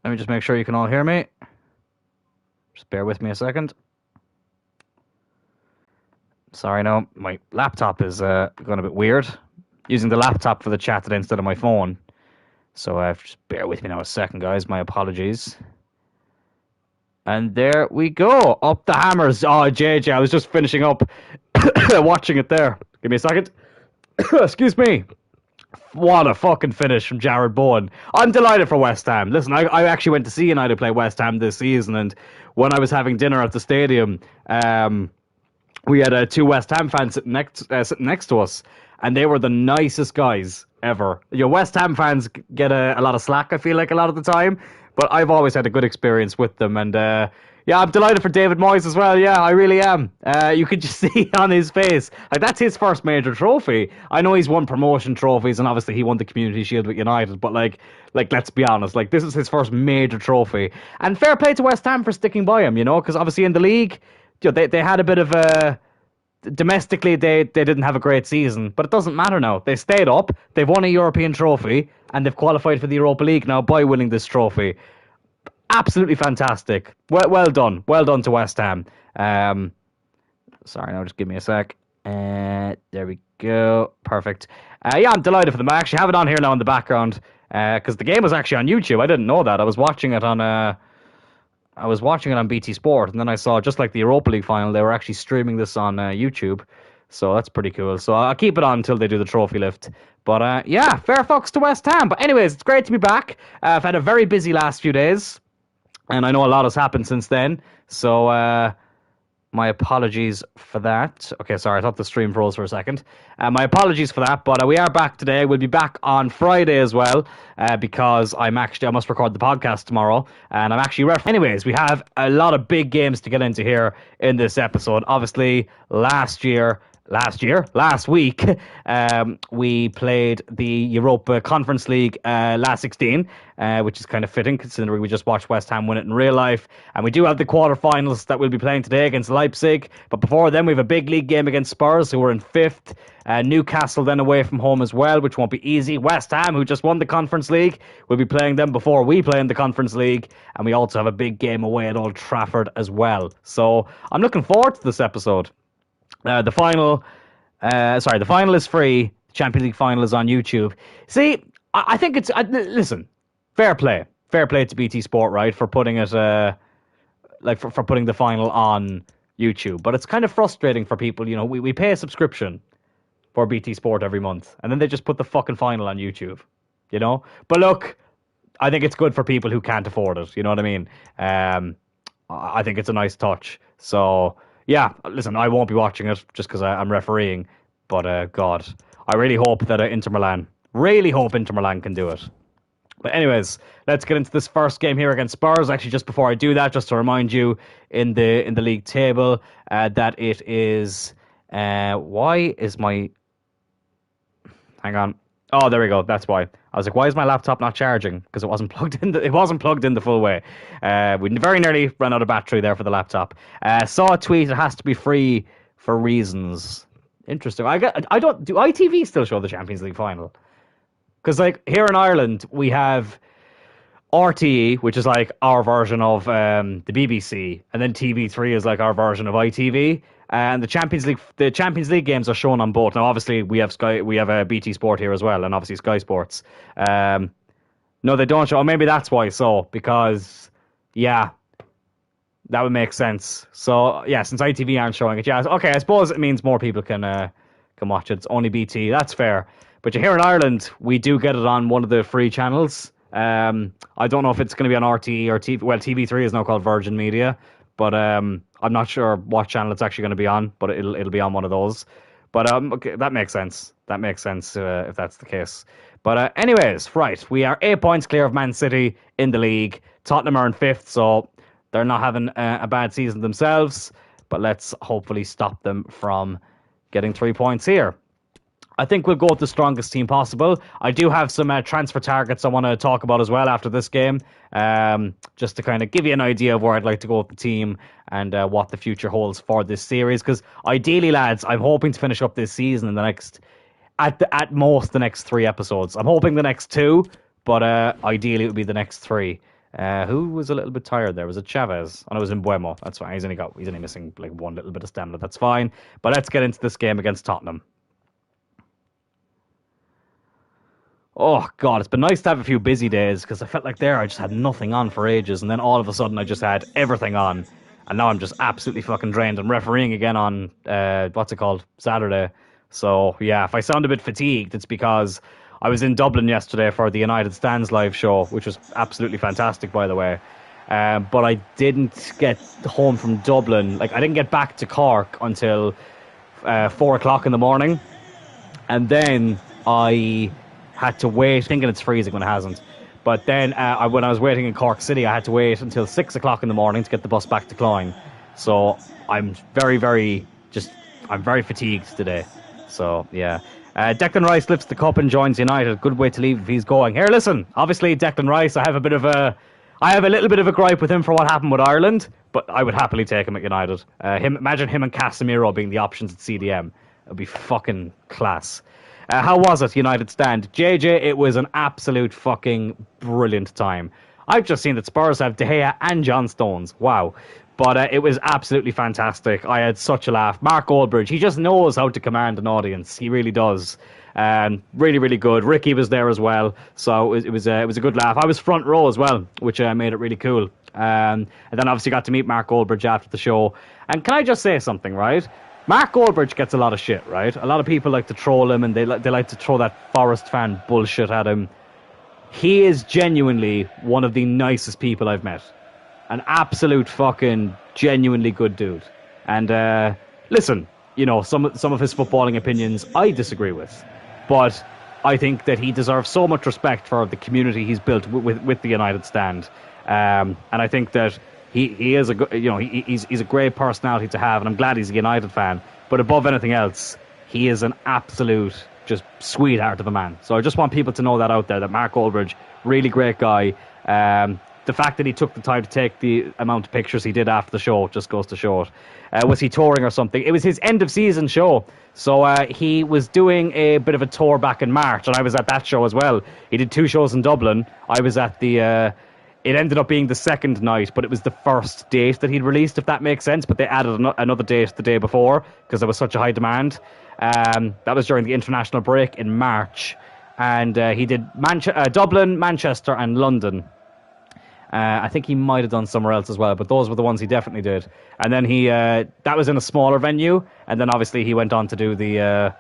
Let me just make sure you can all hear me. Just bear with me a second. Sorry, no, my laptop is going a bit weird. Using the laptop for the chat today instead of my phone. So just bear with me now a second, guys. My apologies. And there we go. Up the hammers. Oh, JJ, I was just finishing up watching it there. Give me a second. Excuse me. What a fucking finish from Jared Bowen. I'm delighted for West Ham. Listen, I actually went to see United play West Ham this season, and when I was having dinner at the stadium, we had two West Ham fans sitting next to us, and they were the nicest guys ever. You know, West Ham fans get a lot of slack, I feel like, a lot of the time, but I've always had a good experience with them, and yeah, I'm delighted for David Moyes as well. Yeah, I really am. You could just see on his face, like, that's his first major trophy. I know he's won promotion trophies, and obviously he won the Community Shield with United, but like let's be honest, like, this is his first major trophy. And fair play to West Ham for sticking by him, you know, because obviously in the league, you know, they had a bit of a... Domestically, they didn't have a great season, but it doesn't matter now. They stayed up, they've won a European trophy, and they've qualified for the Europa League now by winning this trophy. Absolutely fantastic. Well done. Well done to West Ham. Sorry, now just give me a sec. There we go. Perfect. Yeah, I'm delighted for them. I actually have it on here now in the background because the game was actually on YouTube. I didn't know that. I was watching it on BT Sport, and then I saw, just like the Europa League final, they were actually streaming this on YouTube. So that's pretty cool. So I'll keep it on until they do the trophy lift. But yeah, fair fucks to West Ham. But anyways, it's great to be back. I've had a very busy last few days, and I know a lot has happened since then. So my apologies for that. Okay, sorry, I thought the stream froze for a second. My apologies for that, but we are back today. We'll be back on Friday as well, because I must record the podcast tomorrow, and I'm actually Anyways, we have a lot of big games to get into here in this episode. Obviously, last week, we played the Europa Conference League last 16, which is kind of fitting considering we just watched West Ham win it in real life. And we do have the quarterfinals that we'll be playing today against Leipzig. But before then, we have a big league game against Spurs, who are in 5th. Newcastle then away from home as well, which won't be easy. West Ham, who just won the Conference League, we'll be playing them before we play in the Conference League. And we also have a big game away at Old Trafford as well. So I'm looking forward to this episode. The final is free. The Champions League final is on YouTube. See, I think it's... listen, fair play to BT Sport, right, for putting it... for putting the final on YouTube. But it's kind of frustrating for people, you know, we pay a subscription for BT Sport every month, and then they just put the fucking final on YouTube, you know? But look, I think it's good for people who can't afford it, you know what I mean? I think it's a nice touch. So... yeah, listen, I won't be watching it just because I'm refereeing, but God, I really hope that Inter Milan can do it. But anyways, let's get into this first game here against Spurs. Actually, just before I do that, just to remind you in the league table that it is... why is my... hang on. Oh, there we go. That's why. I was like, why is my laptop not charging? Because it wasn't plugged in. It wasn't plugged in the full way. We very nearly ran out of battery there for the laptop. Saw a tweet. It has to be free for reasons. Interesting. I don't. Do ITV still show the Champions League final? Because like here in Ireland we have RTE, which is like our version of the BBC, and then TV3 is like our version of ITV. And the Champions League games are shown on both. Now, obviously, we have a BT Sport here as well, and obviously Sky Sports. No, they don't show. Oh, maybe that's why. So because, yeah, that would make sense. So yeah, since ITV aren't showing it, yeah, okay. I suppose it means more people can watch it. It's only BT. That's fair. But here in Ireland, we do get it on one of the free channels. I don't know if it's going to be on RTE or TV. Well, TV3 is now called Virgin Media. But I'm not sure what channel it's actually going to be on, but it'll be on one of those. But okay, that makes sense. That makes sense if that's the case. But anyways, right, we are 8 points clear of Man City in the league. Tottenham are in 5th, so they're not having a bad season themselves. But let's hopefully stop them from getting 3 points here. I think we'll go with the strongest team possible. I do have some transfer targets I want to talk about as well after this game, just to kind of give you an idea of where I'd like to go with the team and what the future holds for this series. Because ideally, lads, I'm hoping to finish up this season in the next, at most, the next 3 episodes. I'm hoping the next 2, but ideally it would be the next 3. Who was a little bit tired there? Was it Chavez? Oh, no, it was Mbuemo. That's fine. He's only missing like one little bit of stamina. That's fine. But let's get into this game against Tottenham. Oh God, it's been nice to have a few busy days because I felt like I just had nothing on for ages, and then all of a sudden I just had everything on, and now I'm just absolutely fucking drained. I'm refereeing again on what's it called, Saturday. So yeah, if I sound a bit fatigued, it's because I was in Dublin yesterday for the United Stands live show, which was absolutely fantastic, by the way. But I didn't get home from Dublin. Like I didn't get back to Cork until 4 o'clock in the morning, and then I had to wait, thinking it's freezing when it hasn't. But then when I was waiting in Cork City, I had to wait until 6 o'clock in the morning to get the bus back to Cloyne. So I'm I'm very fatigued today. So yeah. Declan Rice lifts the cup and joins United. Good way to leave if he's going. Here, listen. Obviously, Declan Rice, I have a little bit of a gripe with him for what happened with Ireland, but I would happily take him at United. Imagine him and Casemiro being the options at CDM. It would be fucking class. How was it, United Stand? JJ, it was an absolute fucking brilliant time. I've just seen that Spurs have De Gea and John Stones. Wow. But it was absolutely fantastic. I had such a laugh. Mark Goldbridge, he just knows how to command an audience. He really does. Really, really good. Ricky was there as well. So it was a good laugh. I was front row as well, which made it really cool. And then obviously got to meet Mark Goldbridge after the show. And can I just say something, right? Mark Goldbridge gets a lot of shit, right? A lot of people like to troll him and they like to throw that Forest fan bullshit at him. He is genuinely one of the nicest people I've met. An absolute fucking genuinely good dude. And listen, you know, some of his footballing opinions I disagree with. But I think that he deserves so much respect for the community he's built with the United Stand. And I think that He is he's a great personality to have, and I'm glad he's a United fan. But above anything else, he is an absolute just sweetheart of a man. So I just want people to know that out there, that Mark Goldbridge, really great guy. The fact that he took the time to take the amount of pictures he did after the show just goes to show it. Was he touring or something? It was his end of season show. So he was doing a bit of a tour back in March, and I was at that show as well. He did 2 shows in Dublin. I was at the... It ended up being the second night, but it was the first date that he'd released, if that makes sense. But they added another date the day before because there was such a high demand. That was during the international break in March. And he did Dublin, Manchester and London. I think he might have done somewhere else as well, but those were the ones he definitely did. And then that was in a smaller venue. And then obviously he went on to do the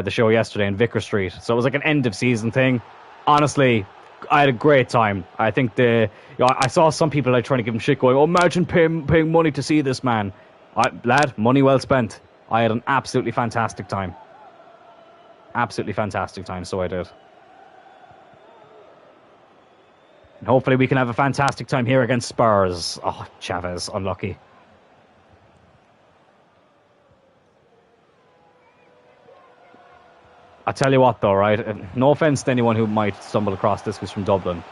show yesterday in Vicar Street. So it was like an end of season thing. Honestly, I had a great time. I think I saw some people like trying to give him shit, going, "Oh, imagine paying money to see this man." Lad, money well spent. I had an absolutely fantastic time. Absolutely fantastic time. So I did. And hopefully we can have a fantastic time here against Spurs. Oh, Chavez, unlucky. I tell you what, though, right? No offense to anyone who might stumble across this who's from Dublin,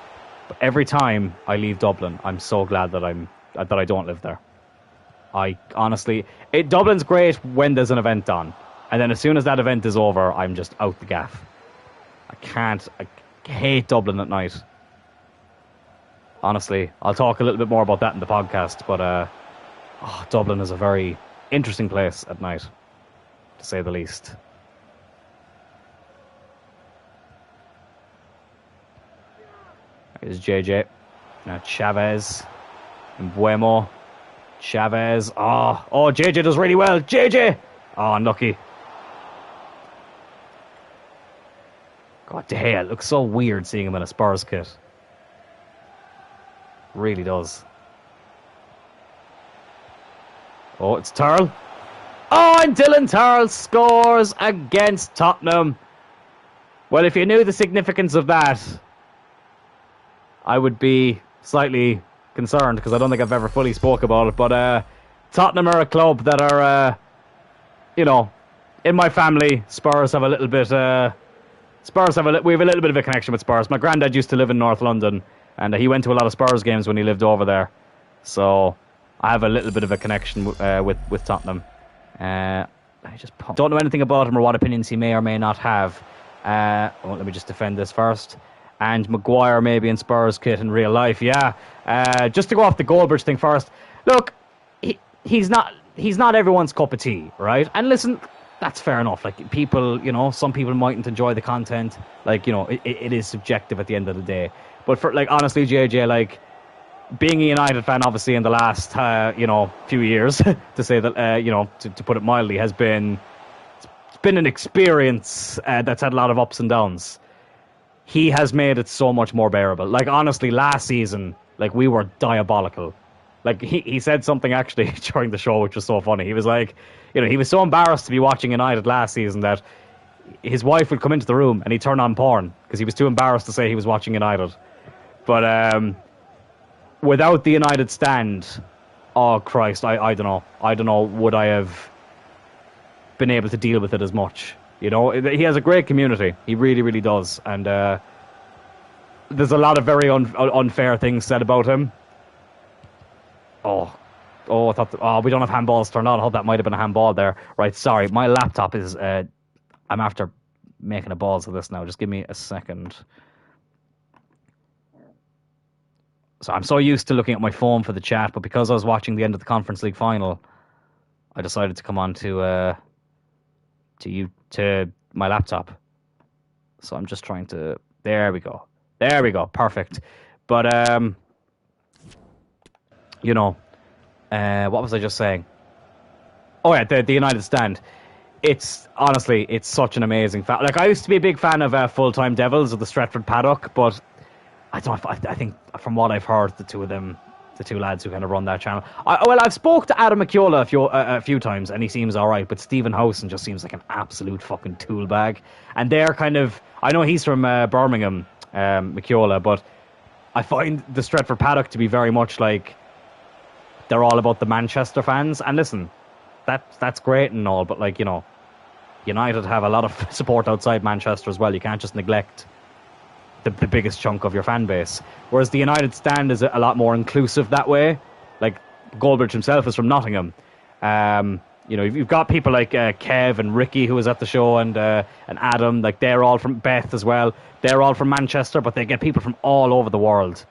but every time I leave Dublin, I'm so glad that I don't live there. I honestly, Dublin's great when there's an event on, and then as soon as that event is over, I'm just out the gaff. I hate Dublin at night. Honestly, I'll talk a little bit more about that in the podcast, but Dublin is a very interesting place at night, to say the least. Here's JJ. Now Chavez. Mbuemo. Chavez. Oh, JJ does really well. JJ! Oh, unlucky. God, De Gea, it looks so weird seeing him in a Spurs kit. Really does. Oh, it's Turl. Oh, and Dylan Turl scores against Tottenham. Well, if you knew the significance of that, I would be slightly concerned because I don't think I've ever fully spoke about it. But Tottenham are a club that are, in my family, Spurs have a little bit. We have a little bit of a connection with Spurs. My granddad used to live in North London, and he went to a lot of Spurs games when he lived over there. So I have a little bit of a connection with Tottenham. I just don't know anything about him or what opinions he may or may not have. Let me just defend this first. and Maguire maybe in Spurs kit in real life. Yeah. Just to go off the Goldbridge thing first. Look, he's not everyone's cup of tea, right? And listen, that's fair enough. Like, people, some people mightn't enjoy the content. Like, it is subjective at the end of the day. But for, like, honestly, JJ, like, being a United fan, obviously, in the last, few years, to say that, to put it mildly, it's been an experience that's had a lot of ups and downs. He has made it so much more bearable. Like, honestly, last season, like, we were diabolical. Like, he said something actually during the show, which was so funny. He was like, he was so embarrassed to be watching United last season that his wife would come into the room and he'd turn on porn because he was too embarrassed to say he was watching United. But without the United stand, oh Christ, I don't know. I don't know, would I have been able to deal with it as much? He has a great community. He really, really does. And there's a lot of very unfair things said about him. I thought, we don't have handballs turned on. I hope that might have been a handball there. Right, sorry. My laptop is, I'm after making a balls of this now. Just give me a second. So I'm so used to looking at my phone for the chat, but because I was watching the end of the Conference League final, I decided to come on to my laptop. So I'm just trying to... There we go. Perfect. But, what was I just saying? Oh yeah, the United stand. It's such an amazing fan. Like, I used to be a big fan of Full-Time Devils of the Stretford Paddock, but I think from what I've heard, the two lads who kind of run that channel. I've spoke to Adam McCullough a few times, and he seems all right, but Stephen Howson just seems like an absolute fucking tool bag. And they're kind of... I know he's from Birmingham, McCullough, but I find the Stretford Paddock to be very much like... They're all about the Manchester fans. And listen, that's great and all, but like, United have a lot of support outside Manchester as well. You can't just neglect the biggest chunk of your fan base. Whereas the United stand is a lot more inclusive that way. Like, Goldbridge himself is from Nottingham. You've got people like Kev and Ricky, who was at the show, and Adam. Like, they're all from... Beth as well. They're all from Manchester, but they get people from all over the world.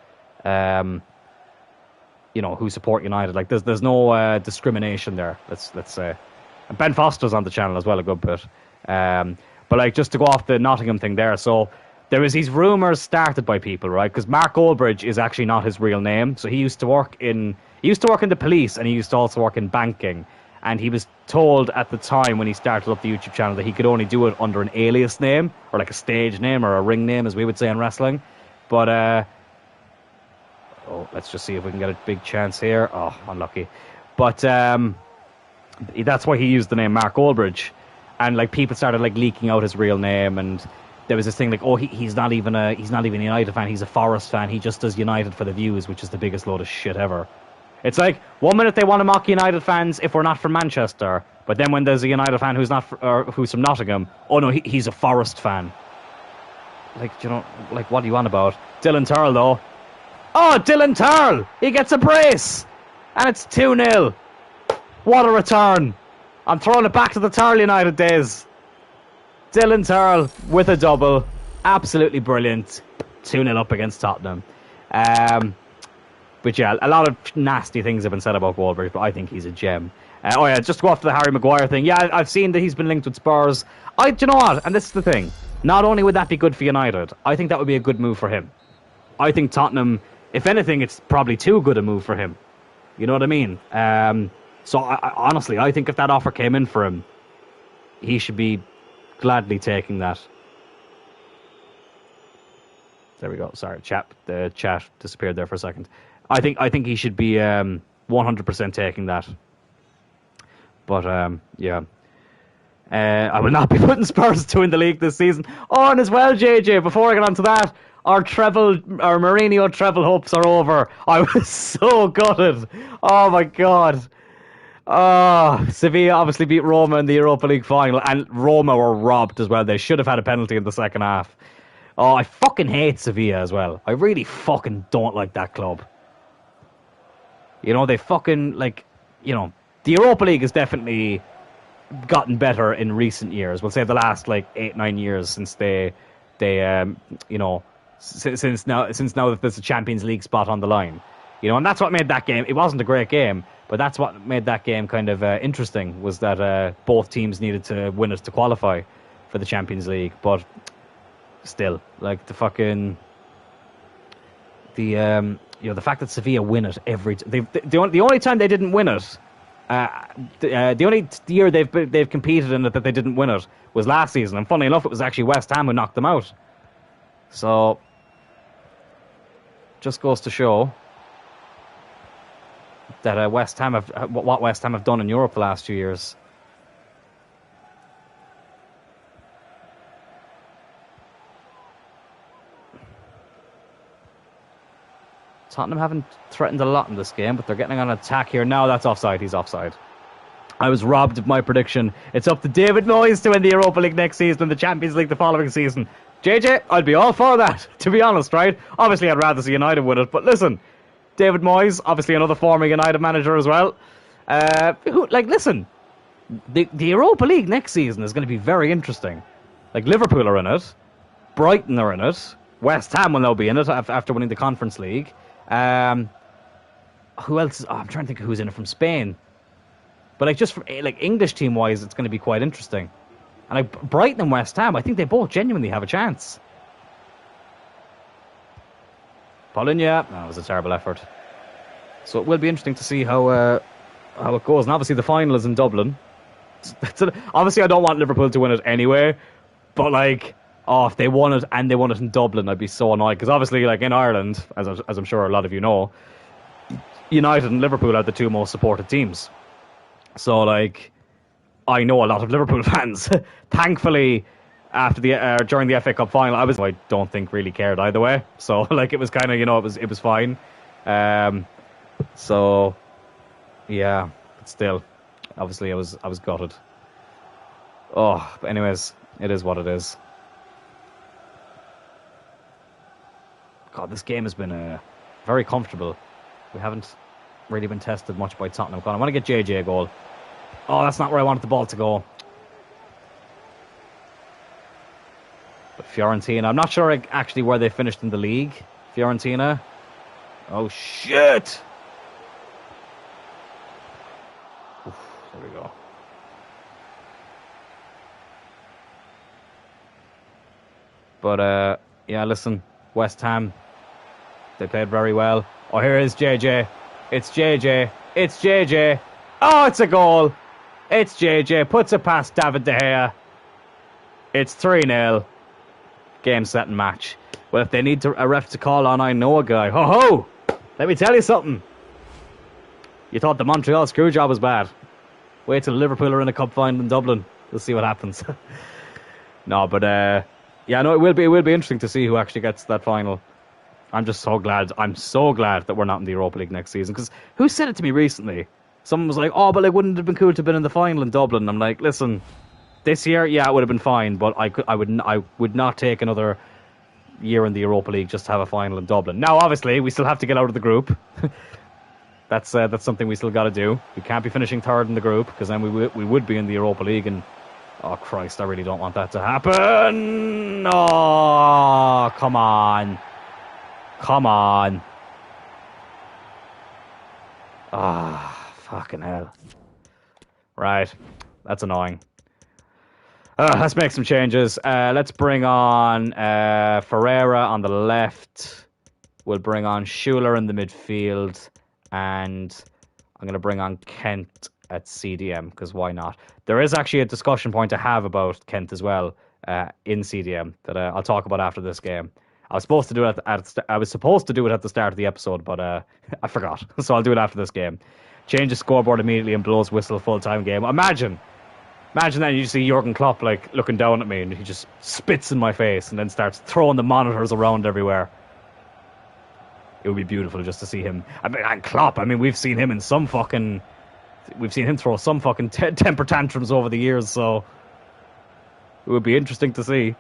Who support United. Like, there's no discrimination there. Let's say. And Ben Foster's on the channel as well a good bit. But like, just to go off the Nottingham thing there, so there was these rumours started by people, right? Because Mark Goldbridge is actually not his real name. So he used to work in the police, and he used to also work in banking. And he was told at the time when he started up the YouTube channel that he could only do it under an alias name, or like a stage name, or a ring name, as we would say in wrestling. But let's just see if we can get a big chance here. Oh, unlucky. But that's why he used the name Mark Goldbridge. And like, people started like leaking out his real name, and there was this thing like, he's not even a United fan, he's a Forest fan, he just does United for the views, which is the biggest load of shit ever. It's like, one minute they want to mock United fans if we're not from Manchester, but then when there's a United fan who's from Nottingham, oh no, he's a Forest fan. Like, like, what are you on about? Dylan Turl though. Oh, Dylan Turl! He gets a brace! And it's 2-0. What a return. I'm throwing it back to the Turl United days. Dylan Turl with a double. Absolutely brilliant. 2-0 up against Tottenham. But yeah, a lot of nasty things have been said about Goldbridge, but I think he's a gem. Just to go off to the Harry Maguire thing. Yeah, I've seen that he's been linked with Spurs. Do you know what? And this is the thing. Not only would that be good for United, I think that would be a good move for him. I think Tottenham, if anything, it's probably too good a move for him. You know what I mean? So honestly, I think if that offer came in for him, he should be gladly taking that. There we go. Sorry, the chat disappeared there for a second. I think he should be 100% taking that. But yeah. I will not be putting Spurs 2 in the league this season. Oh, and as well, JJ, before I get on to that, our Mourinho treble hopes are over. I was so gutted. Oh my God. Oh, Sevilla obviously beat Roma in the Europa League final, and Roma were robbed as well. They should have had a penalty in the second half. Oh, I fucking hate Sevilla as well. I really fucking don't like that club. They fucking, like, the Europa League has definitely gotten better in recent years. We'll say the last, like, 8-9 years since they since now that there's a Champions League spot on the line. And that's what made that game. It wasn't a great game, but that's what made that game kind of interesting, was that both teams needed to win it to qualify for the Champions League. But still, like the fact that Sevilla win it the only time they didn't win it, the only year they've competed in it that they didn't win it was last season, and funnily enough, it was actually West Ham who knocked them out. So, just goes to show that what West Ham have done in Europe the last few years. Tottenham haven't threatened a lot in this game, but they're getting on an attack here. Now that's offside. He's offside. I was robbed of my prediction. It's up to David Moyes to win the Europa League next season and the Champions League the following season. JJ, I'd be all for that, to be honest, right? Obviously, I'd rather see United win it, but listen, David Moyes, obviously another former United manager as well. Listen, the Europa League next season is going to be very interesting. Like, Liverpool are in it, Brighton are in it, West Ham will now be in it after winning the Conference League. Who else? I'm trying to think of who's in it from Spain. But just English team wise, it's going to be quite interesting. And Brighton and West Ham, I think they both genuinely have a chance. Paulinho, that was a terrible effort. So it will be interesting to see how it goes. And obviously the final is in Dublin. Obviously I don't want Liverpool to win it anyway. But if they won it and they won it in Dublin, I'd be so annoyed. Because obviously, in Ireland, as I'm sure a lot of you know, United and Liverpool are the two most supported teams. So, I know a lot of Liverpool fans. Thankfully, during the FA Cup final, I don't think really cared either way. So, it was kind of, it was fine. So, yeah, but still, obviously, I was gutted. Oh, but anyways, it is what it is. God, this game has been very comfortable. We haven't really been tested much by Tottenham. I want to get JJ a goal. Oh, that's not where I wanted the ball to go. But Fiorentina, I'm not sure actually where they finished in the league. Fiorentina. Oh, shit! Oof, there we go. But, yeah, listen, West Ham, they played very well. Oh, here is JJ. It's JJ. It's JJ. Oh, it's a goal. It's JJ. Puts it past David De Gea. It's 3-0. Game, set, and match. Well, if they need a ref to call on, I know a guy. Ho-ho! Let me tell you something. You thought the Montreal screw job was bad. Wait till Liverpool are in a cup final in Dublin. We'll see what happens. No, but, yeah, no, it will be interesting to see who actually gets that final. I'm just so glad. I'm so glad that we're not in the Europa League next season. Because who said it to me recently? Someone was like, "Oh, but wouldn't it have been cool to have been in the final in Dublin?" I'm like, "Listen, this year, yeah, it would have been fine, but I would not take another year in the Europa League just to have a final in Dublin." Now, obviously, we still have to get out of the group. That's something we still got to do. We can't be finishing third in the group because then we would be in the Europa League, and oh Christ, I really don't want that to happen. Oh, come on. Come on. Ah, fucking hell. Right. That's annoying. Let's make some changes. Let's bring on Ferreira on the left. We'll bring on Schuler in the midfield. And I'm going to bring on Kent at CDM, because why not? There is actually a discussion point to have about Kent as well in CDM that I'll talk about after this game. I was supposed to do it at the start of the episode, but I forgot. So I'll do it after this game. Change the scoreboard immediately and blows whistle full-time game. Imagine that you see Jurgen Klopp looking down at me and he just spits in my face and then starts throwing the monitors around everywhere. It would be beautiful just to see him. And Klopp, we've seen him throw some fucking temper tantrums over the years, so it would be interesting to see.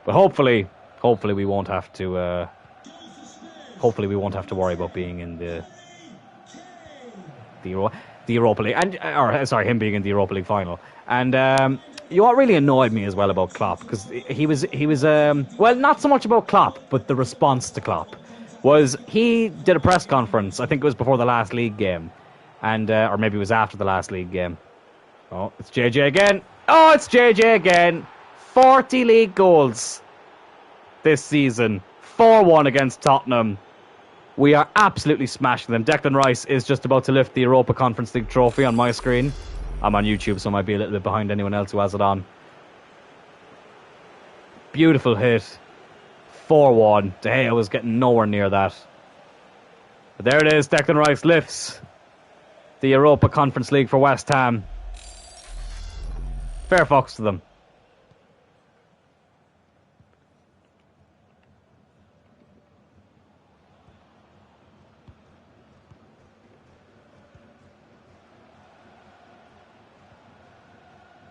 But hopefully we won't have to. Hopefully we won't have to worry about being in the Europa League, him being in the Europa League final. And You know what really annoyed me as well about Klopp, because he was well, not so much about Klopp, but the response to Klopp was he did a press conference. I think it was before the last league game, and or maybe it was after the last league game. Oh, it's JJ again. Oh, it's JJ again. 40 league goals this season. 4-1 against Tottenham. We are absolutely smashing them. Declan Rice is just about to lift the Europa Conference League trophy on my screen. I'm on YouTube, so I might be a little bit behind anyone else who has it on. Beautiful hit. 4-1. De Gea was getting nowhere near that. But there it is. Declan Rice lifts the Europa Conference League for West Ham. Fair fucks to them.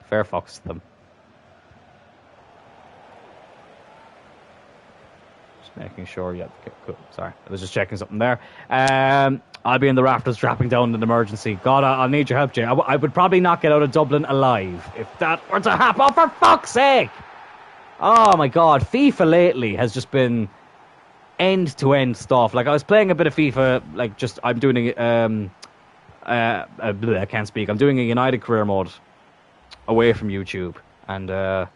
Fair fucks to them. Just making sure. Yeah, okay, cool. Sorry, I was just checking something there. I'll be in the rafters dropping down in emergency. God, I'll need your help, Jay. I would probably not get out of Dublin alive if that were to happen. Oh, for fuck's sake! Oh my God, FIFA lately has just been end-to-end stuff. Like, I was playing a bit of FIFA, like, just, I'm doing I can't speak. I'm doing a United career mode away from YouTube, and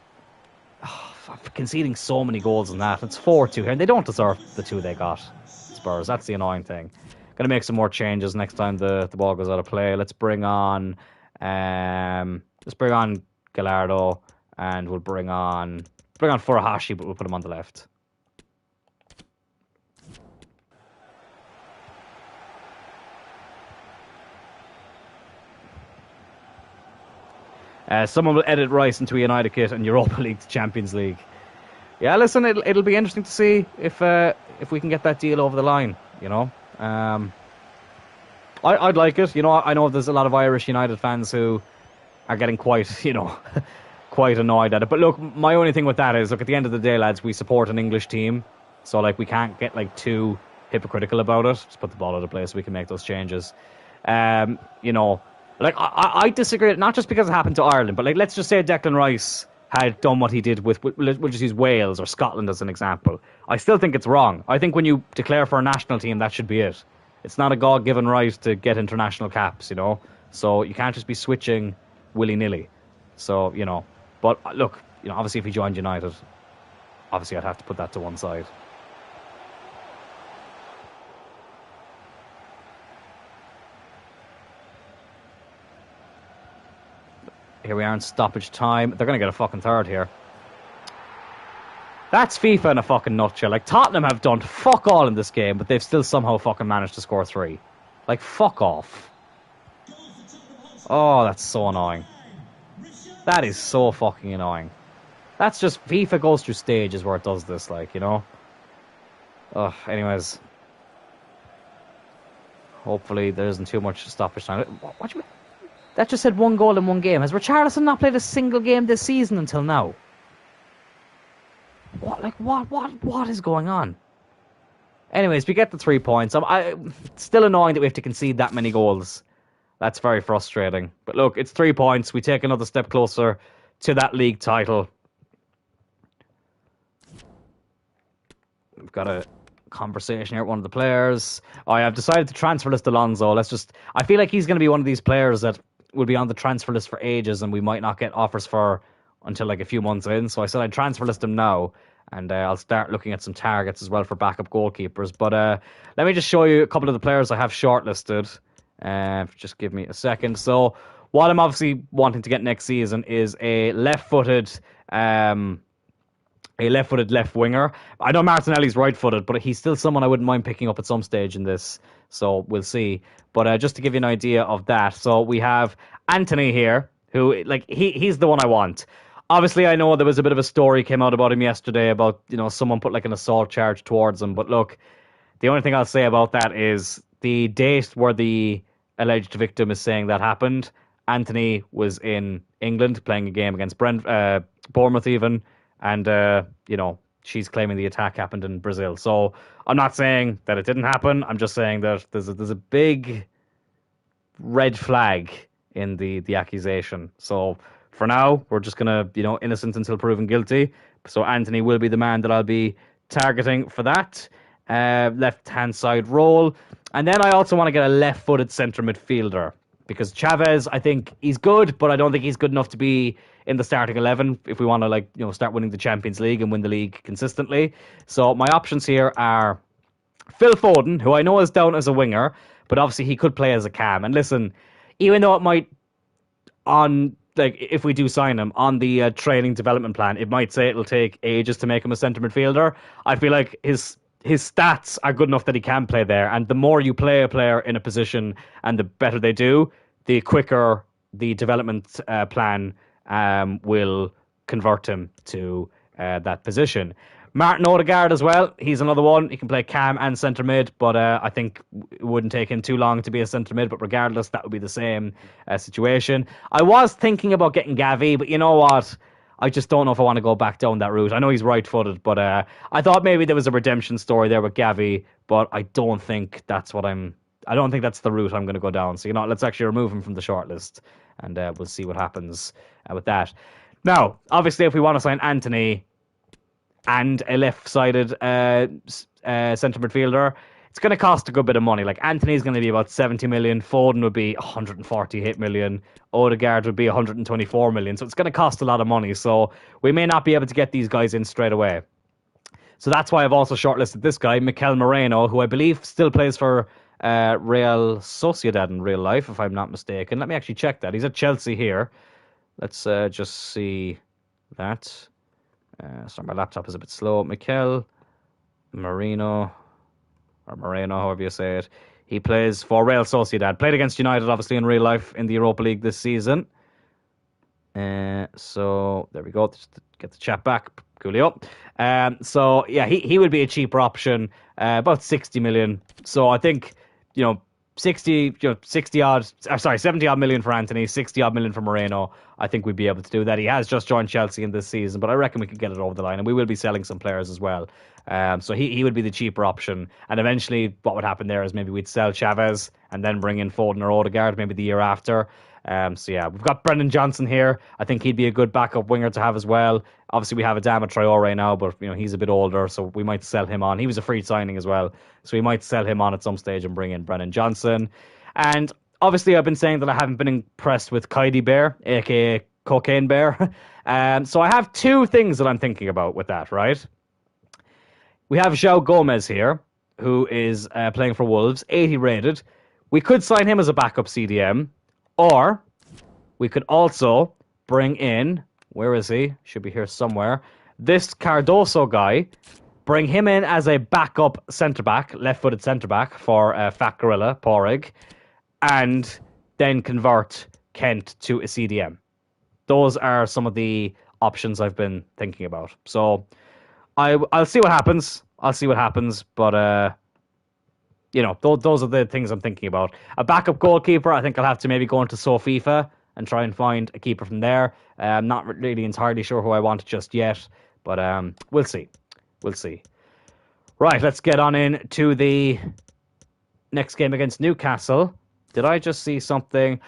conceding so many goals in that. It's 4-2 here, and they don't deserve the 2 they got, Spurs. That's the annoying thing. Going to make some more changes next time the ball goes out of play. Let's bring on Gallardo, and we'll bring on Furuhashi, but we'll put him on the left. Someone will edit Rice into a United kit and Europa League to Champions League. Yeah, listen, it'll be interesting to see if we can get that deal over the line. You know, I'd like it. You know, I know there's a lot of Irish United fans who are getting quite quite annoyed at it. But look, my only thing with that is, look, at the end of the day, lads, we support an English team, so like we can't get like too hypocritical about it. Just put the ball out of place so we can make those changes. You know. Like, I disagree, not just because it happened to Ireland, but like, let's just say Declan Rice had done what he did we'll just use Wales or Scotland as an example. I still think it's wrong. I think when you declare for a national team, that should be it. It's not a God-given right to get international caps, you know? So you can't just be switching willy-nilly. So, you know, but look, you know, obviously if he joined United, obviously I'd have to put that to one side. Here we are in stoppage time. They're going to get a fucking third here. That's FIFA in a fucking nutshell. Like, Tottenham have done fuck all in this game, but they've still somehow fucking managed to score 3. Like, fuck off. Oh, that's so annoying. That is so fucking annoying. That's just, FIFA goes through stages where it does this, like, you know? Ugh, anyways. Hopefully there isn't too much stoppage time. What do you mean? That just said 1 goal in 1 game. Has Richarlison not played a single game this season until now? What is going on? Anyways, we get the 3 points. It's still annoying that we have to concede that many goals. That's very frustrating. But look, it's 3 points. We take another step closer to that league title. We've got a conversation here with one of the players. I have decided to transfer list Alonso. I feel like he's going to be one of these players that will be on the transfer list for ages and we might not get offers for until like a few months in. So I said I'd transfer list him now, and I'll start looking at some targets as well for backup goalkeepers. But let me just show you a couple of the players I have shortlisted. Just give me a second. So what I'm obviously wanting to get next season is a left-footed left winger. I know Martinelli's right-footed, but he's still someone I wouldn't mind picking up at some stage in this. So we'll see. But just to give you an idea of that, so we have Anthony here, who like he's the one I want. Obviously, I know there was a bit of a story came out about him yesterday about, you know, someone put like an assault charge towards him. But look, the only thing I'll say about that is the date where the alleged victim is saying that happened. Anthony was in England playing a game against Bournemouth even. And, you know, she's claiming the attack happened in Brazil. So I'm not saying that it didn't happen. I'm just saying that there's a big red flag in the accusation. So for now, we're just gonna, innocent until proven guilty. So Anthony will be the man that I'll be targeting for that left-hand side role. And then I also want to get a left-footed centre midfielder because Chavez, I think he's good, but I don't think he's good enough to be in the starting 11 if we want to start winning the Champions League and win the league consistently. So my options here are Phil Foden, who I know is down as a winger, but obviously he could play as a cam. And listen, even though it might if we do sign him on the training development plan, it might say it'll take ages to make him a centre midfielder. I feel like his stats are good enough that he can play there. And the more you play a player in a position and the better they do, the quicker the development plan will convert him to that position. Martin Odegaard as well. He's another one. He can play cam and centre mid, but I think it wouldn't take him too long to be a centre mid. But regardless, that would be the same situation. I was thinking about getting Gavi, but you know what? I just don't know if I want to go back down that route. I know he's right-footed, but I thought maybe there was a redemption story there with Gavi, but I don't think that's I don't think that's the route I'm going to go down. So, let's actually remove him from the shortlist, and we'll see what happens with that. Now, obviously, if we want to sign Anthony and a left-sided centre midfielder, it's going to cost a good bit of money. Like, Anthony's going to be about 70 million, Foden would be 148 million, Odegaard would be 124 million, so it's going to cost a lot of money, so we may not be able to get these guys in straight away. So that's why I've also shortlisted this guy, Mikel Moreno, who I believe still plays for Real Sociedad in real life, if I'm not mistaken. Let me actually check that. He's at Chelsea here. Let's just see that. Sorry, my laptop is a bit slow. Mikel Moreno, or Moreno, however you say it. He plays for Real Sociedad. Played against United, obviously, in real life in the Europa League this season. So, there we go. Just to get the chat back. Coolio. So, yeah, he would be a cheaper option. About 60 million. So, I think, 70 odd million for Anthony, 60 odd million for Moreno. I think we'd be able to do that. He has just joined Chelsea in this season, but I reckon we could get it over the line, and we will be selling some players as well. So he would be the cheaper option, and eventually what would happen there is maybe we'd sell Chavez and then bring in Foden or Odegaard maybe the year after. So yeah, we've got Brendan Johnson here. I think he'd be a good backup winger to have as well. Obviously we have Adama Traore now, but he's a bit older, so we might sell him on. He was a free signing as well, so we might sell him on at some stage and bring in Brendan Johnson. And obviously I've been saying that I haven't been impressed with Kaidi Bear, aka Cocaine Bear. So I have two things that I'm thinking about with that, right? We have João Gomez here, who is playing for Wolves, 80 rated. We could sign him as a backup CDM, or we could also bring in, where is he? Should be here somewhere. This Cardoso guy, bring him in as a backup centre-back, left-footed centre-back for Fat Gorilla, Porrig, and then convert Kent to a CDM. Those are some of the options I've been thinking about. So I'll see what happens. But those are the things I'm thinking about. A backup goalkeeper, I think I'll have to maybe go into FIFA and try and find a keeper from there. I'm not really entirely sure who I want just yet, but we'll see. Right, let's get on in to the next game against Newcastle. Did I just see something?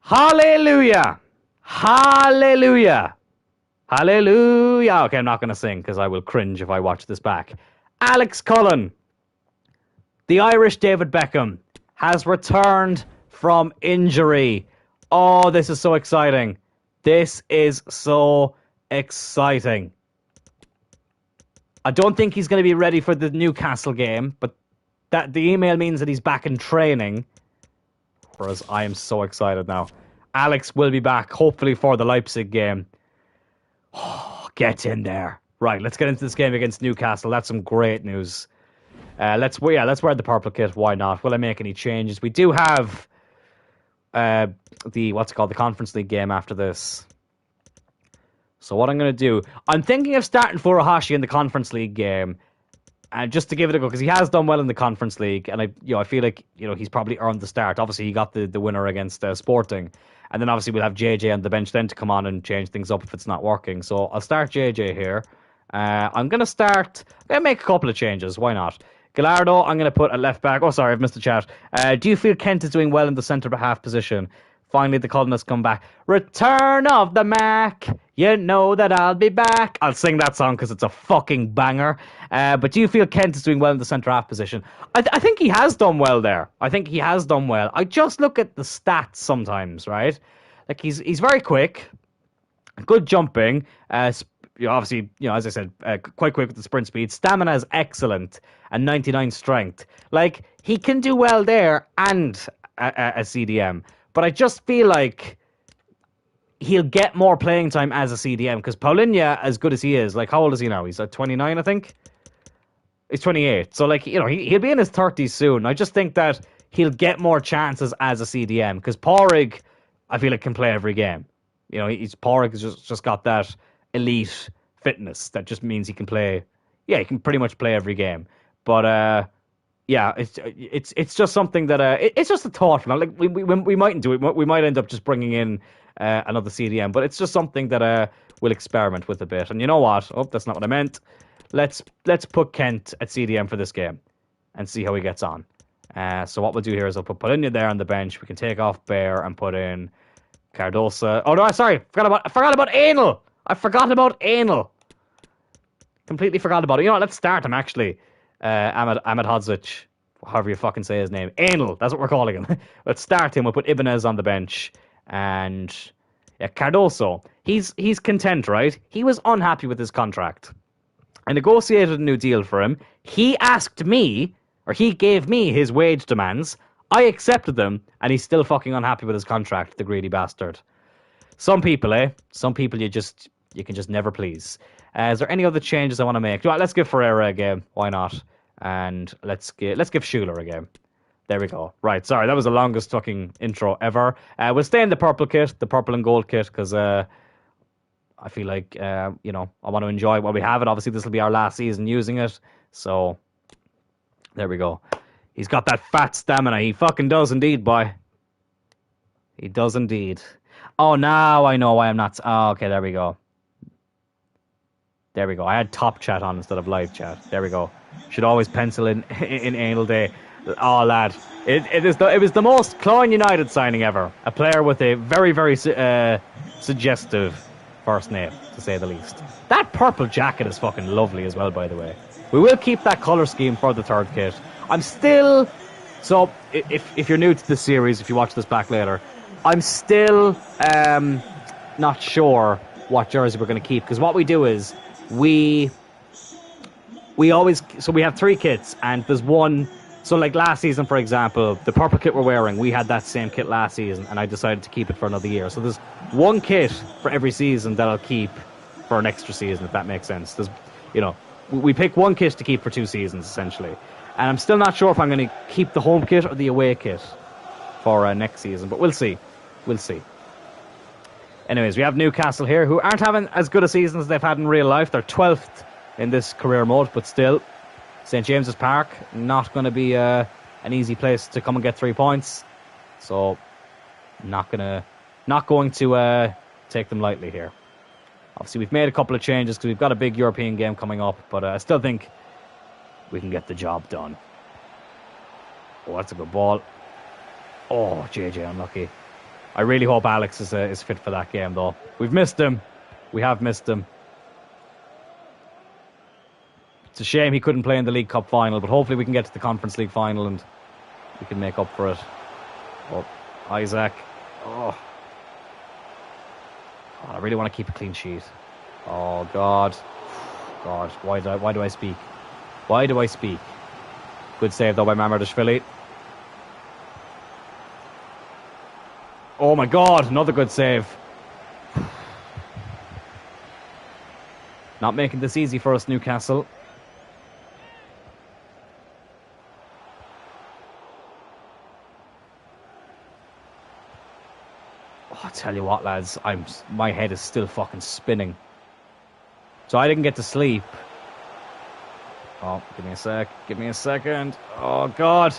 Hallelujah! Hallelujah! Hallelujah! Okay, I'm not going to sing because I will cringe if I watch this back. Alex Cullen, the Irish David Beckham, has returned from injury. Oh, this is so exciting. This is so exciting. I don't think he's going to be ready for the Newcastle game, but that the email means that he's back in training. Whereas I am so excited now. Alex will be back, hopefully for the Leipzig game. Oh, get in there. Right, let's get into this game against Newcastle. That's some great news. Let's wear the purple kit. Why not? Will I make any changes? We do have the Conference League game after this. So what I'm going to do, I'm thinking of starting Furuhashi in the Conference League game, and just to give it a go, because he has done well in the Conference League, and I feel like he's probably earned the start. Obviously, he got the winner against Sporting, and then obviously we'll have JJ on the bench then to come on and change things up if it's not working. So I'll start JJ here. I'm going to make a couple of changes. Why not? Gallardo, I'm going to put at left back. Oh, sorry, I've missed the chat. Do you feel Kent is doing well in the centre half position? Finally, the colonists come back. Return of the Mac. You know that I'll be back. I'll sing that song because it's a fucking banger. But do you feel Kent is doing well in the centre half position? I think he has done well there. I think he has done well. I just look at the stats sometimes, right? Like he's very quick, good jumping. Obviously, as I said, quite quick with the sprint speed. Stamina is excellent and 99 strength. Like he can do well there and a CDM. But I just feel like he'll get more playing time as a CDM because Paulinho, as good as he is, like how old is he now? He's like 29, I think. He's 28. So like, he'll be in his 30s soon. I just think that he'll get more chances as a CDM because Porrig, I feel like, can play every game. Porrig has just got that elite fitness that just means he can play. Yeah, he can pretty much play every game. But yeah, it's just something that it's just a thought. Like we mightn't do it. We might end up just bringing in another CDM, but it's just something that we'll experiment with a bit. And you know what? Oh, that's not what I meant. Let's put Kent at CDM for this game and see how he gets on. So what we'll do here is I'll put Paulinho there on the bench. We can take off Bear and put in Cardosa. Oh no, sorry, I forgot about Anal. I forgot about Anal. Completely forgot about it. Let's start him actually. Ahmed Hodzic, however you fucking say his name. Anal, that's what we're calling him. Let's start him. We'll put Ibanez on the bench. And Cardoso, he's content, right? He was unhappy with his contract. I negotiated a new deal for him. He asked me, or he gave me his wage demands. I accepted them, and he's still fucking unhappy with his contract, the greedy bastard. Some people, Some people you can just never please. Is there any other changes I want to make? Let's give Ferreira a game. Why not? And let's give Schuler a game. There we go. Right, sorry, that was the longest fucking intro ever. We'll stay in the purple kit, the purple and gold kit, because I feel like, I want to enjoy what we have. And obviously, this will be our last season using it. So, there we go. He's got that fat stamina. He fucking does indeed, boy. He does indeed. Oh, now I know why I'm not... Oh, okay, there we go. There we go. I had top chat on instead of live chat. There we go. Should always pencil in anal day. Oh, lad. It was the most Cloyne United signing ever. A player with a very, very suggestive first name, to say the least. That purple jacket is fucking lovely as well, by the way. We will keep that colour scheme for the third kit. I'm still... So, if you're new to this series, if you watch this back later, I'm still not sure what jersey we're going to keep. Because what we do is... We have three kits, and there's one. So like last season, for example, the purple kit we're wearing, we had that same kit last season, and I decided to keep it for another year. So there's one kit for every season that I'll keep for an extra season, if that makes sense. There's, we pick one kit to keep for 2 seasons essentially, and I'm still not sure if I'm going to keep the home kit or the away kit for next season, but we'll see. Anyways, we have Newcastle here, who aren't having as good a season as they've had in real life. They're 12th in this career mode, but still, St. James's Park, not going to be an easy place to come and get 3 points. So, not going to take them lightly here. Obviously, we've made a couple of changes because we've got a big European game coming up, but I still think we can get the job done. Oh, that's a good ball. Oh, JJ unlucky. I really hope Alex is fit for that game, though. We've missed him. We have missed him. It's a shame he couldn't play in the League Cup final, but hopefully we can get to the Conference League final and we can make up for it. Oh, Isaac. Oh, I really want to keep a clean sheet. Oh, God. God, why do I speak? Why do I speak? Good save, though, by Mamardashvili. Oh my God, another good save. Not making this easy for us, Newcastle. Oh, I tell you what, lads, my head is still fucking spinning. So I didn't get to sleep. Oh, give me a second. Oh, God.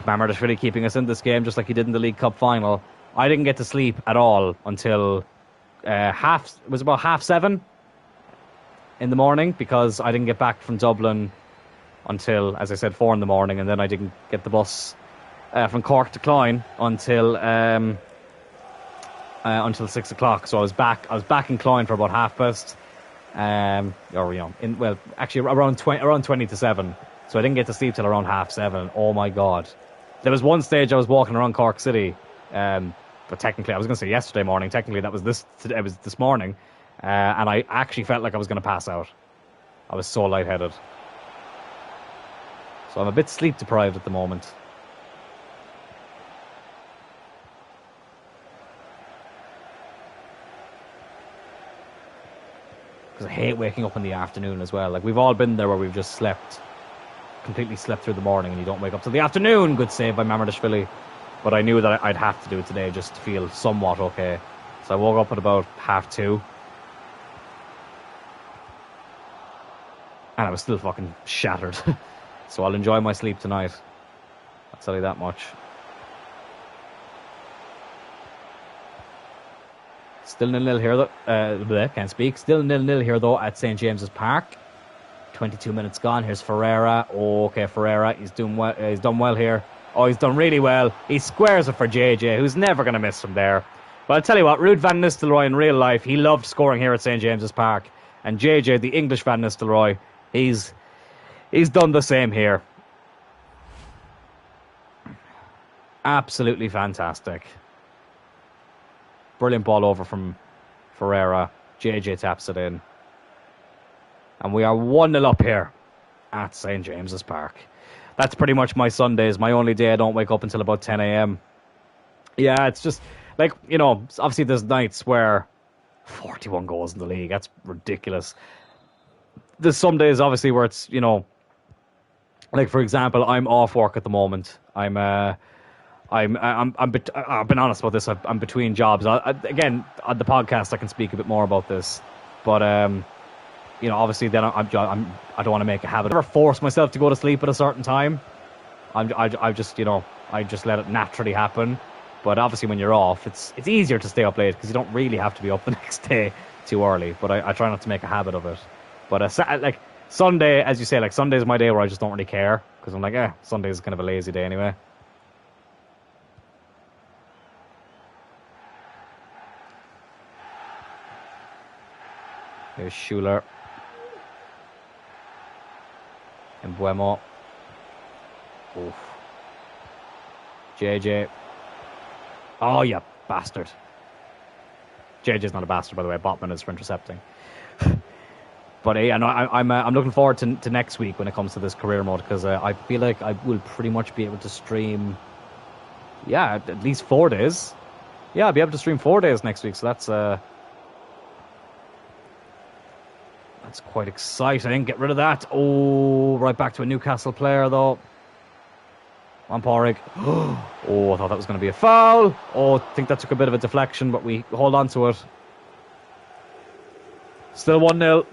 Mamardashvili really keeping us in this game just like he did in the League Cup final. I didn't get to sleep at all until it was about 7:30 in the morning because I didn't get back from Dublin until, as I said, 4 in the morning, and then I didn't get the bus from Cork to Cloyne until 6 o'clock. So I was back in Cloyne for about past. Actually around 20 to 7. So I didn't get to sleep till around 7:30. Oh my god. There was one stage I was walking around Cork City, but technically I was going to say yesterday morning. Technically it was this morning, and I actually felt like I was going to pass out. I was so lightheaded. So I'm a bit sleep deprived at the moment. Because I hate waking up in the afternoon as well. Like, we've all been there where we've just completely slept through the morning and you don't wake up till the afternoon. Good save by Mamardashvili. But I knew that I'd have to do it today just to feel somewhat okay. So I woke up at about 2:30. And I was still fucking shattered. So I'll enjoy my sleep tonight. I'll tell you that much. Still 0-0 here, though. Can't speak. Still 0-0 here, though, at St. James's Park. 22 minutes gone. Here's Ferreira. Oh, okay, Ferreira. He's doing well. He's done well here. Oh, he's done really well. He squares it for JJ, who's never going to miss from there. But I'll tell you what, Ruud van Nistelrooy in real life, he loved scoring here at St. James's Park. And JJ, the English Van Nistelrooy, he's done the same here. Absolutely fantastic. Brilliant ball over from Ferreira. JJ taps it in. And we are 1-0 up here at St. James's Park. That's pretty much my Sundays. My only day I don't wake up until about 10 a.m. Yeah, it's just, like, you know, obviously there's nights where 41 goals in the league. That's ridiculous. There's some days, obviously, where it's, you know, like, for example, I'm off work at the moment. I've been honest about this. I'm between jobs. Again, on the podcast, I can speak a bit more about this. But, you know, obviously, then I don't want to make a habit. I never force myself to go to sleep at a certain time. I just, you know, I just let it naturally happen. But obviously, when you're off, it's easier to stay up late because you don't really have to be up the next day too early. But I try not to make a habit of it. But like Sunday, as you say, like Sunday is my day where I just don't really care because I'm like, Sunday is kind of a lazy day anyway. Here's Schuler. And Buemo. Oof. JJ. Oh, you bastard. JJ's not a bastard, by the way. Botman is for intercepting. But yeah, no, I'm looking forward to next week when it comes to this career mode because I feel like I will pretty much be able to stream, at least 4 days. Yeah, I'll be able to stream 4 days next week, so that's quite exciting. Get rid of that. Oh, right back to a Newcastle player, though. On Porrig. Oh, I thought that was going to be a foul. Oh, I think that took a bit of a deflection, but we hold on to it. Still 1-0.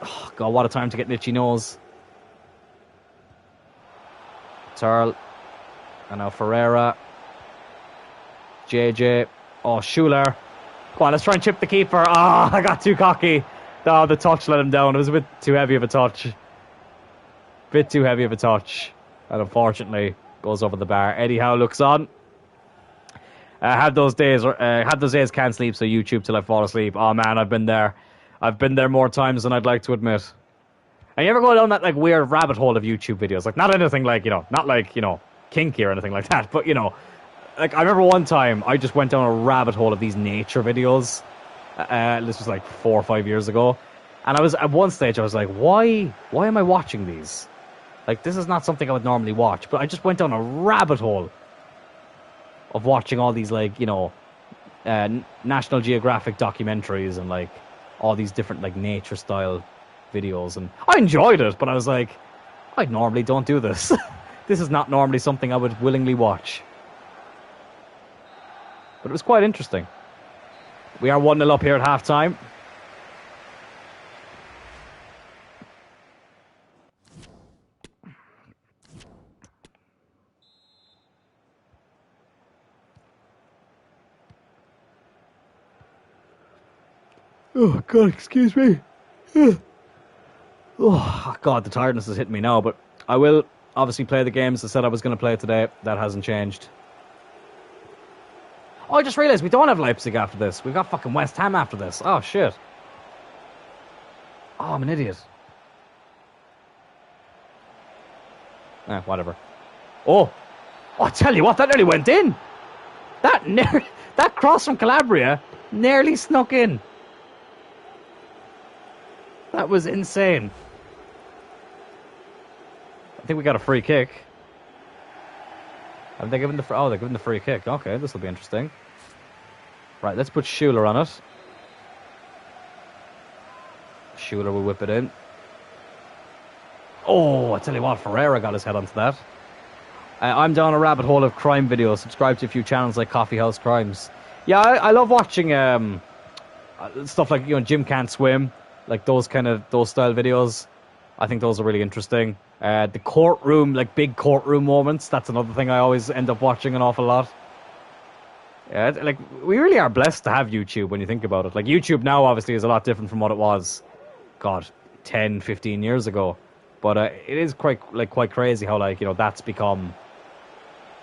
Oh, God, what a time to get an itchy nose. Turl. And now Ferreira. JJ. Oh, Schuler. Come on, let's try and chip the keeper. I got too cocky. Oh, the touch let him down. It was a bit too heavy of a touch. And unfortunately, goes over the bar. Eddie Howe looks on. Had those days can't sleep, so YouTube till I fall asleep. Oh man, I've been there. I've been there more times than I'd like to admit. And you ever go down that like weird rabbit hole of YouTube videos? Like not anything like, not like, kinky or anything like that, but like I remember one time I just went down a rabbit hole of these nature videos. This was like 4 or 5 years ago. And I was at one stage I was like, why am I watching these? Like, this is not something I would normally watch. But I just went down a rabbit hole of watching all these, like, National Geographic documentaries and, like, all these different, like, nature-style videos. And I enjoyed it, but I was like, I normally don't do this. This is not normally something I would willingly watch. But it was quite interesting. We are 1-0 up here at half-time. Oh, God, excuse me. Oh, God, the tiredness is hitting me now, but I will Obviously play the games I said I was going to play today. That hasn't changed. Oh, I just realised we don't have Leipzig after this. We've got fucking West Ham after this. Oh, shit. Oh, I'm an idiot. Whatever. Oh, I tell you what, that nearly went in. That cross from Calabria nearly snuck in. That was insane. I think we got a free kick. Have they given the... Oh, they're giving the free kick. Okay, this will be interesting. Right, let's put Schuler on it. Schuler will whip it in. Oh, I tell you what, Ferreira got his head onto that. I'm down a rabbit hole of crime videos. Subscribe to a few channels like Coffee House Crimes. Yeah, I love watching stuff like, you know, Jim Can't Swim. Like those style videos. I think those are really interesting. The courtroom, like big courtroom moments. That's another thing I always end up watching an awful lot. Yeah, like we really are blessed to have YouTube when you think about it. Like YouTube now obviously is a lot different from what it was, God, 10, 15 years ago. But it is quite crazy how, like, you know, that's become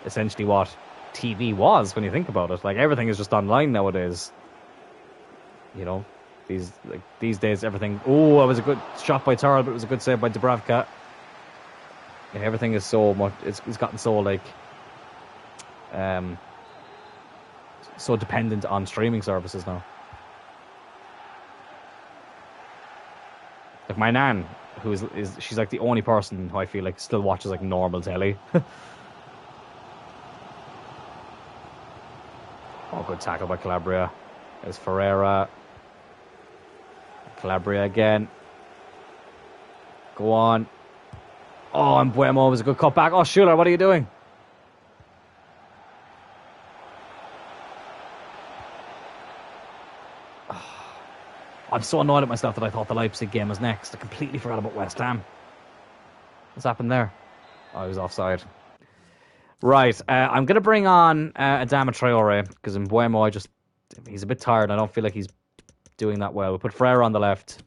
essentially what TV was when you think about it. Like everything is just online nowadays. You know, these days everything. Oh, it was a good shot by Tarl, but it was a good save by Dubravka. Yeah, everything is so much. It's gotten so like so dependent on streaming services now. Like my nan, who is she's like the only person who I feel like still watches like normal telly. Oh, good tackle by Calabria. There's Ferreira. Calabria again. Go on. Oh, and Buemo was a good cut back. Oh, Schuler, what are you doing? I'm so annoyed at myself that I thought the Leipzig game was next. I completely forgot about West Ham. What's happened there? Oh, he was offside. Right, I'm going to bring on Adama Traore, because in Buemo, he's a bit tired. I don't feel like he's doing that well. We'll put Ferreira on the left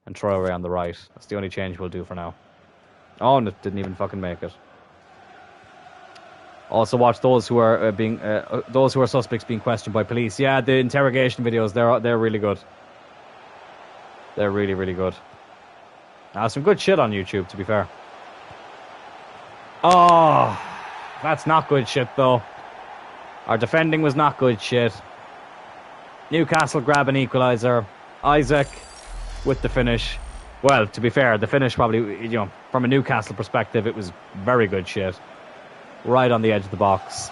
and Traore on the right. That's the only change we'll do for now. Oh, and it didn't even fucking make it. Also watch those who are those who are suspects being questioned by police. Yeah, the interrogation videos, they're really good. They're really, really good. Some good shit on YouTube, to be fair. Oh, that's not good shit, though. Our defending was not good shit. Newcastle grab an equaliser. Isaac with the finish. Well, to be fair, the finish probably, you know, from a Newcastle perspective, it was very good shit. Right on the edge of the box.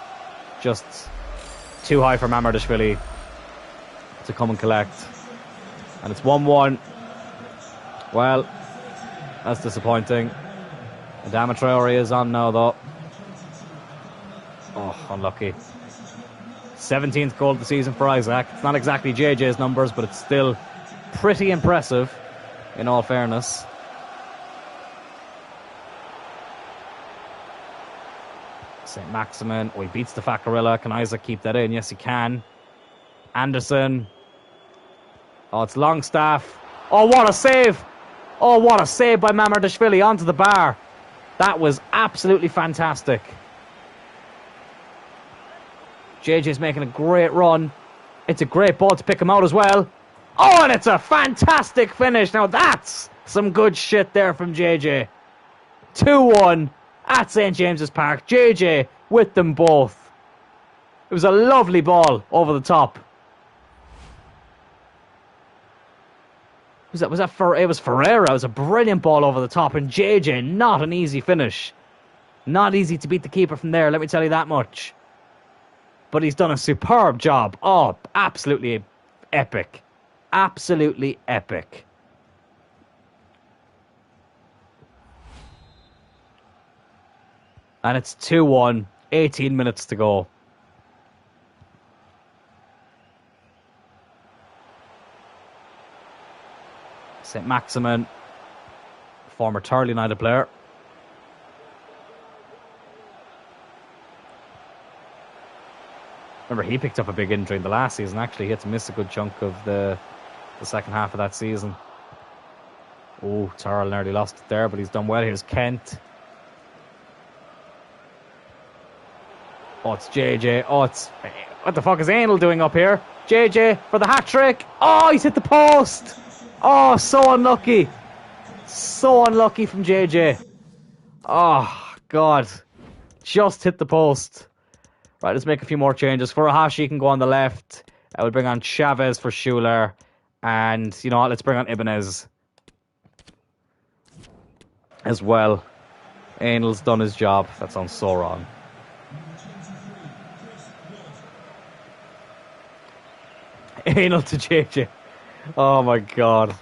Just too high for Mamardashvili to come and collect. And it's 1-1. Well, that's disappointing. Adama Traore is on now, though. Oh, unlucky. 17th goal of the season for Isaac. It's not exactly JJ's numbers, but it's still pretty impressive, in all fairness. St. Maximin. Oh, he beats the Faccarella. Can Isaac keep that in? Yes, he can. Anderson. Oh, it's Longstaff. Oh, what a save! Oh, what a save by Mamardashvili onto the bar. That was absolutely fantastic. JJ's making a great run. It's a great ball to pick him out as well. Oh, and it's a fantastic finish. Now that's some good shit there from JJ. 2-1 at St. James's Park. JJ with them both. It was a lovely ball over the top. It was Ferreira. It was a brilliant ball over the top. And JJ, not an easy finish. Not easy to beat the keeper from there, let me tell you that much. But he's done a superb job. Oh, absolutely epic. Absolutely epic. And it's 2-1. 18 minutes to go. St. Maximin, former Turley United player. Remember, he picked up a big injury in the last season. Actually, he had to miss a good chunk of the second half of that season. Oh, Turl nearly lost it there, but he's done well. Here's Kent. Oh, it's JJ. Oh, it's... What the fuck is Anal doing up here? JJ for the hat-trick. Oh, he's hit the post. Oh, so unlucky. So unlucky from JJ. Oh, God. Just hit the post. Right, let's make a few more changes. Furuhashi can go on the left. We'll bring on Chavez for Schuler. And, you know what, let's bring on Ibanez as well. Anal's done his job. That sounds so wrong. Anal to JJ. Oh my God.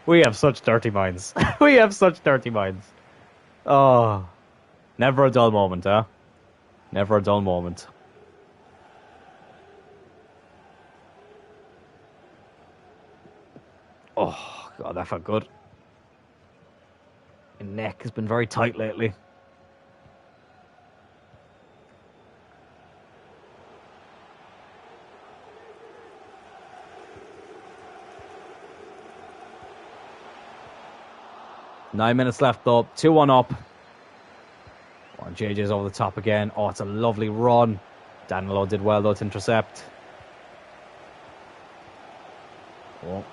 We have such dirty minds. We have such dirty minds. Oh. Never a dull moment, huh? Never a dull moment. Oh, God, that felt good. My neck has been very tight lately. Nine minutes left, though. 2-1 up. Oh, JJ's over the top again. Oh, it's a lovely run. Danilo did well, though, to intercept. Oh,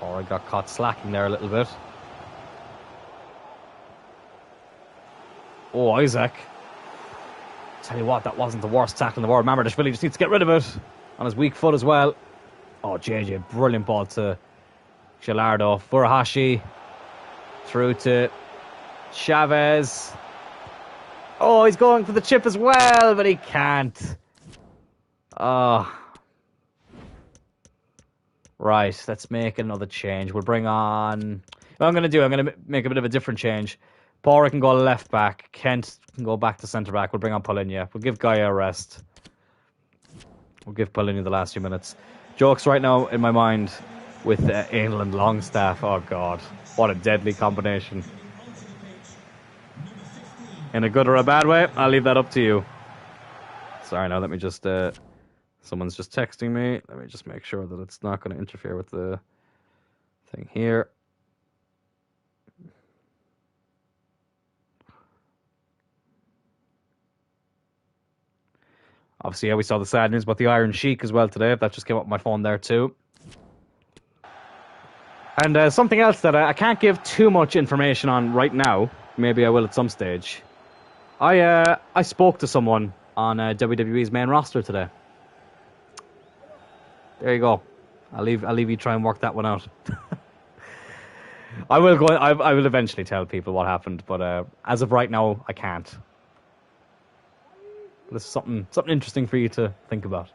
I got caught slacking there a little bit. Oh, Isaac. Tell you what, that wasn't the worst tackle in the world. Mamardashvili just needs to get rid of it. On his weak foot as well. Oh, JJ, brilliant ball to Gilardo. Furuhashi. Through to Chavez. Oh, he's going for the chip as well, but he can't. Oh. Right, let's make another change. We'll bring on... What I'm going to make a bit of a different change. Pora can go left back. Kent can go back to centre back. We'll bring on Paulinho. We'll give Gaia a rest. We'll give Paulinho the last few minutes. Jokes right now in my mind with Anal and Longstaff. Oh, God. What a deadly combination. In a good or a bad way, I'll leave that up to you. Sorry, now let me just... someone's just texting me. Let me just make sure that it's not going to interfere with the thing here. Obviously, yeah, we saw the sad news about the Iron Sheik as well today. That just came up on my phone there too. And something else that I can't give too much information on right now. Maybe I will at some stage. I spoke to someone on WWE's main roster today. There you go. I'll leave you try and work that one out. I will eventually tell people what happened, but as of right now, I can't. This is something interesting for you to think about.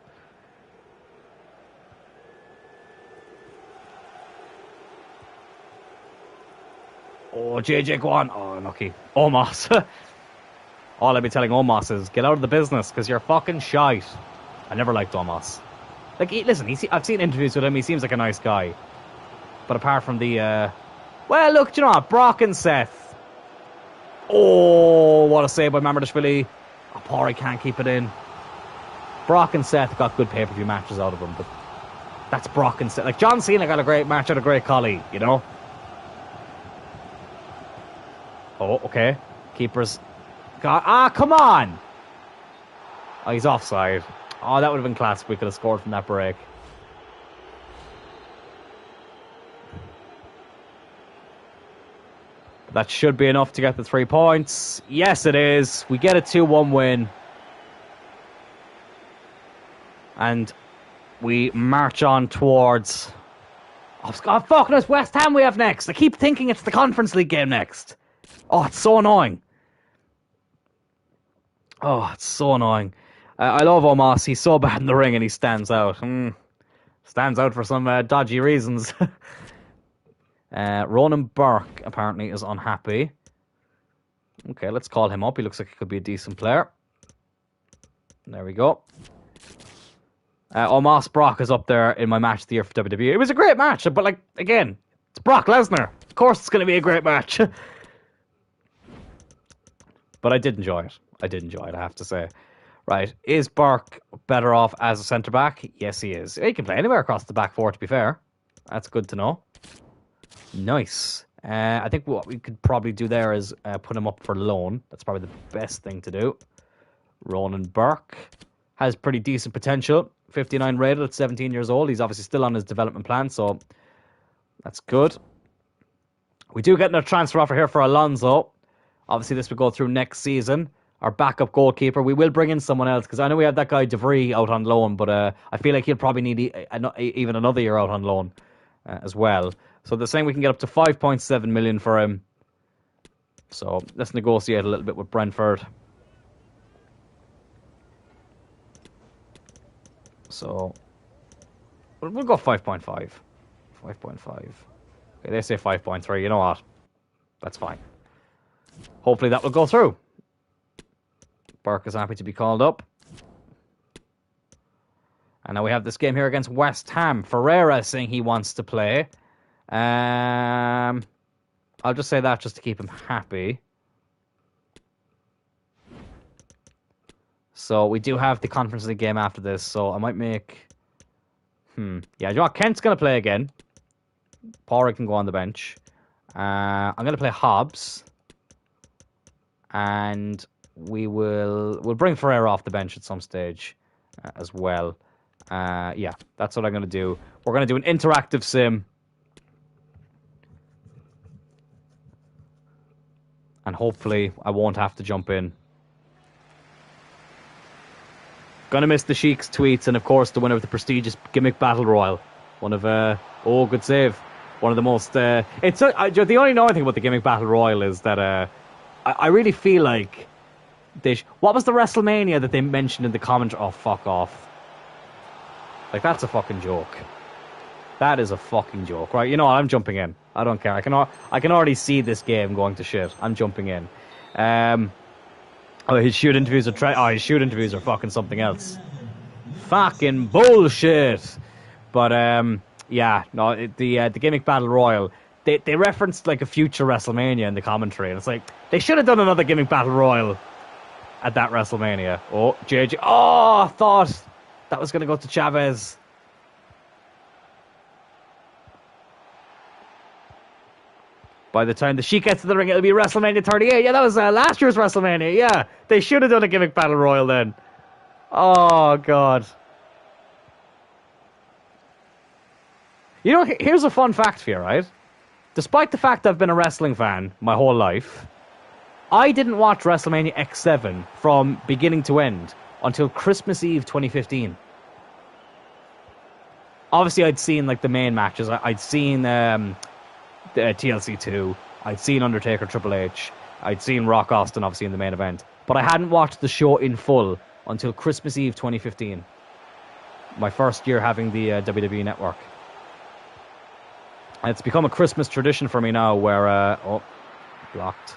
Oh, JJ, go on. Oh, unlucky. Omos. All I'll be telling Omos is, get out of the business, because you're fucking shite. I never liked Omos. Like, listen, I've seen interviews with him. He seems like a nice guy. But apart from the... well, look, do you know what? Brock and Seth. Oh, what a save by Mamardashvili. Oh, Pori can't keep it in. Brock and Seth got good pay-per-view matches out of them, but that's Brock and Seth. Like, John Cena got a great match out of Great Khali, you know? Oh, okay. Keepers. Come on! Oh, he's offside. Oh, that would have been class if we could have scored from that break. That should be enough to get the 3 points. Yes, it is. We get a 2-1 win. And we march on towards... Oh, fuck, no, it's West Ham we have next. I keep thinking it's the Conference League game next. Oh, it's so annoying. Oh, it's so annoying. I love Omos. He's so bad in the ring and he stands out. Stands out for some dodgy reasons. Ronan Burke apparently is unhappy. Okay, let's call him up. He looks like he could be a decent player. There we go. Omos Brock is up there in my match of the year for WWE. It was a great match, but like, again, it's Brock Lesnar. Of course it's going to be a great match. But I did enjoy it. I have to say. Right, is Burke better off as a centre-back? Yes, he is. He can play anywhere across the back four, to be fair. That's good to know. Nice. I think what we could probably do there is put him up for loan. That's probably the best thing to do. Ronan Burke has pretty decent potential. 59 rated at 17 years old. He's obviously still on his development plan, so that's good. We do get a transfer offer here for Alonso. Obviously, this will go through next season. Our backup goalkeeper. We will bring in someone else because I know we have that guy De Vrij out on loan, but I feel like he'll probably need even another year out on loan as well. So they're saying we can get up to 5.7 million for him. So let's negotiate a little bit with Brentford. So we'll go 5.5. 5.5. Okay, they say 5.3. You know what? That's fine. Hopefully that will go through. Burke is happy to be called up. And now we have this game here against West Ham. Ferreira saying he wants to play. I'll just say that just to keep him happy. So we do have the Conference League game after this, so I might make... Yeah, you know what? Kent's going to play again. Porrick can go on the bench. I'm going to play Hobbs. And we'll bring Ferreira off the bench at some stage as well. Yeah, that's what I'm going to do. We're going to do an interactive sim. And hopefully I won't have to jump in. Gonna miss the Sheik's tweets and, of course, the winner of the prestigious Gimmick Battle Royal. One of, good save. One of the most, the only annoying thing about the Gimmick Battle Royal is that, I really feel like what was the WrestleMania that they mentioned in the commentary? Oh, fuck off. Like, that's a fucking joke. That is a fucking joke, right? You know what? I'm jumping in. I don't care. I can already see this game going to shit. I'm jumping in. His shoot interviews are his shoot interviews are fucking something else. Fucking bullshit. But yeah, no, the Gimmick Battle Royal. They referenced like a future WrestleMania in the commentary, and it's like they should have done another Gimmick Battle Royal at that WrestleMania. Oh, JJ. Oh, I thought that was going to go to Chavez. By the time the Sheik gets to the ring, it'll be WrestleMania 38. Yeah, that was last year's WrestleMania. Yeah, they should have done a Gimmick Battle Royal then. Oh, God. You know, here's a fun fact for you, right? Despite the fact I've been a wrestling fan my whole life, I didn't watch WrestleMania X7 from beginning to end until Christmas Eve 2015. Obviously, I'd seen like the main matches. I'd seen the TLC 2. I'd seen Undertaker, Triple H. I'd seen Rock Austin, obviously, in the main event. But I hadn't watched the show in full until Christmas Eve 2015. My first year having the WWE Network. And it's become a Christmas tradition for me now where... blocked.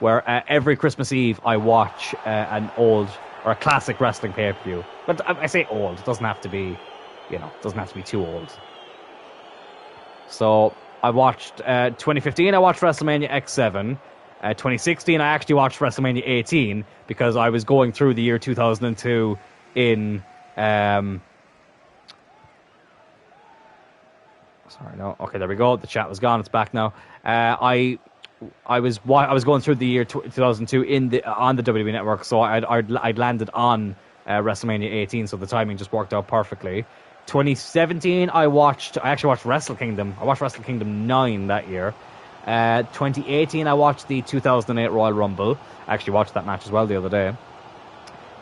Where every Christmas Eve I watch an old or a classic wrestling pay-per-view. But I say old. It doesn't have to be, it doesn't have to be too old. So... I watched 2015. I watched WrestleMania X7. 2016, I actually watched WrestleMania 18 because I was going through the year 2002 in. Sorry, no. Okay, there we go. The chat was gone. It's back now. I was going through the year 2002 on the WWE Network, so I'd landed on WrestleMania 18, so the timing just worked out perfectly. 2017, I actually watched Wrestle Kingdom. I watched Wrestle Kingdom 9 that year. 2018, I watched the 2008 Royal Rumble. I actually watched that match as well the other day.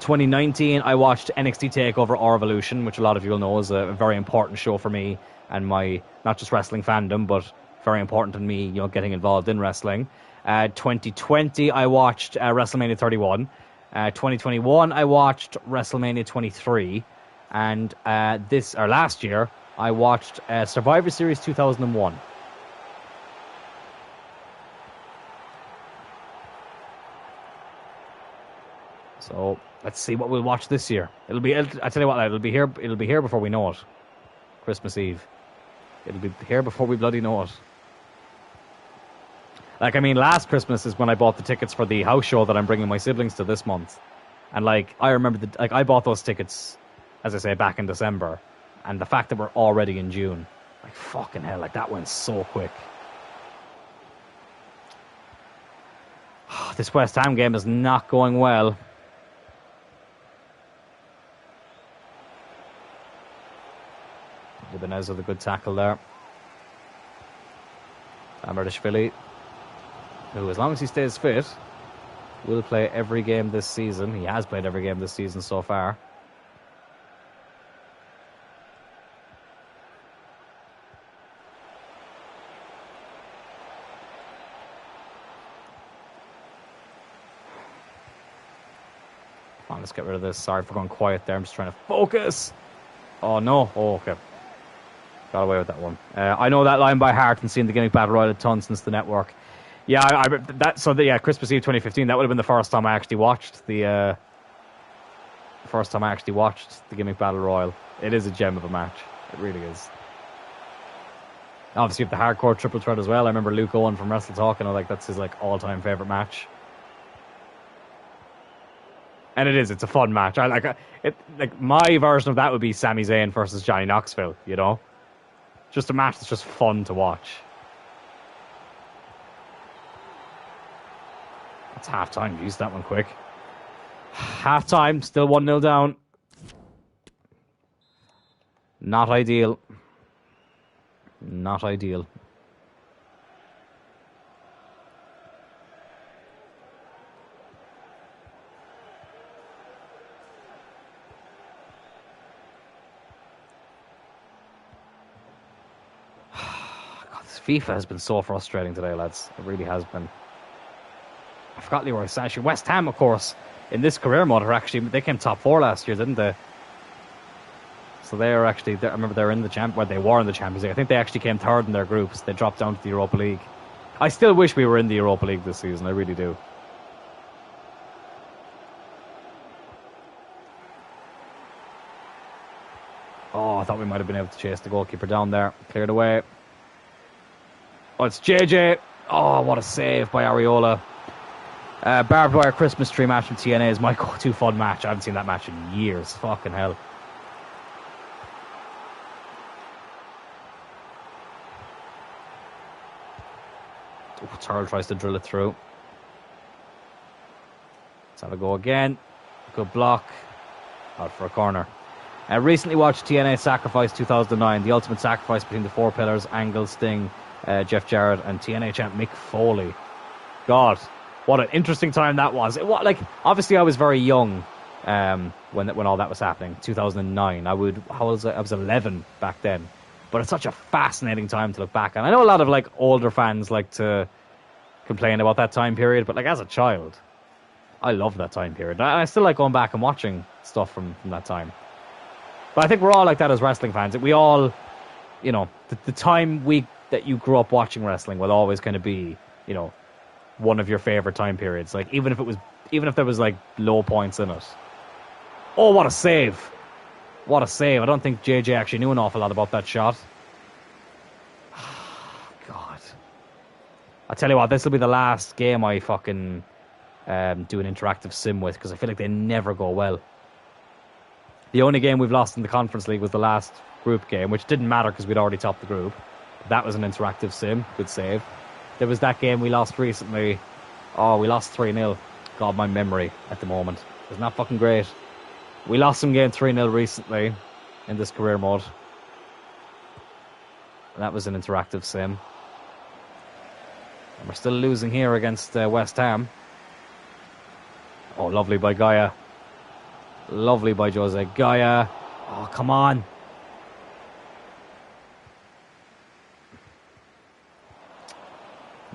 2019, I watched NXT TakeOver or Evolution, which a lot of you will know is a very important show for me and my, not just wrestling fandom, but very important in me, getting involved in wrestling. 2020, I watched WrestleMania 31. 2021, I watched WrestleMania 23. And last year, I watched Survivor Series 2001. So let's see what we'll watch this year. I tell you what, it'll be here before we know it. Christmas Eve. It'll be here before we bloody know it. Last Christmas is when I bought the tickets for the house show that I'm bringing my siblings to this month. And I remember I bought those tickets, as I say, back in December, and the fact that we're already in June, fucking hell, that went so quick. This West Ham game is not going well. Ibanez with a good tackle there. Amardashvili, who, as long as he stays fit, will play every game this season. He has played every game this season so far. Come on, let's get rid of this. Sorry for going quiet there. I'm just trying to focus. Oh, no. Oh, okay. Got away with that one. I know that line by heart and seen the Gimmick Battle Royale a ton since the network. Yeah, Christmas Eve 2015. That would have been the first time I actually watched the Gimmick Battle Royale. It is a gem of a match. It really is. Obviously, you have the hardcore triple threat as well. I remember Luke Owen from Wrestle Talk, and that's his all-time favorite match. And it's a fun match. I like it. Like, my version of that would be Sami Zayn versus Johnny Knoxville. You know, just a match that's just fun to watch. That's half time. Use that one quick. Half time. Still 1-0 down. Not ideal. Not ideal. FIFA has been so frustrating today, lads. It really has been. I forgot Leroy Sanchez. West Ham, of course, in this career mode, they came top 4 last year, didn't they? So they are actually, I remember they were in the they were in the Champions League. I think they actually came third in their groups. They dropped down to the Europa League. I still wish we were in the Europa League this season. I really do. Oh, I thought we might have been able to chase the goalkeeper down there. Cleared away. Oh, it's JJ. Oh, what a save by Areola. Barbed wire Christmas tree match from TNA is my go-to fun match. I haven't seen that match in years. Fucking hell. Turl tries to drill it through. Let's have a go again. Good block. Out for a corner. Recently watched TNA Sacrifice 2009. The ultimate sacrifice between the 4 pillars, Angle, Sting, Jeff Jarrett, and TNA champ Mick Foley. God, what an interesting time that was. Obviously I was very young when all that was happening. 2009. How old was I? I was 11 back then. But it's such a fascinating time to look back on. I know a lot of older fans like to complain about that time period, but as a child, I loved that time period. I still like going back and watching stuff from that time. But I think we're all like that as wrestling fans. We all, the time that you grew up watching wrestling will always kind of be, one of your favorite time periods. Even if there was low points in it. Oh, what a save! What a save! I don't think JJ actually knew an awful lot about that shot. God, I tell you what, this will be the last game I fucking do an interactive sim with, because I feel like they never go well. The only game we've lost in the Conference League was the last group game, which didn't matter because we'd already topped the group. That was an interactive sim. Good save. There was that game we lost recently. Oh, we lost 3-0. God, my memory at the moment is not fucking great. We lost some game 3-0 recently in this career mode. That was an interactive sim. And we're still losing here against West Ham. Oh, lovely by Gaia. Lovely by Jose Gaia. Oh, come on.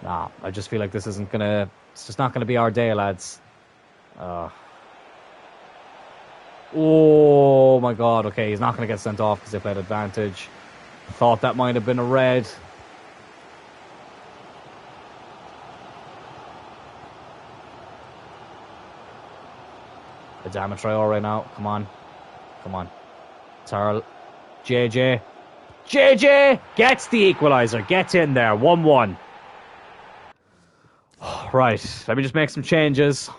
Nah, I just feel like this isn't gonna... It's just not gonna be our day, lads. Oh, my God. Okay, he's not gonna get sent off because they played advantage. Thought that might have been a red. Adama Traore now. Come on. Come on. Turl. JJ. JJ gets the equaliser. Gets in there. 1-1. Right. Let me just make some changes.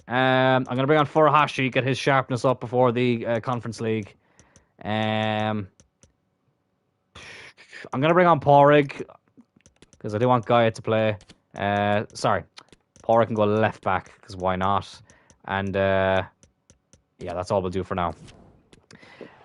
I'm going to bring on Furuhashi, get his sharpness up before the Conference League. I'm going to bring on Porig because I do want Gaia to play. Sorry. Porig can go left back because why not? And yeah, that's all we'll do for now.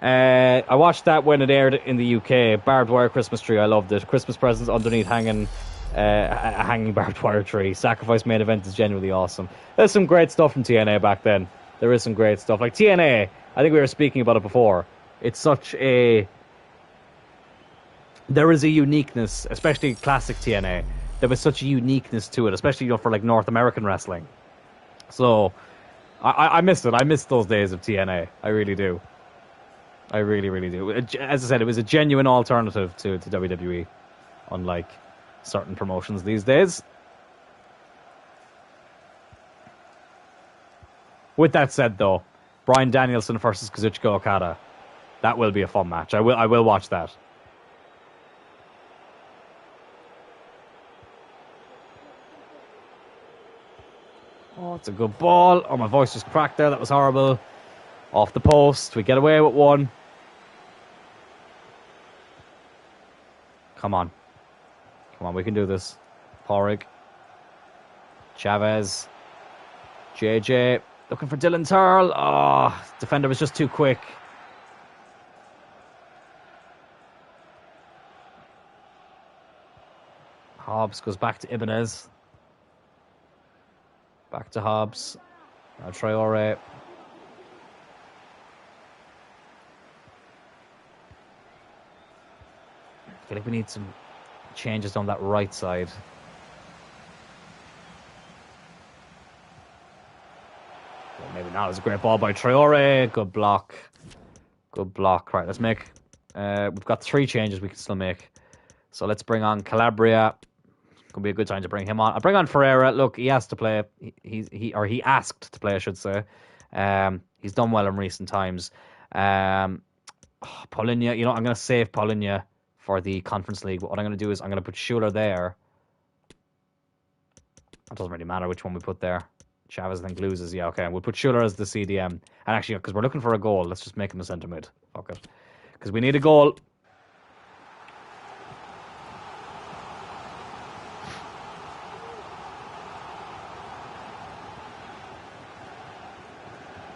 I watched that when it aired in the UK. Barbed wire Christmas tree. I loved it. Christmas presents underneath a hanging barbed wire tree. Sacrifice main event is genuinely awesome. There's some great stuff from TNA back then. There is some great stuff. Like TNA, I think we were speaking about it before. It's such a... There is a uniqueness, especially classic TNA. There was such a uniqueness to it, especially for like North American wrestling. So I missed it. I missed those days of TNA. I really do. I really, really do. As I said, it was a genuine alternative to WWE, unlike certain promotions these days. With that said, though, Bryan Danielson versus Kazuchika Okada, that will be a fun match. I will watch that. Oh, it's a good ball. Oh, my voice just cracked there. That was horrible. Off the post. We get away with one. Come on. Come on, we can do this. Porig. Chavez. JJ. Looking for Dylan Turl. Oh, defender was just too quick. Hobbs goes back to Ibanez. Back to Hobbs. Now Traore. I feel like we need some changes on that right side. Well, maybe not. It was a great ball by Traore. Good block. Good block. Right, let's make... we've got 3 changes we can still make. So let's bring on Calabria. Could be a good time to bring him on. I'll bring on Ferreira. Look, he has to play. He asked to play, I should say. He's done well in recent times. Paulinho, I'm going to save Paulinho for the Conference League. But what I'm going to do is I'm going to put Schuler there. It doesn't really matter which one we put there. Chavez then Gluzes. Yeah, okay. We'll put Schuler as the CDM. And actually, because we're looking for a goal, let's just make him a centre mid. Fuck it. Because we need a goal.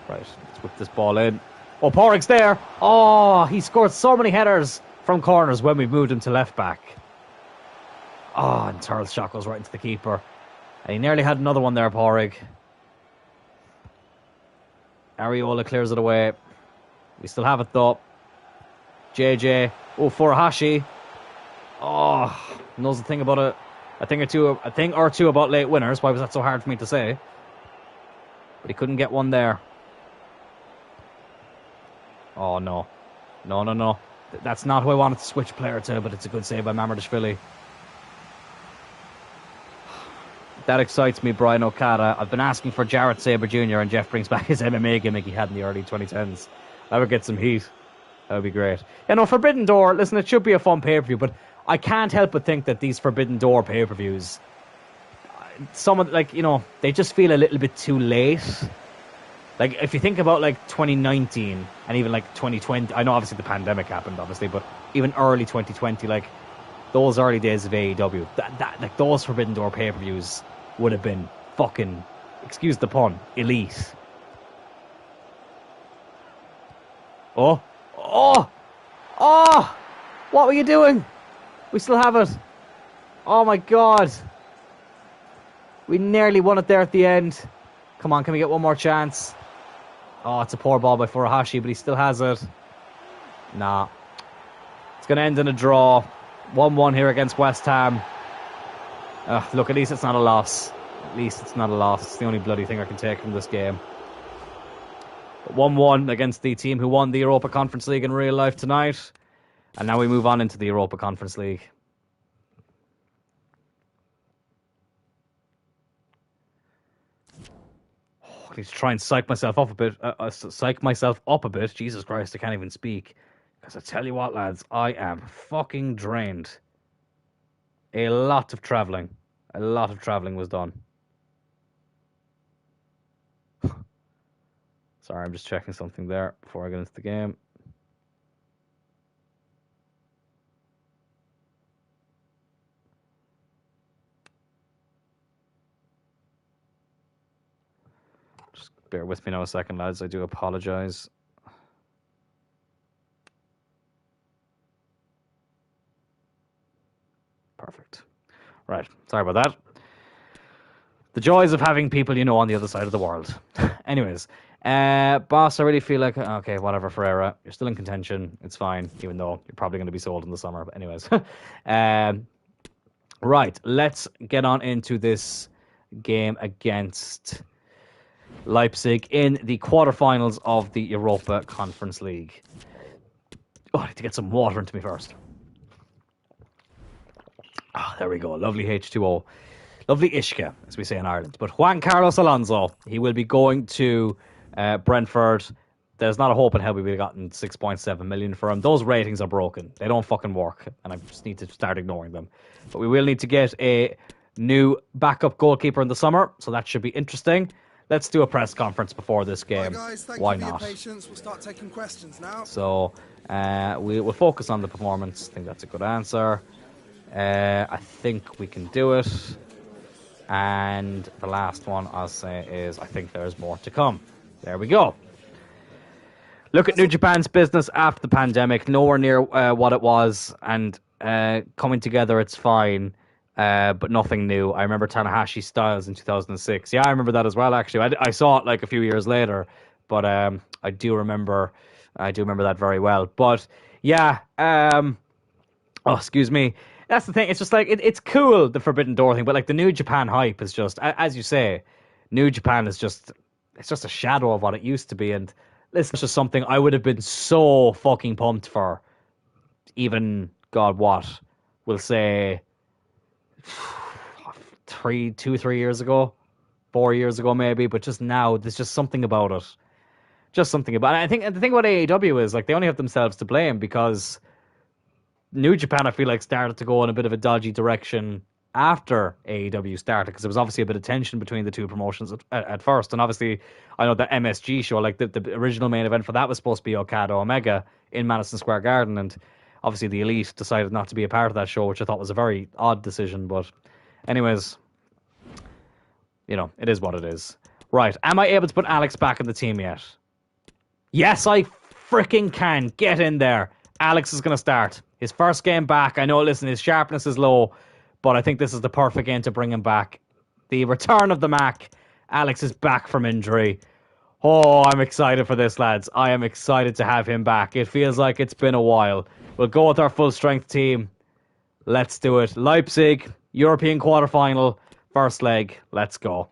Right, let's whip this ball in. Oh, Porrick's there. Oh, he scored so many headers from corners when we moved him to left back. Oh, and Turl's shot goes right into the keeper. And he nearly had another one there, Porrick. Ariola clears it away. We still have it though. JJ. Oh, Furuhashi. Oh, knows the thing about it. A thing or two about late winners. Why was that so hard for me to say? But he couldn't get one there. Oh, no. No. That's not who I wanted to switch player to, but it's a good save by Mamardashvili. That excites me, Brian Okada. I've been asking for Jarrett Sabre Jr. and Jeff brings back his MMA gimmick he had in the early 2010s. That would get some heat. That would be great. Forbidden Door, listen, it should be a fun pay-per-view, but I can't help but think that these Forbidden Door pay-per-views, they just feel a little bit too late. Like, if you think about, 2019 and even, 2020... I know, obviously, the pandemic happened, obviously, but even early 2020, those early days of AEW, those Forbidden Door pay-per-views would have been fucking, excuse the pun, elite. Oh! What were you doing? We still have it. Oh, my God. We nearly won it there at the end. Come on, can we get one more chance? Oh, it's a poor ball by Furuhashi, but he still has it. Nah. It's going to end in a draw. 1-1 here against West Ham. Look, at least it's not a loss. At least it's not a loss. It's the only bloody thing I can take from this game. 1-1 against the team who won the Europa Conference League in real life tonight. And now we move on into the Europa Conference League. I need to try and psych myself up a bit. Jesus Christ, I can't even speak. Because I tell you what, lads, I am fucking drained. A lot of travelling was done. Sorry, I'm just checking something there before I get into the game. Just bear with me now a second, lads. I do apologise. Perfect. Right. Sorry about that. The joys of having people you know on the other side of the world. Anyways, boss, I really feel like, okay, whatever, Ferreira. You're still in contention. It's fine, even though you're probably going to be sold in the summer. But anyways. Right, let's get on into this game against Leipzig in the quarterfinals of the Europa Conference League. Oh, I need to get some water into me first. Oh, there we go. Lovely H2O. Lovely Ishka, as we say in Ireland. But Juan Carlos Alonso, he will be going to Brentford. There's not a hope in hell we would have gotten 6.7 million for him. Those ratings are broken. They don't fucking work. And I just need to start ignoring them. But we will need to get a new backup goalkeeper in the summer. So that should be interesting. Let's do a press conference before this game. Right, guys, Why you for not? your patience. We'll start taking questions now. So we'll focus on the performance. I think that's a good answer. I think we can do it. And the last one I'll say is I think there's more to come. There we go. Look at New Japan's business after the pandemic. Nowhere near what it was. And coming together, it's fine. But nothing new. I remember Tanahashi Styles in 2006. Yeah, I remember that as well, actually. I saw it like a few years later. But I do remember that very well. But yeah, oh, excuse me. That's the thing. It's just like it's cool, the Forbidden Door thing, but like the New Japan hype is just, as you say, New Japan is just a shadow of what it used to be. And this is just something I would have been so fucking pumped for. Even God, what we'll say 3 years ago, 4 years ago maybe. But just now, there's just something about it. Just something about it. I think, and the thing about AEW is like they only have themselves to blame because New Japan, I feel like, started to go in a bit of a dodgy direction after AEW started because there was obviously a bit of tension between the two promotions at first. And obviously, I know the MSG show, like the original main event for that was supposed to be Okada Omega in Madison Square Garden. And obviously, the Elite decided not to be a part of that show, which I thought was a very odd decision. But anyways, you know, it is what it is. Right. Am I able to put Alex back in the team yet? Yes, I freaking can. Get in there. Alex is going to start. His first game back. I know, listen, his sharpness is low, but I think this is the perfect game to bring him back. The return of the Mac. Alex is back from injury. Oh, I'm excited for this, lads. I am excited to have him back. It feels like it's been a while. We'll go with our full-strength team. Let's do it. Leipzig, European quarterfinal, first leg. Let's go.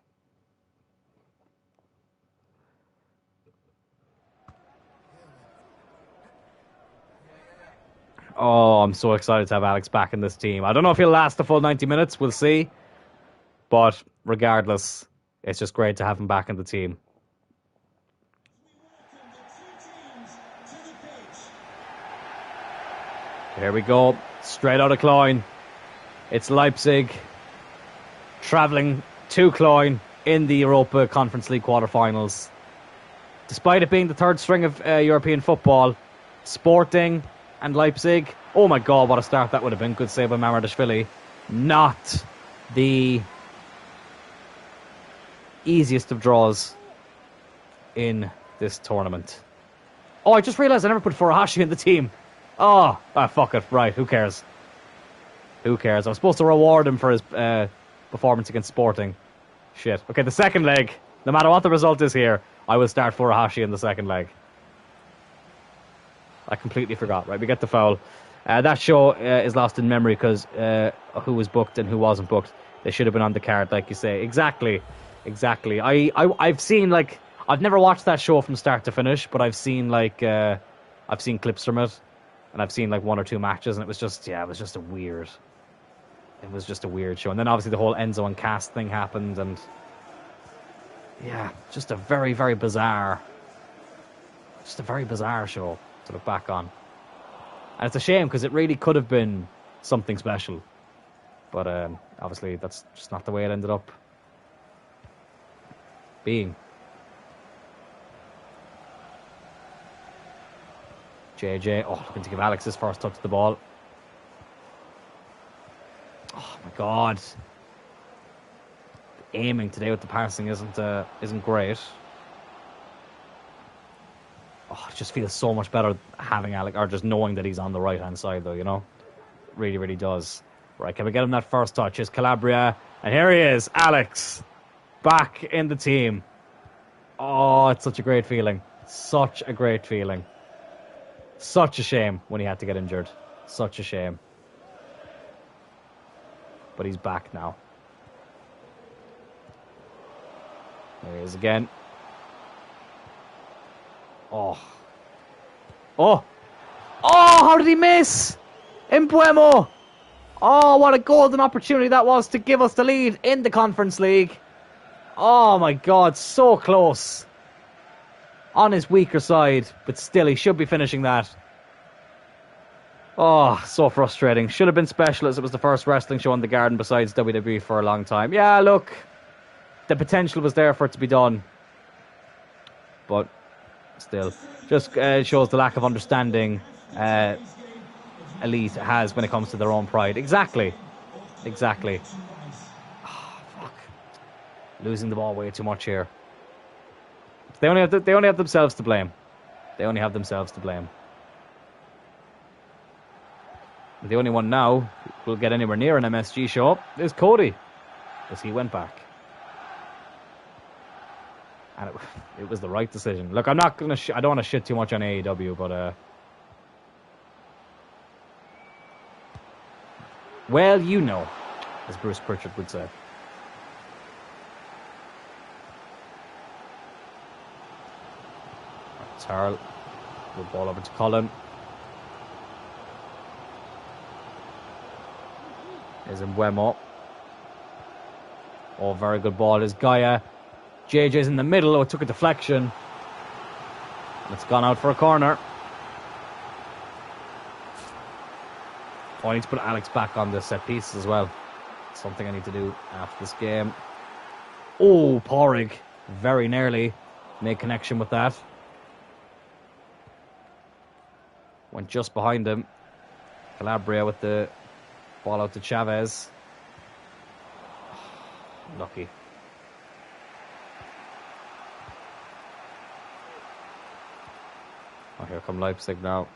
Oh, I'm so excited to have Alex back in this team. I don't know if he'll last the full 90 minutes. We'll see. But regardless, it's just great to have him back in the team. Here we go. Straight out of Cloyne. It's Leipzig travelling to Cloyne in the Europa Conference League quarterfinals. Despite it being the third string of European football, Sporting and Leipzig. Oh my God, what a start that would have been. Good save by Mamardashvili. Not the easiest of draws in this tournament. Oh, I just realised I never put Furuhashi in the team. Oh, fuck it. Right, who cares? Who cares? I was supposed to reward him for his performance against Sporting. Shit. Okay, the second leg. No matter what the result is here, I will start Furuhashi in the second leg. I completely forgot. Right, we get the foul. That show is lost in memory because who was booked and who wasn't booked. They should have been on the card, like you say. Exactly. I've seen, like, I've never watched that show from start to finish, but I've seen I've seen clips from it, and I've seen like one or two matches, and it was just a weird show. And then obviously the whole Enzo and Cast thing happened, and yeah, just a very, very bizarre show to look back on. And it's a shame because it really could have been something special. But obviously that's just not the way it ended up being. JJ, looking to give Alex his first touch of the ball. Oh my God. The aiming today with the passing isn't great. Oh, it just feels so much better having Alex, or just knowing that he's on the right-hand side, though, you know? Really, really does. Right, can we get him that first touch? Here's Calabria. And here he is, Alex. Back in the team. Oh, it's such a great feeling. Such a great feeling. Such a shame when he had to get injured. Such a shame. But he's back now. There he is again. Oh. Oh. Oh, how did he miss? Mbuemo. Oh, what a golden opportunity that was to give us the lead in the Conference League. Oh my God, so close. On his weaker side, but still he should be finishing that. Oh, so frustrating. Should have been special as it was the first wrestling show in the Garden besides WWE for a long time. Yeah, look, the potential was there for it to be done. But still, just shows the lack of understanding Elite has when it comes to their own pride. Exactly. Exactly. Oh, fuck. Losing the ball way too much here. They only have themselves to blame. They only have themselves to blame. The only one now who will get anywhere near an MSG show is Cody, as he went back. And it was the right decision. Look, I'm not gonna. I don't want to shit too much on AEW, but well, you know, as Bruce Pritchard would say. Tarl, good ball over to Colin. There's Mbuemo. Oh, very good ball. Is Gaia. JJ's in the middle. Oh, it took a deflection. And it's gone out for a corner. Oh, I need to put Alex back on the set pieces as well. Something I need to do after this game. Oh, Porrig. Very nearly made connection with that. Went just behind him. Calabria with the ball out to Chavez. Lucky. Oh, here come Leipzig now.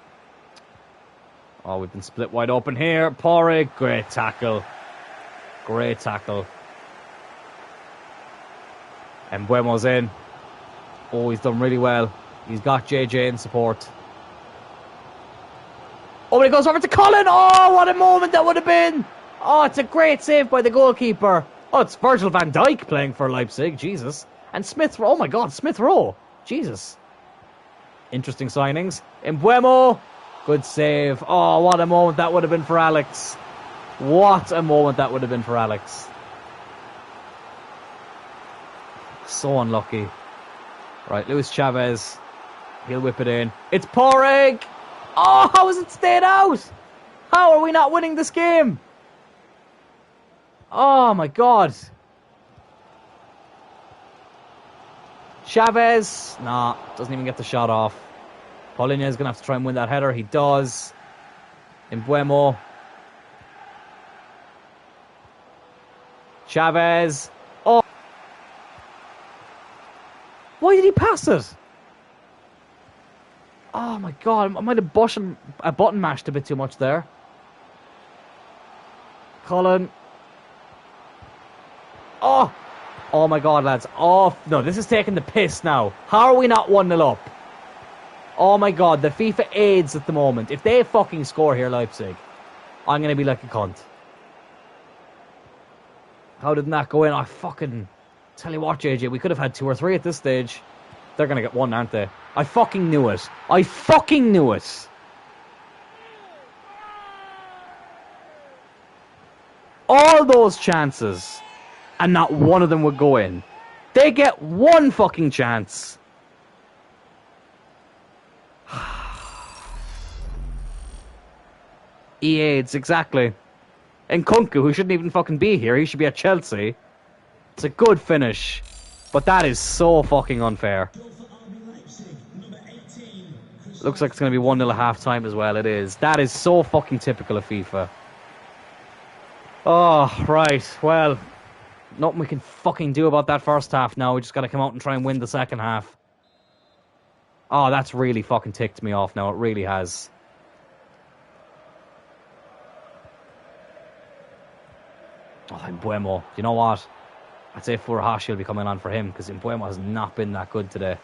Oh, we've been split wide open here. Porrig, great tackle. Great tackle. And Mbuemo's in. Oh, he's done really well. He's got JJ in support. Oh, but it goes over to Colin. Oh, what a moment that would have been. Oh, it's a great save by the goalkeeper. Oh, it's Virgil van Dijk playing for Leipzig. Jesus. And Smith Rowe. Oh, my God. Smith Rowe. Jesus. Interesting signings. Mbuemo. Good save. Oh, what a moment that would have been for Alex. What a moment that would have been for Alex. So unlucky. Right, Luis Chavez. He'll whip it in. It's Porrig. Oh, how has it stayed out? How are we not winning this game? Oh, my God. Chavez. Nah, doesn't even get the shot off. Paulinho is going to have to try and win that header. He does. Mbuemo. Chavez. Oh. Why did he pass it? Oh my God, I might have button mashed a bit too much there. Colin. Oh! Oh my God, lads. Oh, no, this is taking the piss now. How are we not 1-0 up? Oh my God, the FIFA aids at the moment. If they fucking score here, Leipzig, I'm going to be like a cunt. How did that go in? I fucking... Tell you what, JJ, we could have had 2 or 3 at this stage. They're going to get 1, aren't they? I fucking knew it. I fucking knew it. All those chances, and not one of them would go in. They get 1 fucking chance. E-AIDS, exactly. And Kunku, who shouldn't even fucking be here. He should be at Chelsea. It's a good finish. But that is so fucking unfair. Looks like it's going to be 1-0 at half time as well. It is. That is so fucking typical of FIFA. Oh, right. Well, nothing we can fucking do about that first half now. We just got to come out and try and win the second half. Oh, that's really fucking ticked me off now. It really has. Oh, Mbuemo. You know what? I'd say Furuhashi will be coming on for him because Mbuemo has not been that good today.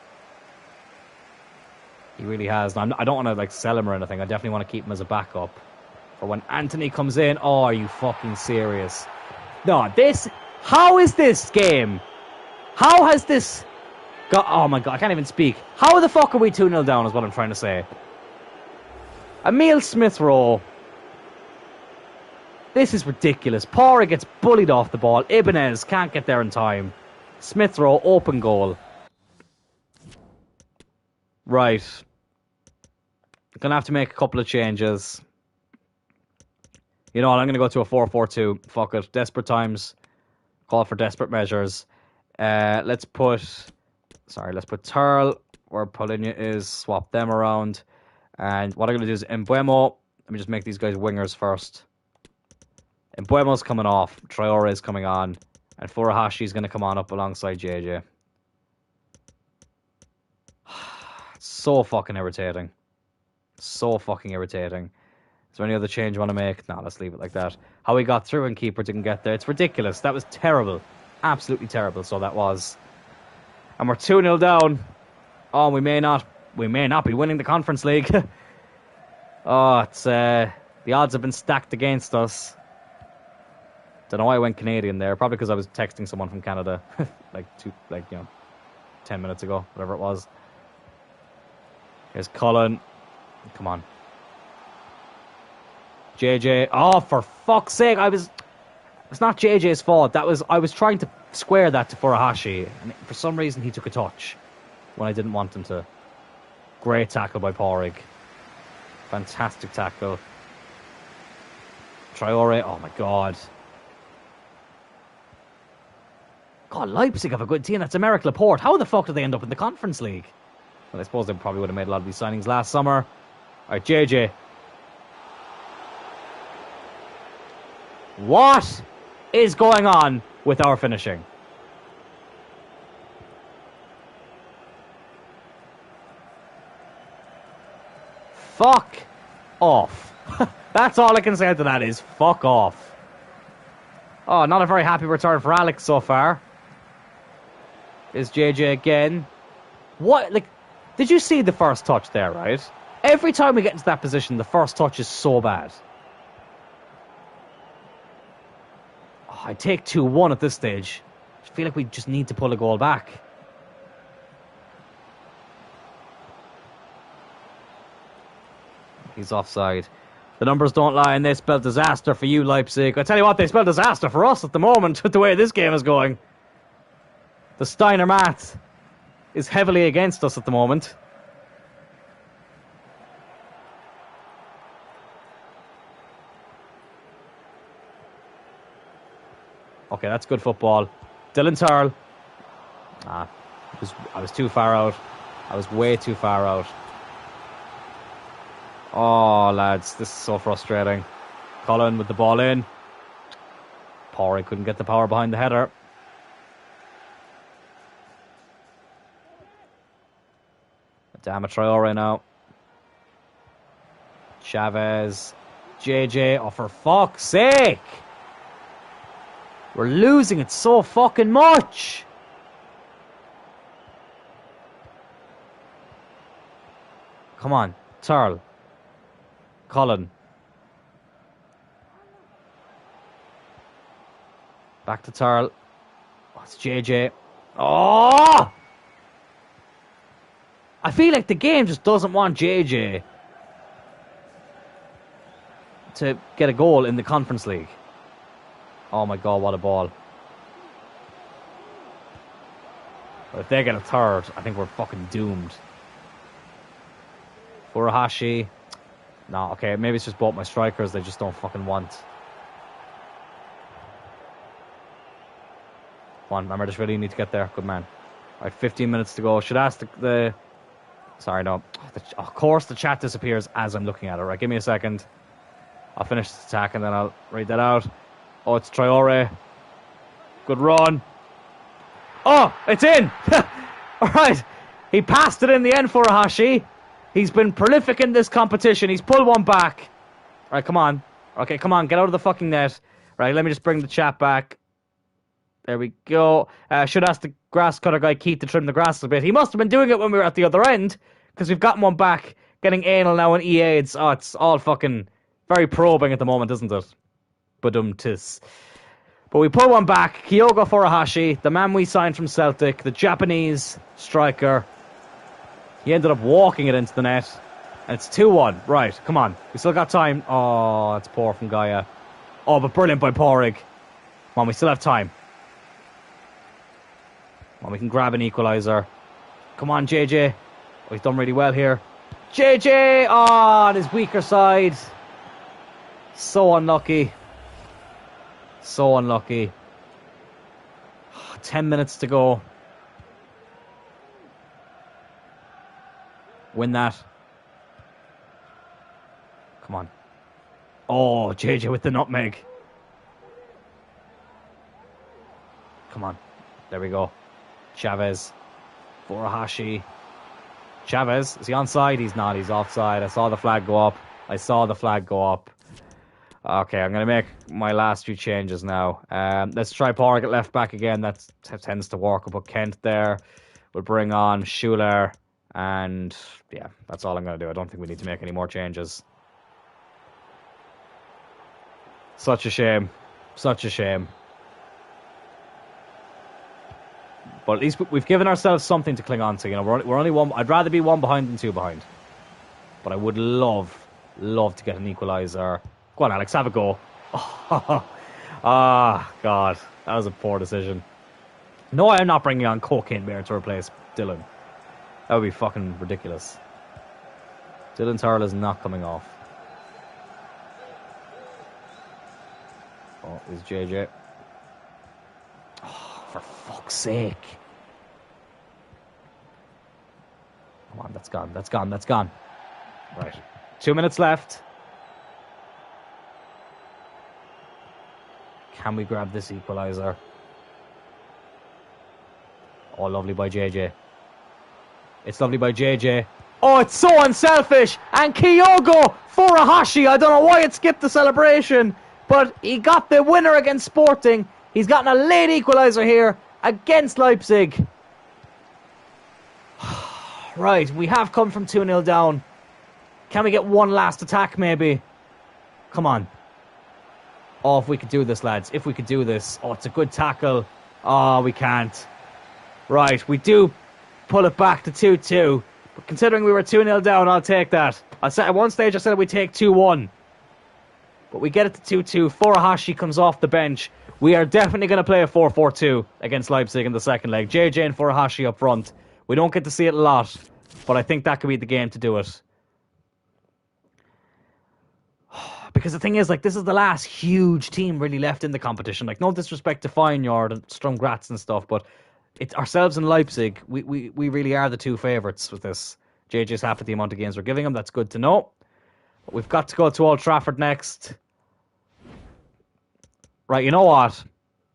He really has. Now, I don't want to like sell him or anything. I definitely want to keep him as a backup for when Anthony comes in. Oh, are you fucking serious? No, this... How is this game? How has this... Oh my god, I can't even speak. How the fuck are we 2-0 down is what I'm trying to say. Emile Smith-Rowe. This is ridiculous. Pora gets bullied off the ball. Ibanez can't get there in time. Smith-Rowe, open goal. Right. Gonna have to make a couple of changes. You know what, I'm gonna go to a 4-4-2. Fuck it. Desperate times. Call for desperate measures. Let's put Turl where Paulinho is. Swap them around. And what I'm gonna do is Mbuemo. Let me just make these guys wingers first. Mbuemo's coming off. Traore is coming on. And Furuhashi's going to come on up alongside JJ. So fucking irritating. So fucking irritating. Is there any other change you want to make? No, let's leave it like that. How we got through and keeper didn't get there. It's ridiculous. That was terrible. Absolutely terrible. So that was. And we're 2-0 down. Oh, we may not be winning the Conference League. Oh, it's the odds have been stacked against us. Don't know why I went Canadian there. Probably because I was texting someone from Canada, 10 minutes ago, whatever it was. Here's Cloyne. Come on, JJ. Oh, for fuck's sake! It's not JJ's fault. I was trying to square that to Furuhashi, and for some reason he took a touch when I didn't want him to. Great tackle by Porig. Fantastic tackle. Traore. Oh my god. God, Leipzig have a good team. That's Emerick Laporte. How the fuck did they end up in the Conference League? Well, I suppose they probably would have made a lot of these signings last summer. Alright, JJ. What is going on with our finishing? Fuck off. That's all I can say to that is fuck off. Oh, not a very happy return for Alex so far. Is JJ again. What? Like, did you see the first touch there, right? Every time we get into that position, the first touch is so bad. Oh, I take 2-1 at this stage. I feel like we just need to pull a goal back. He's offside. The numbers don't lie, and they spell disaster for you, Leipzig. I tell you what, they spell disaster for us at the moment with the way this game is going. The Steiner math is heavily against us at the moment. Okay, that's good football. Dylan Turl. I was too far out. I was way too far out. Oh, lads, this is so frustrating. Cloyne with the ball in. Pori couldn't get the power behind the header. Adama Traore now. Chavez. JJ. Oh, for fuck's sake. We're losing it so fucking much. Come on. Turl. Cloyne. Back to Turl. Oh, it's JJ. Oh! I feel like the game just doesn't want JJ to get a goal in the Conference League. Oh my god, what a ball. But if they get a third, I think we're fucking doomed. Furuhashi. No, okay, maybe it's just both my strikers they just don't fucking want. Come on, remember, just really need to get there. Good man. Alright, 15 minutes to go. Should ask the sorry, no. Of course the chat disappears as I'm looking at it. Right, give me a second. I'll finish this attack and then I'll read that out. Oh, it's Traore. Good run. Oh, it's in! Alright. He passed it in the end for Furuhashi. He's been prolific in this competition. He's pulled one back. Alright, come on. Okay, come on. Get out of the fucking net. Right, let me just bring the chat back. There we go. Should ask the grass cutter guy Keith to trim the grass a bit. He must have been doing it when we were at the other end, because we've gotten one back. Getting anal now in EA. It's all fucking very probing at the moment, isn't it? Badum-tis. But we pull one back. Kyogo Furuhashi, the man we signed from Celtic, the Japanese striker. He ended up walking it into the net. And it's 2-1. Right, come on. We still got time. Oh, it's poor from Gaia. Oh, but brilliant by Porig. Come on, we still have time. Come on, we can grab an equaliser. Come on, JJ. Oh, he's done really well here. JJ! Oh, on his weaker side. So unlucky. So unlucky. 10 minutes to go. Win that. Come on. Oh, JJ with the nutmeg. Come on. There we go. Chavez. Furuhashi. Chavez, is he onside? He's not, he's offside. I saw the flag go up. Okay, I'm going to make my last few changes now. Let's try Porrick at left back again. That tends to work. We'll put Kent there. We'll bring on Schuler. And yeah, that's all I'm going to do. I don't think we need to make any more changes. Such a shame. Such a shame. But at least we've given ourselves something to cling on to. You know, we're only one. I'd rather be one behind than two behind. But I would love to get an equaliser. Go on, Alex, have a go. Ah, God, that was a poor decision. No, I'm not bringing on Cocaine Bear to replace Dylan. That would be fucking ridiculous. Dylan Turl is not coming off. Oh, is JJ. Oh, for fuck's sake. Come on, that's gone. Right. 2 minutes left. Can we grab this equaliser? Oh, lovely by JJ. It's lovely by JJ. Oh, it's so unselfish! And Kyogo Furuhashi, I don't know why it skipped the celebration, but he got the winner against Sporting. He's gotten a late equaliser here against Leipzig. Right, we have come from 2-0 down. Can we get one last attack, maybe? Come on. Oh, if we could do this, lads. If we could do this. Oh, it's a good tackle. Oh, we can't. Right, we do pull it back to 2-2. But considering we were 2-0 down, I'll take that. At one stage I said we'd take 2-1. But we get it to 2-2. Furuhashi comes off the bench. We are definitely going to play a 4-4-2 against Leipzig in the second leg. JJ and Furuhashi up front. We don't get to see it a lot, but I think that could be the game to do it. Because the thing is, like, this is the last huge team really left in the competition. Like, no disrespect to Feyenoord and Sturm Graz and stuff, but it's ourselves and Leipzig. We really are the two favourites with this. JJ's happy with the amount of games we're giving him. That's good to know. But we've got to go to Old Trafford next. Right, you know what?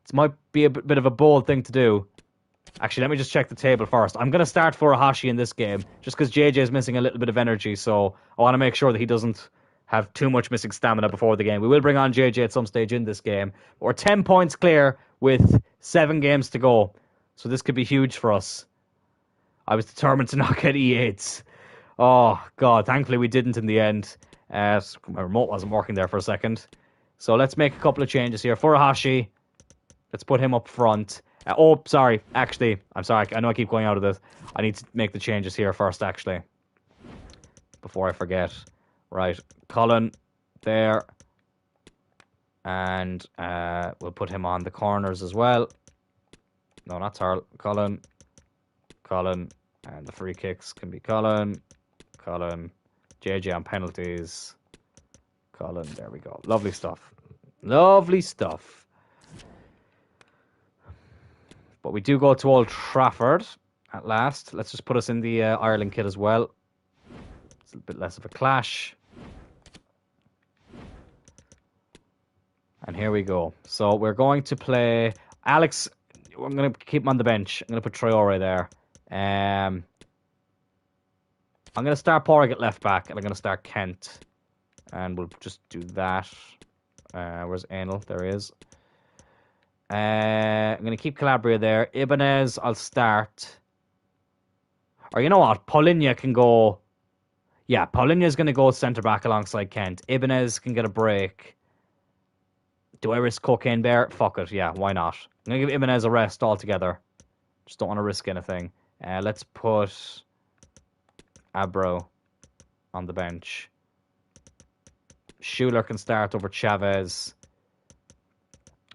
This might be a bit of a bold thing to do. Actually, let me just check the table first. I'm going to start Furuhashi in this game, just because JJ is missing a little bit of energy, so I want to make sure that he doesn't have too much missing stamina before the game. We will bring on JJ at some stage in this game. We're 10 points clear with 7 games to go, so this could be huge for us. I was determined to not get E8s. Oh, God, thankfully we didn't in the end. My remote wasn't working there for a second. So let's make a couple of changes here. Furuhashi, let's put him up front. Sorry. Actually, I'm sorry. I know I keep going out of this. I need to make the changes here first, actually, before I forget. Right. Cullen there. And we'll put him on the corners as well. No, not Tarl. Cullen. And the free kicks can be Cullen. JJ on penalties. Cullen. There we go. Lovely stuff. But we do go to Old Trafford at last. Let's just put us in the Ireland kit as well. It's a bit less of a clash. And here we go. So we're going to play Alex. I'm going to keep him on the bench. I'm going to put Traore there. I'm going to start Porrick at left back, and I'm going to start Kent. And we'll just do that. Where's Anil? There he is. I'm going to keep Calabria there. Ibanez, I'll start. Or you know what? Paulinho can go... Yeah, Paulinho's going to go centre-back alongside Kent. Ibanez can get a break. Do I risk Cocaine Bear? Fuck it, yeah, why not? I'm going to give Ibanez a rest altogether. Just don't want to risk anything. Let's put Abro on the bench. Schuler can start over Chavez.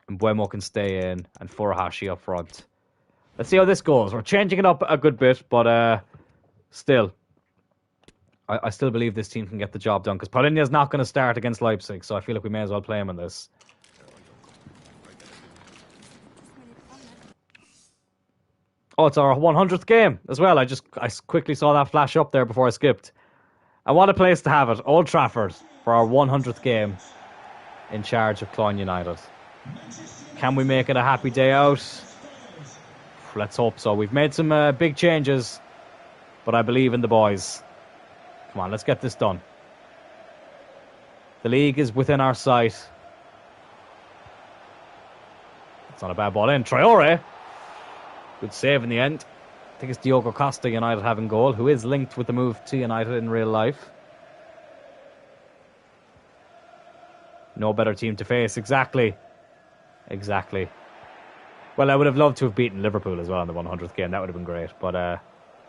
And Buemo can stay in. And Furuhashi up front. Let's see how this goes. We're changing it up a good bit, but still. I still believe this team can get the job done. Because Paulinho's not going to start against Leipzig, so I feel like we may as well play him in this. Oh, it's our 100th game as well. I quickly saw that flash up there before I skipped. And what a place to have it. Old Trafford for our 100th game in charge of Cloyne United. Can we make it a happy day out? Let's hope so. We've made some big changes, but I believe in the boys. Come on, let's get this done. The league is within our sight. It's not a bad ball in. Traore. Good save in the end. I think it's Diogo Costa, United having goal, who is linked with the move to United in real life. No better team to face. Exactly. Well, I would have loved to have beaten Liverpool as well in the 100th game. That would have been great. But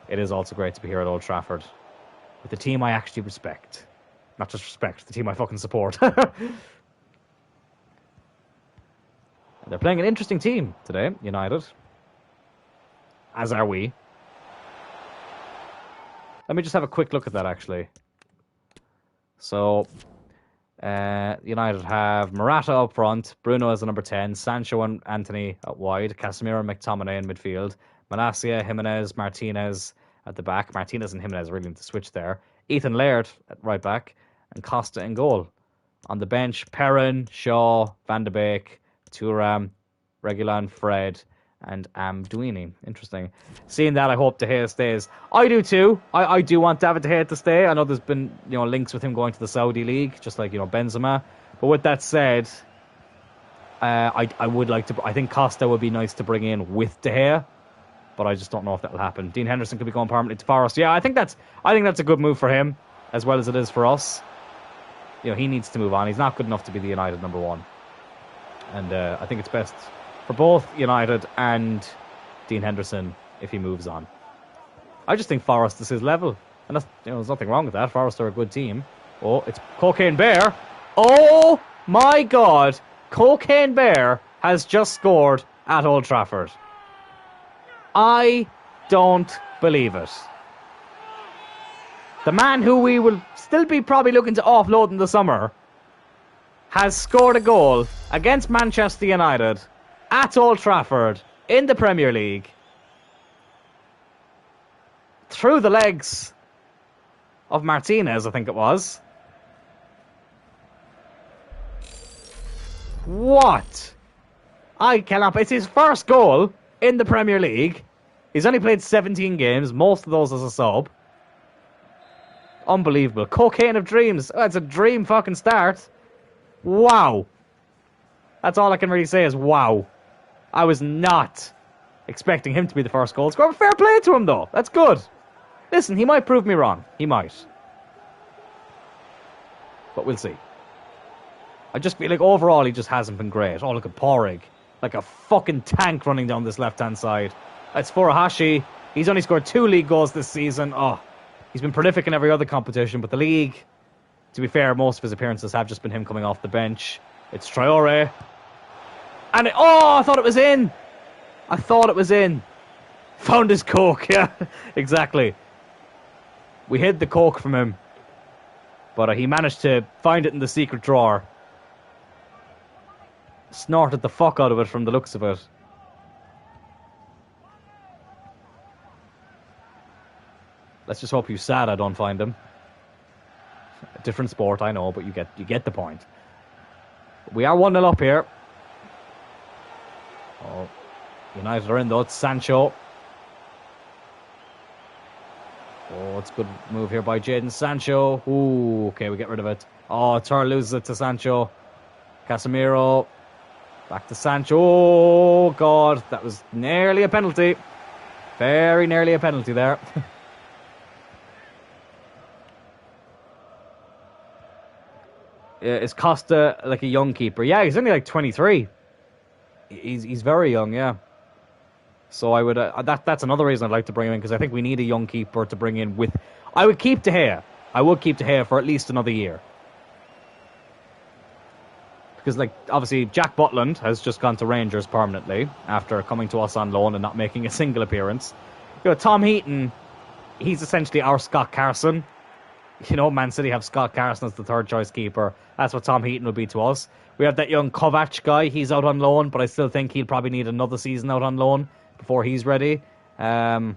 it is also great to be here at Old Trafford with the team I actually respect. Not just respect, the team I fucking support. They're playing an interesting team today, United. As are we. Let me just have a quick look at that, actually. So, United have Morata up front, Bruno as the number 10, Sancho and Anthony out wide, Casemiro and McTominay in midfield, Malacia, Jimenez, Martinez at the back. Martinez and Jimenez really need to switch there. Ethan Laird at right back, and Costa in goal. On the bench, Perrin, Shaw, Van de Beek, Thuram, Reguilon, Fred, and Amdouni. Interesting. Seeing that, I hope De Gea stays. I do too. I do want David De Gea to stay. I know there's been links with him going to the Saudi League, just like Benzema. But with that said, I would like to. I think Costa would be nice to bring in with De Gea, but I just don't know if that will happen. Dean Henderson could be going permanently to Forest. Yeah, I think that's a good move for him as well as it is for us. He needs to move on. He's not good enough to be the United number one, and I think it's best for both United and Dean Henderson if he moves on. I just think Forest is his level. And that's, there's nothing wrong with that. Forest are a good team. Oh, it's Cocaine Bear. Oh my God. Cocaine Bear has just scored at Old Trafford. I don't believe it. The man who we will still be probably looking to offload in the summer has scored a goal against Manchester United at Old Trafford in the Premier League through the legs of Martinez, I think it was. What? I cannot. It's his first goal in the Premier League. He's only played 17 games, most of those as a sub. Unbelievable. Cocaine of dreams. Oh, it's a dream fucking start. Wow. That's all I can really say is wow. I was not expecting him to be the first goal scorer. Fair play to him, though. That's good. Listen, he might prove me wrong. He might. But we'll see. I just feel like overall he just hasn't been great. Oh, look at Porrig. Like a fucking tank running down this left-hand side. That's Furuhashi. He's only scored 2 league goals this season. Oh, he's been prolific in every other competition. But the league, to be fair, most of his appearances have just been him coming off the bench. It's Traore. And I thought it was in. Found his coke, yeah, exactly. We hid the coke from him, but he managed to find it in the secret drawer. Snorted the fuck out of it from the looks of it. Let's just hope he's sad I don't find him. A different sport, I know, but you get the point. We are 1-0 up here. Oh, United are in though. It's Sancho. Oh, it's a good move here by Jadon Sancho. Ooh, okay, we get rid of it. Oh, Tur loses it to Sancho. Casemiro. Back to Sancho. Oh, God. That was nearly a penalty. Very nearly a penalty there. Is Costa like a young keeper? Yeah, he's only like 23. He's very young, yeah. So I would that's another reason I'd like to bring him in, because I think we need a young keeper to bring in with. I would keep De Gea. I would keep De Gea for at least another year. Because, like, obviously, Jack Butland has just gone to Rangers permanently after coming to us on loan and not making a single appearance. You know, Tom Heaton, he's essentially our Scott Carson. You know, Man City have Scott Carson as the third choice keeper. That's what Tom Heaton will be to us. We have that young Kovac guy. He's out on loan, but I still think he'll probably need another season out on loan before he's ready. I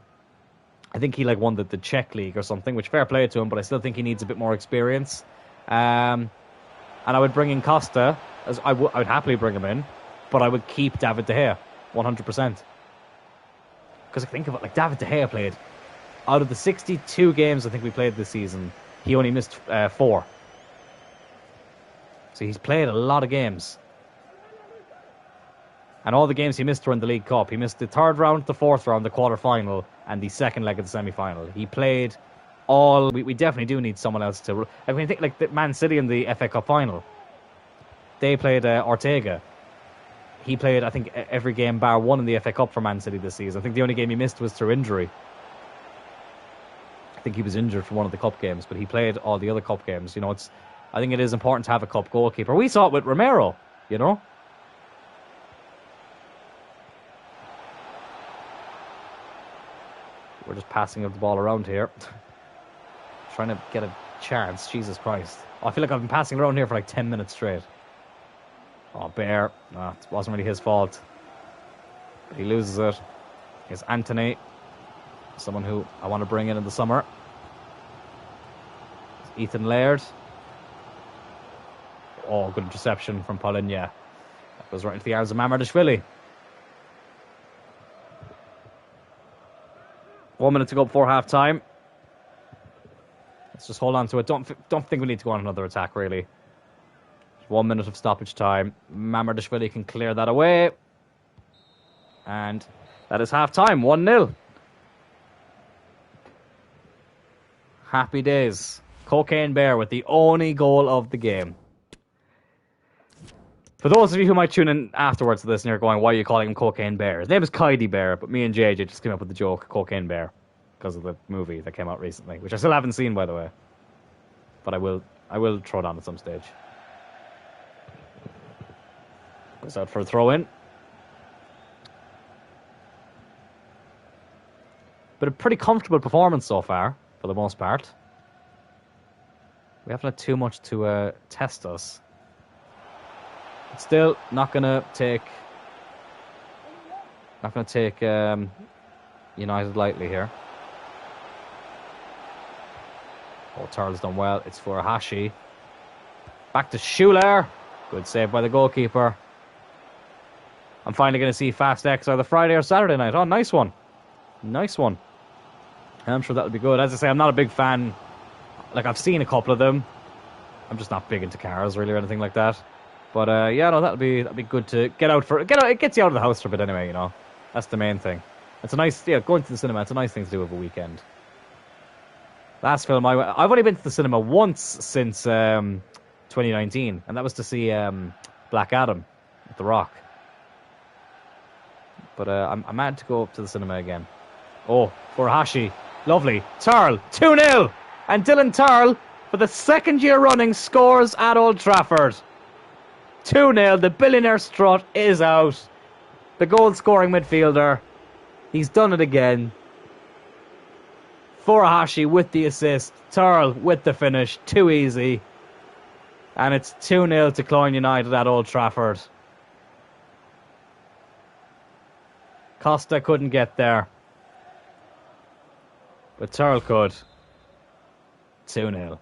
think he like won the Czech league or something, which fair play to him, but I still think he needs a bit more experience. And I would bring in Costa. I would happily bring him in, but I would keep David De Gea 100%. Because I think of it, like David De Gea played out of the 62 games I think we played this season, he only missed 4. So he's played a lot of games. And all the games he missed were in the League Cup. He missed the third round, the fourth round, the quarter-final, and the second leg of the semi-final. He played all. We definitely do need someone else to. I mean, think like the Man City in the FA Cup final. They played Ortega. He played, I think, every game bar one in the FA Cup for Man City this season. I think the only game he missed was through injury. I think he was injured for one of the cup games, but he played all the other cup games. You know, I think it is important to have a cup goalkeeper. We saw it with Romero, you know. We're just passing the ball around here. Trying to get a chance. Jesus Christ. I feel like I've been passing around here for like 10 minutes straight. Oh, Bear. No, it wasn't really his fault. But he loses it. Here's Anthony. Someone who I want to bring in the summer. Ethan Laird. Oh, good interception from Cloyne. That goes right into the arms of Mamardashvili. 1 minute to go before half time. Let's just hold on to it. Don't think we need to go on another attack, really. 1 minute of stoppage time. Mamardashvili can clear that away. And that is half time. 1-0. Happy days. Cocaine Bear with the only goal of the game. For those of you who might tune in afterwards to this and you're going, why are you calling him Cocaine Bear? His name is Kaidi Bear, but me and JJ just came up with the joke, Cocaine Bear, because of the movie that came out recently, which I still haven't seen, by the way. But I will throw it on at some stage. Goes out for a throw-in. But a pretty comfortable performance so far, for the most part. We haven't had too much to test us. But still, not gonna take United lightly here. Oh, Turl's done well. It's for Hashi. Back to Schuler. Good save by the goalkeeper. I'm finally going to see Fast X either Friday or Saturday night. Oh, nice one. Nice one. I'm sure that'll be good. As I say, I'm not a big fan. Like, I've seen a couple of them. I'm just not big into cars, really, or anything like that. But, that'll be good to get out. It gets you out of the house for a bit anyway, you know. That's the main thing. It's a nice, going to the cinema, it's a nice thing to do over a weekend. Last film, I've only been to the cinema once since 2019, and that was to see Black Adam with The Rock. But I'm mad to go up to the cinema again. Oh, Furuhashi. Lovely. Turl, 2-0. And Dylan Turl, for the second year running, scores at Old Trafford. 2-0. The billionaire strut is out. The goal-scoring midfielder. He's done it again. Furuhashi with the assist. Turl with the finish. Too easy. And it's 2-0 to Cloyne United at Old Trafford. Costa couldn't get there. But Turl could. 2-0.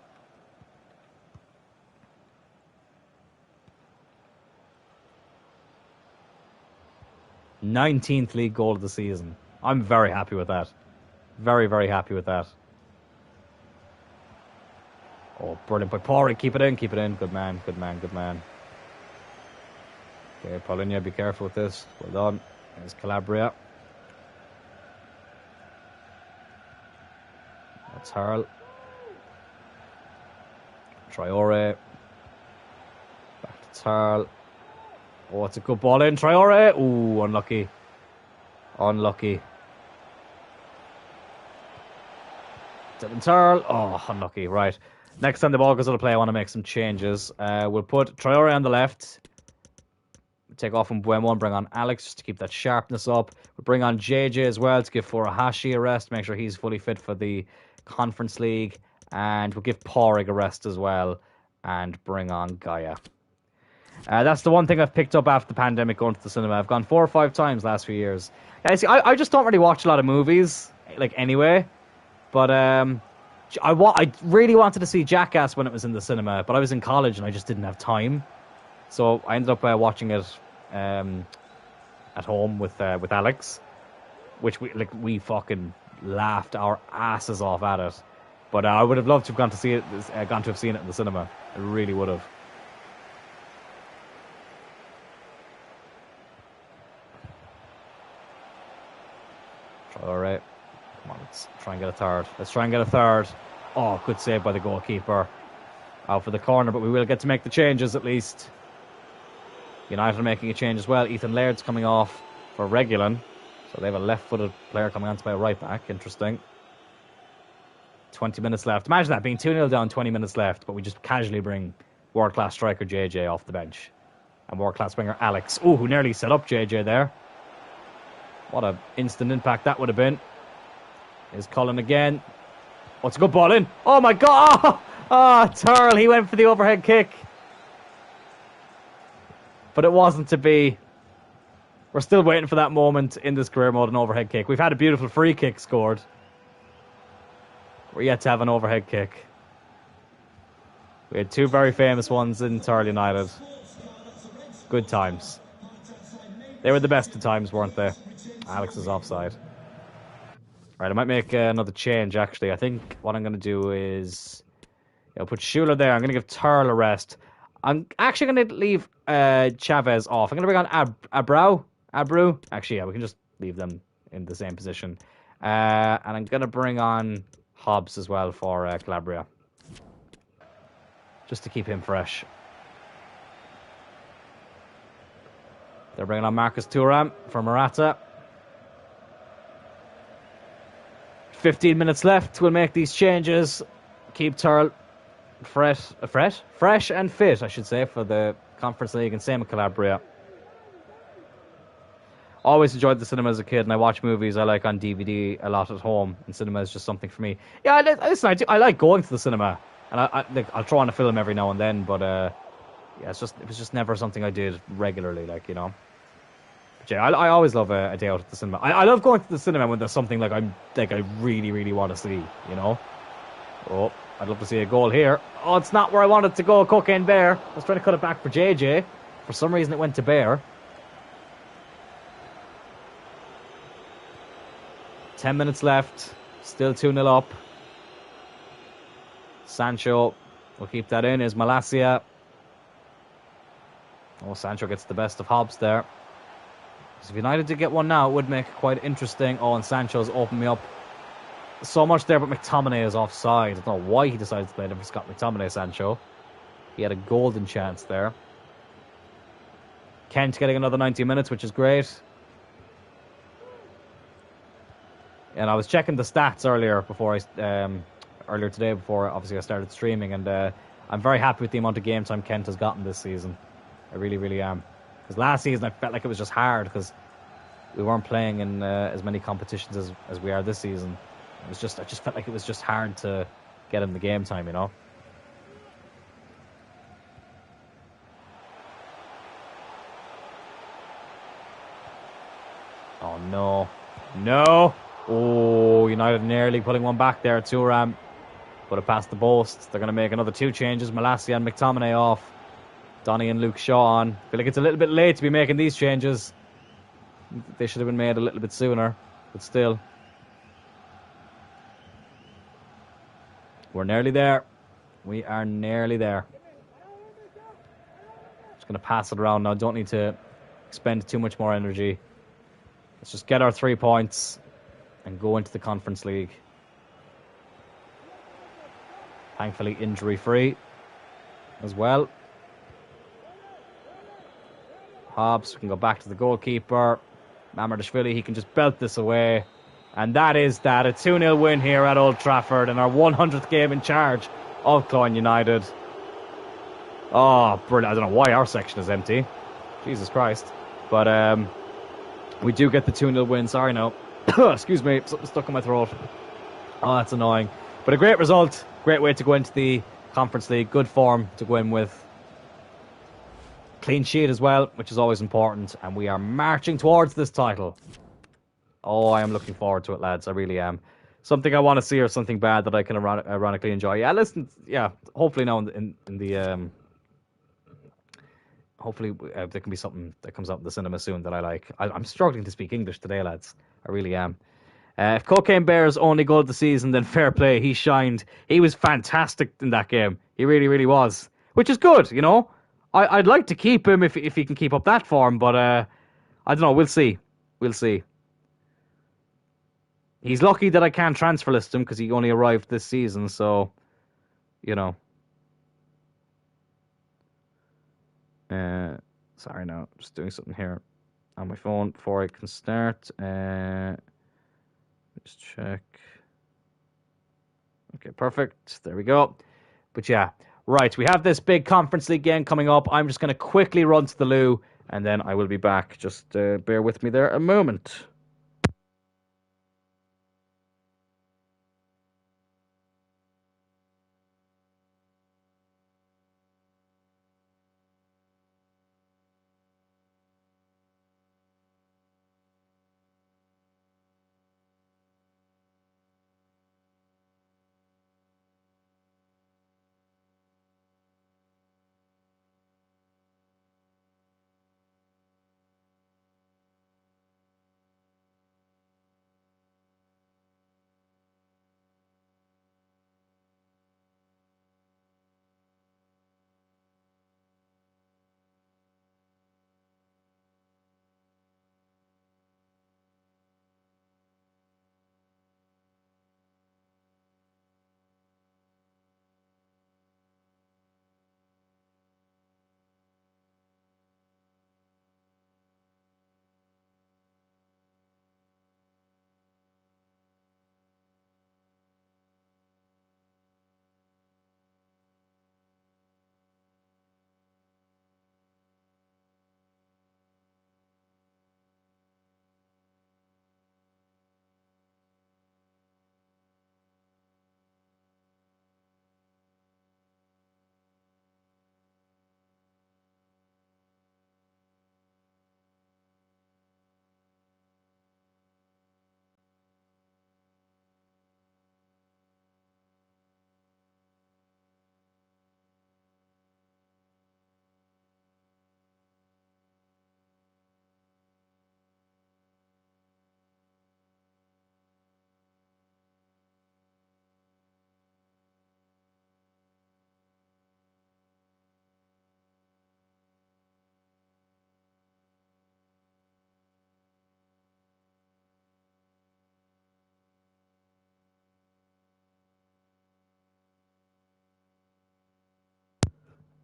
Nineteenth league goal of the season. I'm very happy with that. Very, very happy with that. Oh, brilliant by Pori. Keep it in, keep it in. Good man, good man, good man. Okay, Paulinho, be careful with this. Well done. There's Calabria. That's Harl. Traore. Back to Tarl. Oh, it's a good ball in. Traore. Ooh, unlucky. Unlucky. Dylan Tarl. Oh, unlucky. Right. Next time the ball goes out of play, I want to make some changes. We'll put Traore on the left. Take off from Buemo and bring on Alex just to keep that sharpness up. We'll bring on JJ as well to give Furuhashi a rest, make sure he's fully fit for the Conference League. And we'll give Porrig a rest as well and bring on Gaia. That's the one thing I've picked up after the pandemic going to the cinema. I've gone 4 or 5 times last few years. Yeah, see, I just don't really watch a lot of movies, like anyway. But I really wanted to see Jackass when it was in the cinema, but I was in college and I just didn't have time. So I ended up watching it at home with Alex, which we fucking laughed our asses off at it. But I would have loved to have gone to have seen it in the cinema. I really would have. All right, come on, let's try and get a third. Let's try and get a third. Oh, good save by the goalkeeper. Out for the corner, but we will get to make the changes at least. United are making a change as well. Ethan Laird's coming off for Regulin. So they have a left-footed player coming on to play right back. Interesting. 20 minutes left. Imagine that, being 2-0 down, 20 minutes left, but we just casually bring world-class striker JJ off the bench. And world-class winger Alex. Oh, who nearly set up JJ there. What an instant impact that would have been. Here's Cullen again. Oh, it's a good ball in. Oh, my God. Oh, Turl, he went for the overhead kick. But it wasn't to be. We're still waiting for that moment in this career mode, an overhead kick. We've had a beautiful free kick scored. We're yet to have an overhead kick. We had 2 very famous ones in Turl United. Good times. They were the best of times, weren't they? Alex is offside. Right, I might make another change, actually. I think what I'm going to do is I'll put Schuler there. I'm going to give Turl a rest. I'm actually going to leave Chavez off. I'm going to bring on Abreu. Actually, yeah, we can just leave them in the same position. And I'm going to bring on Hobbs as well for Calabria. Just to keep him fresh. They're bringing on Marcus Thuram for Morata. 15 minutes left. We'll make these changes. Keep Turl fresh and fit, I should say, for the Conference League, and same with Calabria. Always enjoyed the cinema as a kid, and I watch movies I like on DVD a lot at home, and cinema is just something for me. Yeah, listen, I like going to the cinema, and I'll throw on a film every now and then, but yeah, it was just never something I did regularly, like, you know. But yeah, I always love a day out at the cinema. I love going to the cinema when there's something like I really, really want to see, you know. Oh, I'd love to see a goal here. Oh, it's not where I wanted to go, Cocaine Bear. I was trying to cut it back for JJ. For some reason, it went to Bear. 10 minutes left. Still 2-0 up. Sancho will keep that in. Is Malacia. Oh, Sancho gets the best of Hobbs there. So if United did get one now, it would make it quite interesting. Oh, and Sancho's opened me up so much there, but McTominay is offside. I don't know why he decided to play him for Scott McTominay, Sancho. He had a golden chance there. Kent getting another 90 minutes, which is great. And I was checking the stats earlier today before obviously I started streaming, and I'm very happy with the amount of game time Kent has gotten this season. I really, really am. Because last season I felt like it was just hard because we weren't playing in as many competitions as we are this season. I just felt like it was just hard to get him the game time, you know. Oh no. No! Oh, United nearly putting one back there. Thuram put it past the post. They're going to make another 2 changes. Malacia and McTominay off. Donny and Luke Shaw on. I feel like it's a little bit late to be making these changes. They should have been made a little bit sooner, but still. We're nearly there. We are nearly there. Just going to pass it around now. Don't need to expend too much more energy. Let's just get our 3 points and go into the Conference League. Thankfully, injury-free as well. Hobbs can go back to the goalkeeper. Mamardashvili, he can just belt this away. And that is that. A 2-0 win here at Old Trafford in our 100th game in charge of Cloyne United. Oh, brilliant. I don't know why our section is empty. Jesus Christ. But we do get the 2-0 win. Sorry, no. Excuse me. Something stuck in my throat. Oh, that's annoying. But a great result. Great way to go into the Conference League. Good form to go in with. Clean sheet as well, which is always important. And we are marching towards this title. Oh, I am looking forward to it, lads. I really am. Something I want to see or something bad that I can ironically enjoy. Yeah, listen. Yeah, hopefully now in the... hopefully there can be something that comes up in the cinema soon that I like. I'm struggling to speak English today, lads. I really am. If Cocaine Bear's only goal of the season, then fair play. He shined. He was fantastic in that game. He really, really was. Which is good, you know. I'd like to keep him if he can keep up that form, but I don't know. We'll see. We'll see. He's lucky that I can't transfer list him because he only arrived this season, so, you know. Sorry, no, just doing something here on my phone before I can start. Just check. Okay, perfect. There we go. But yeah, right, we have this big Conference League game coming up. I'm just going to quickly run to the loo, and then I will be back. Just bear with me there a moment.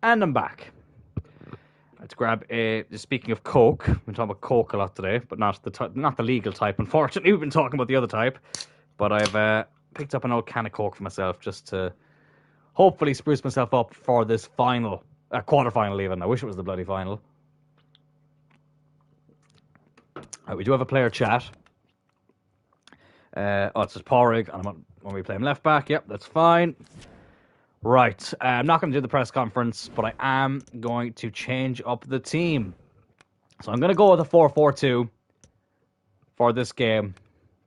And I'm back. Let's grab a. Speaking of Coke, we've been talking about Coke a lot today, but not the legal type. Unfortunately, we've been talking about the other type. But I've picked up an old can of Coke for myself just to hopefully spruce myself up for this final, quarterfinal even. I wish it was the bloody final. We do have a player chat. It's just Porrig, and when we play him left back. Yep, that's fine. Right, I'm not going to do the press conference, but I am going to change up the team. So I'm going to go with a 4-4-2 for this game.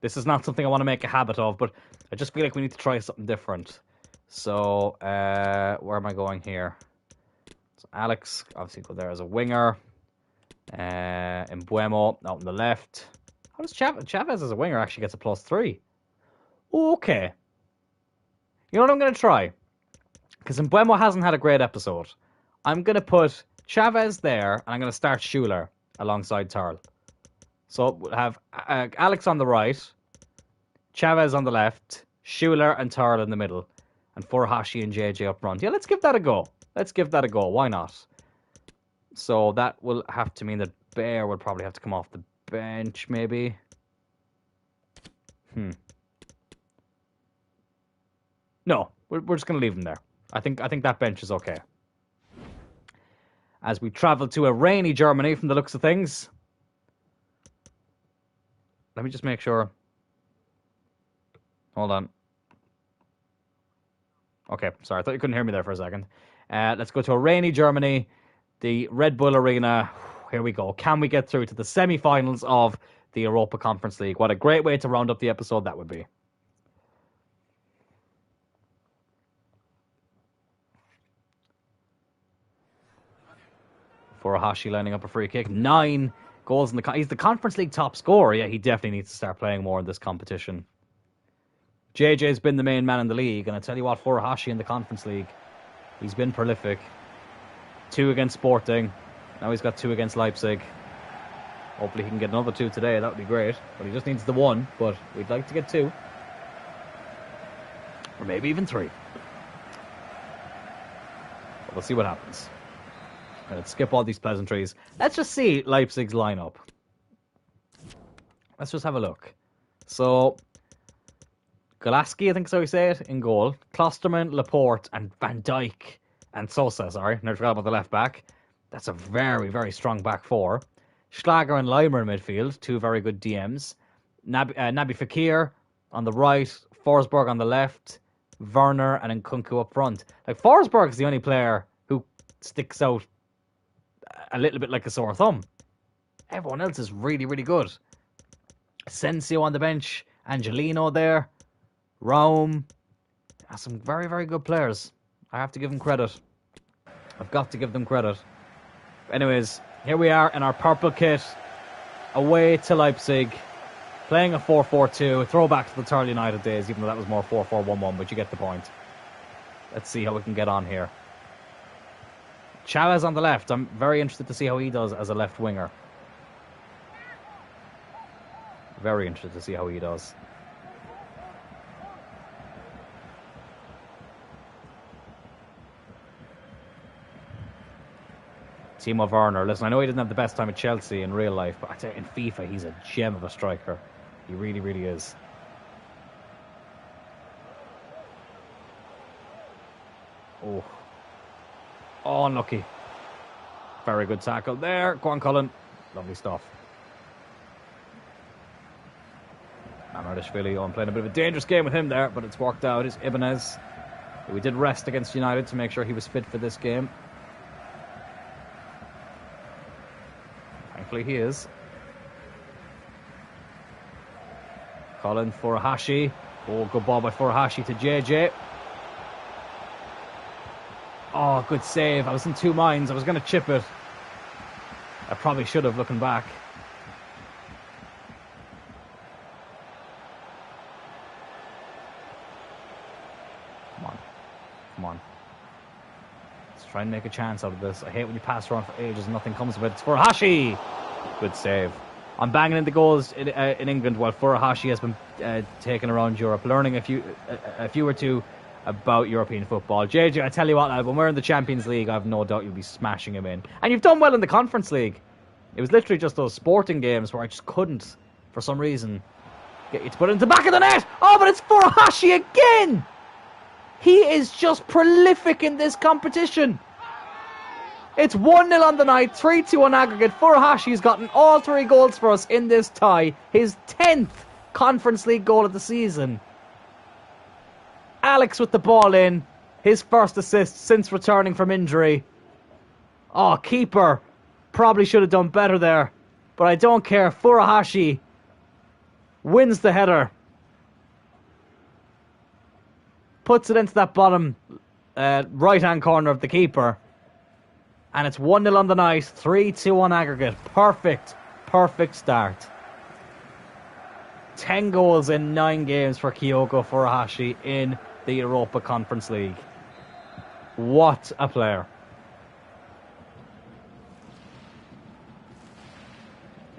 This is not something I want to make a habit of, but I just feel like we need to try something different. So, where am I going here? So Alex, obviously, go there as a winger. Mbuemo out on the left. How does Chavez as a winger actually gets a +3? Okay. You know what I'm going to try? Because Mbuemo hasn't had a great episode. I'm going to put Chavez there, and I'm going to start Schuler alongside Tarl. So we'll have Alex on the right, Chavez on the left, Schuler and Tarl in the middle, and Furuhashi and JJ up front. Yeah, let's give that a go. Why not? So that will have to mean that Bear will probably have to come off the bench, maybe. No, we're just going to leave him there. I think that bench is okay. As we travel to a rainy Germany from the looks of things. Let me just make sure. Hold on. Okay, sorry. I thought you couldn't hear me there for a second. Let's go to a rainy Germany. The Red Bull Arena. Here we go. Can we get through to the semi-finals of the Europa Conference League? What a great way to round up the episode that would be. Furuhashi lining up a free kick. 9 goals in the... He's the Conference League top scorer. Yeah, he definitely needs to start playing more in this competition. JJ's been the main man in the league, and I tell you what, Furuhashi in the Conference League, he's been prolific. 2 against Sporting. Now he's got 2 against Leipzig. Hopefully he can get another 2 today. That would be great. But he just needs the 1, but we'd like to get 2. Or maybe even 3. But we'll see what happens. Let's skip all these pleasantries. Let's just see Leipzig's lineup. Let's just have a look. So, Golaski, I think so you say it, in goal. Klosterman, Laporte, and Van Dijk, and Sosa, sorry. Never forgot about the left back. That's a very, very strong back 4. Schlager and Leimer in midfield, 2 very good DMs. Naby Fekir on the right, Forsberg on the left, Werner and Nkunku up front. Like, Forsberg is the only player who sticks out a little bit like a sore thumb. Everyone else is really, really good. Asensio on the bench, Angelino there, Rome. Some very, very good players. I have to give them credit. I've got to give them credit. Anyways, here we are in our purple kit, away to Leipzig, playing a 4-4-2, throwback to the Turl United days, even though that was more 4-4-1-1, but you get the point. Let's see how we can get on here. Chavez on the left. I'm very interested to see how he does as a left winger. Very interested to see how he does. Timo Werner. Listen, I know he didn't have the best time at Chelsea in real life, but I tell you, in FIFA, he's a gem of a striker. He really, really is. Oh. Oh, unlucky. Very good tackle there. Go on, Cullen. Lovely stuff. Amardashvili, I'm playing a bit of a dangerous game with him there, but it's worked out. It's Ibanez. We did rest against United to make sure he was fit for this game. Thankfully he is. Colin Furuhashi. Oh, good ball by Furuhashi to JJ. Oh, good save. I was in 2 minds. I was going to chip it. I probably should have, looking back. Come on. Come on. Let's try and make a chance out of this. I hate when you pass around for ages and nothing comes of it. It's Furuhashi. Good save. I'm banging in the goals in England while Furuhashi has been taken around Europe, learning a few or two about European football. JJ, I tell you what, lad, when we're in the Champions League, I have no doubt you'll be smashing him in. And you've done well in the Conference League. It was literally just those Sporting games where I just couldn't, for some reason, get you to put it into the back of the net. Oh, but it's Furuhashi again! He is just prolific in this competition. It's 1-0 on the night, 3-2 on aggregate. Furuhashi's gotten all 3 goals for us in this tie. His 10th Conference League goal of the season. Alex with the ball in. His first assist since returning from injury. Oh, keeper. Probably should have done better there. But I don't care. Furuhashi wins the header. Puts it into that bottom right-hand corner of the keeper. And it's 1-0 on the night. 3-2 on aggregate. Perfect. Perfect start. 10 goals in 9 games for Kyogo Furuhashi in the Europa Conference League. What a player.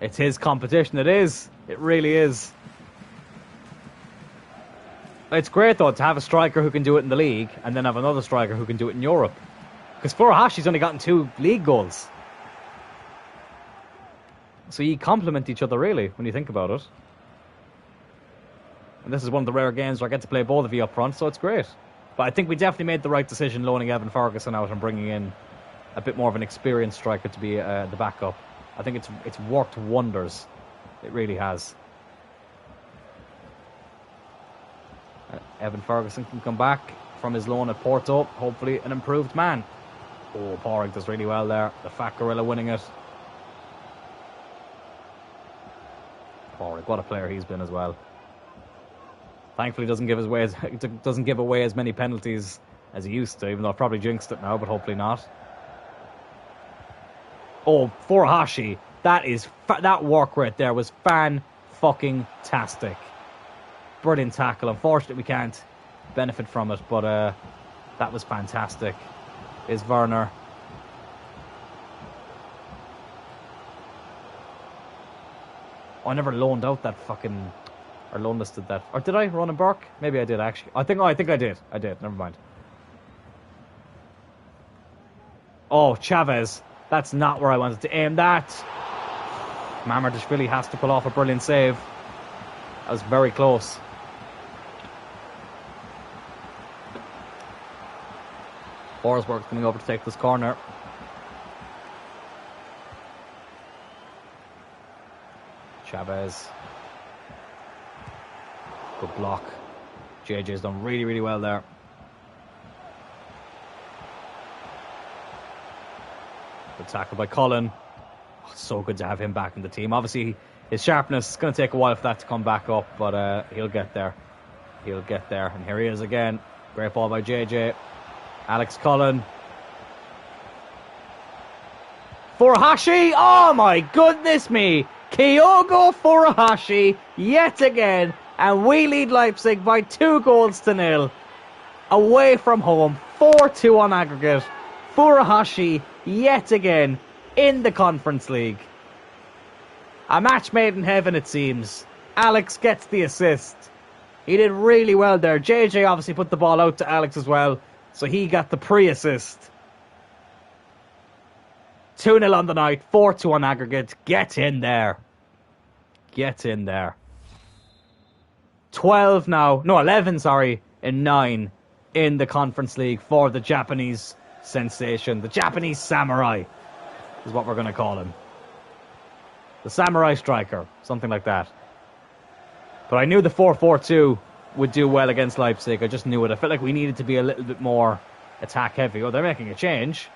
It's his competition. It is. It really is. It's great, though, to have a striker who can do it in the league and then have another striker who can do it in Europe. Because Furuhashi's only gotten 2 league goals. So you complement each other, really, when you think about it. And this is one of the rare games where I get to play both of you up front, so it's great. But I think we definitely made the right decision loaning Evan Ferguson out and bringing in a bit more of an experienced striker to be the backup. I think it's worked wonders. It really has. Evan Ferguson can come back from his loan at Porto. Hopefully an improved man. Oh, Porrick does really well there. The Fat Gorilla winning it. Porrick, what a player he's been as well. Thankfully doesn't give away as many penalties as he used to, even though I've probably jinxed it now, but hopefully not. Oh, Furuhashi, that work right there was fan-fucking-tastic. Brilliant tackle. Unfortunately, we can't benefit from it, but that was fantastic. Is Werner. Oh, I never loaned out that fucking... Or loan listed that. Or did I? Ronan Burke? Maybe I did, actually. I think I did. I did. Never mind. Oh, Chavez. That's not where I wanted to aim that. Mamardashvili has to pull off a brilliant save. That was very close. Forsberg's coming over to take this corner. Chavez. Good block. JJ's done really, really well there. Good tackle by Cloyne. Oh, it's so good to have him back in the team. Obviously, his sharpness is going to take a while for that to come back up, but he'll get there. He'll get there. And here he is again. Great ball by JJ. Alex Cloyne. Furuhashi! Oh my goodness me! Kyogo Furuhashi yet again, and we lead Leipzig by 2-0 away from home, 4-2 on aggregate. Furuhashi yet again in the Conference League. A match made in heaven, it seems. Alex gets the assist. He did really well there. JJ obviously put the ball out to Alex as well, so he got the pre-assist. 2-0 on the night, 4-2 on aggregate. Get in there. Get in there. 11, in 9 in the Conference League for the Japanese sensation. The Japanese samurai is what we're going to call him. The samurai striker, something like that. But I knew the 4-4-2 would do well against Leipzig. I just knew it. I felt like we needed to be a little bit more attack heavy. Oh, they're making a change.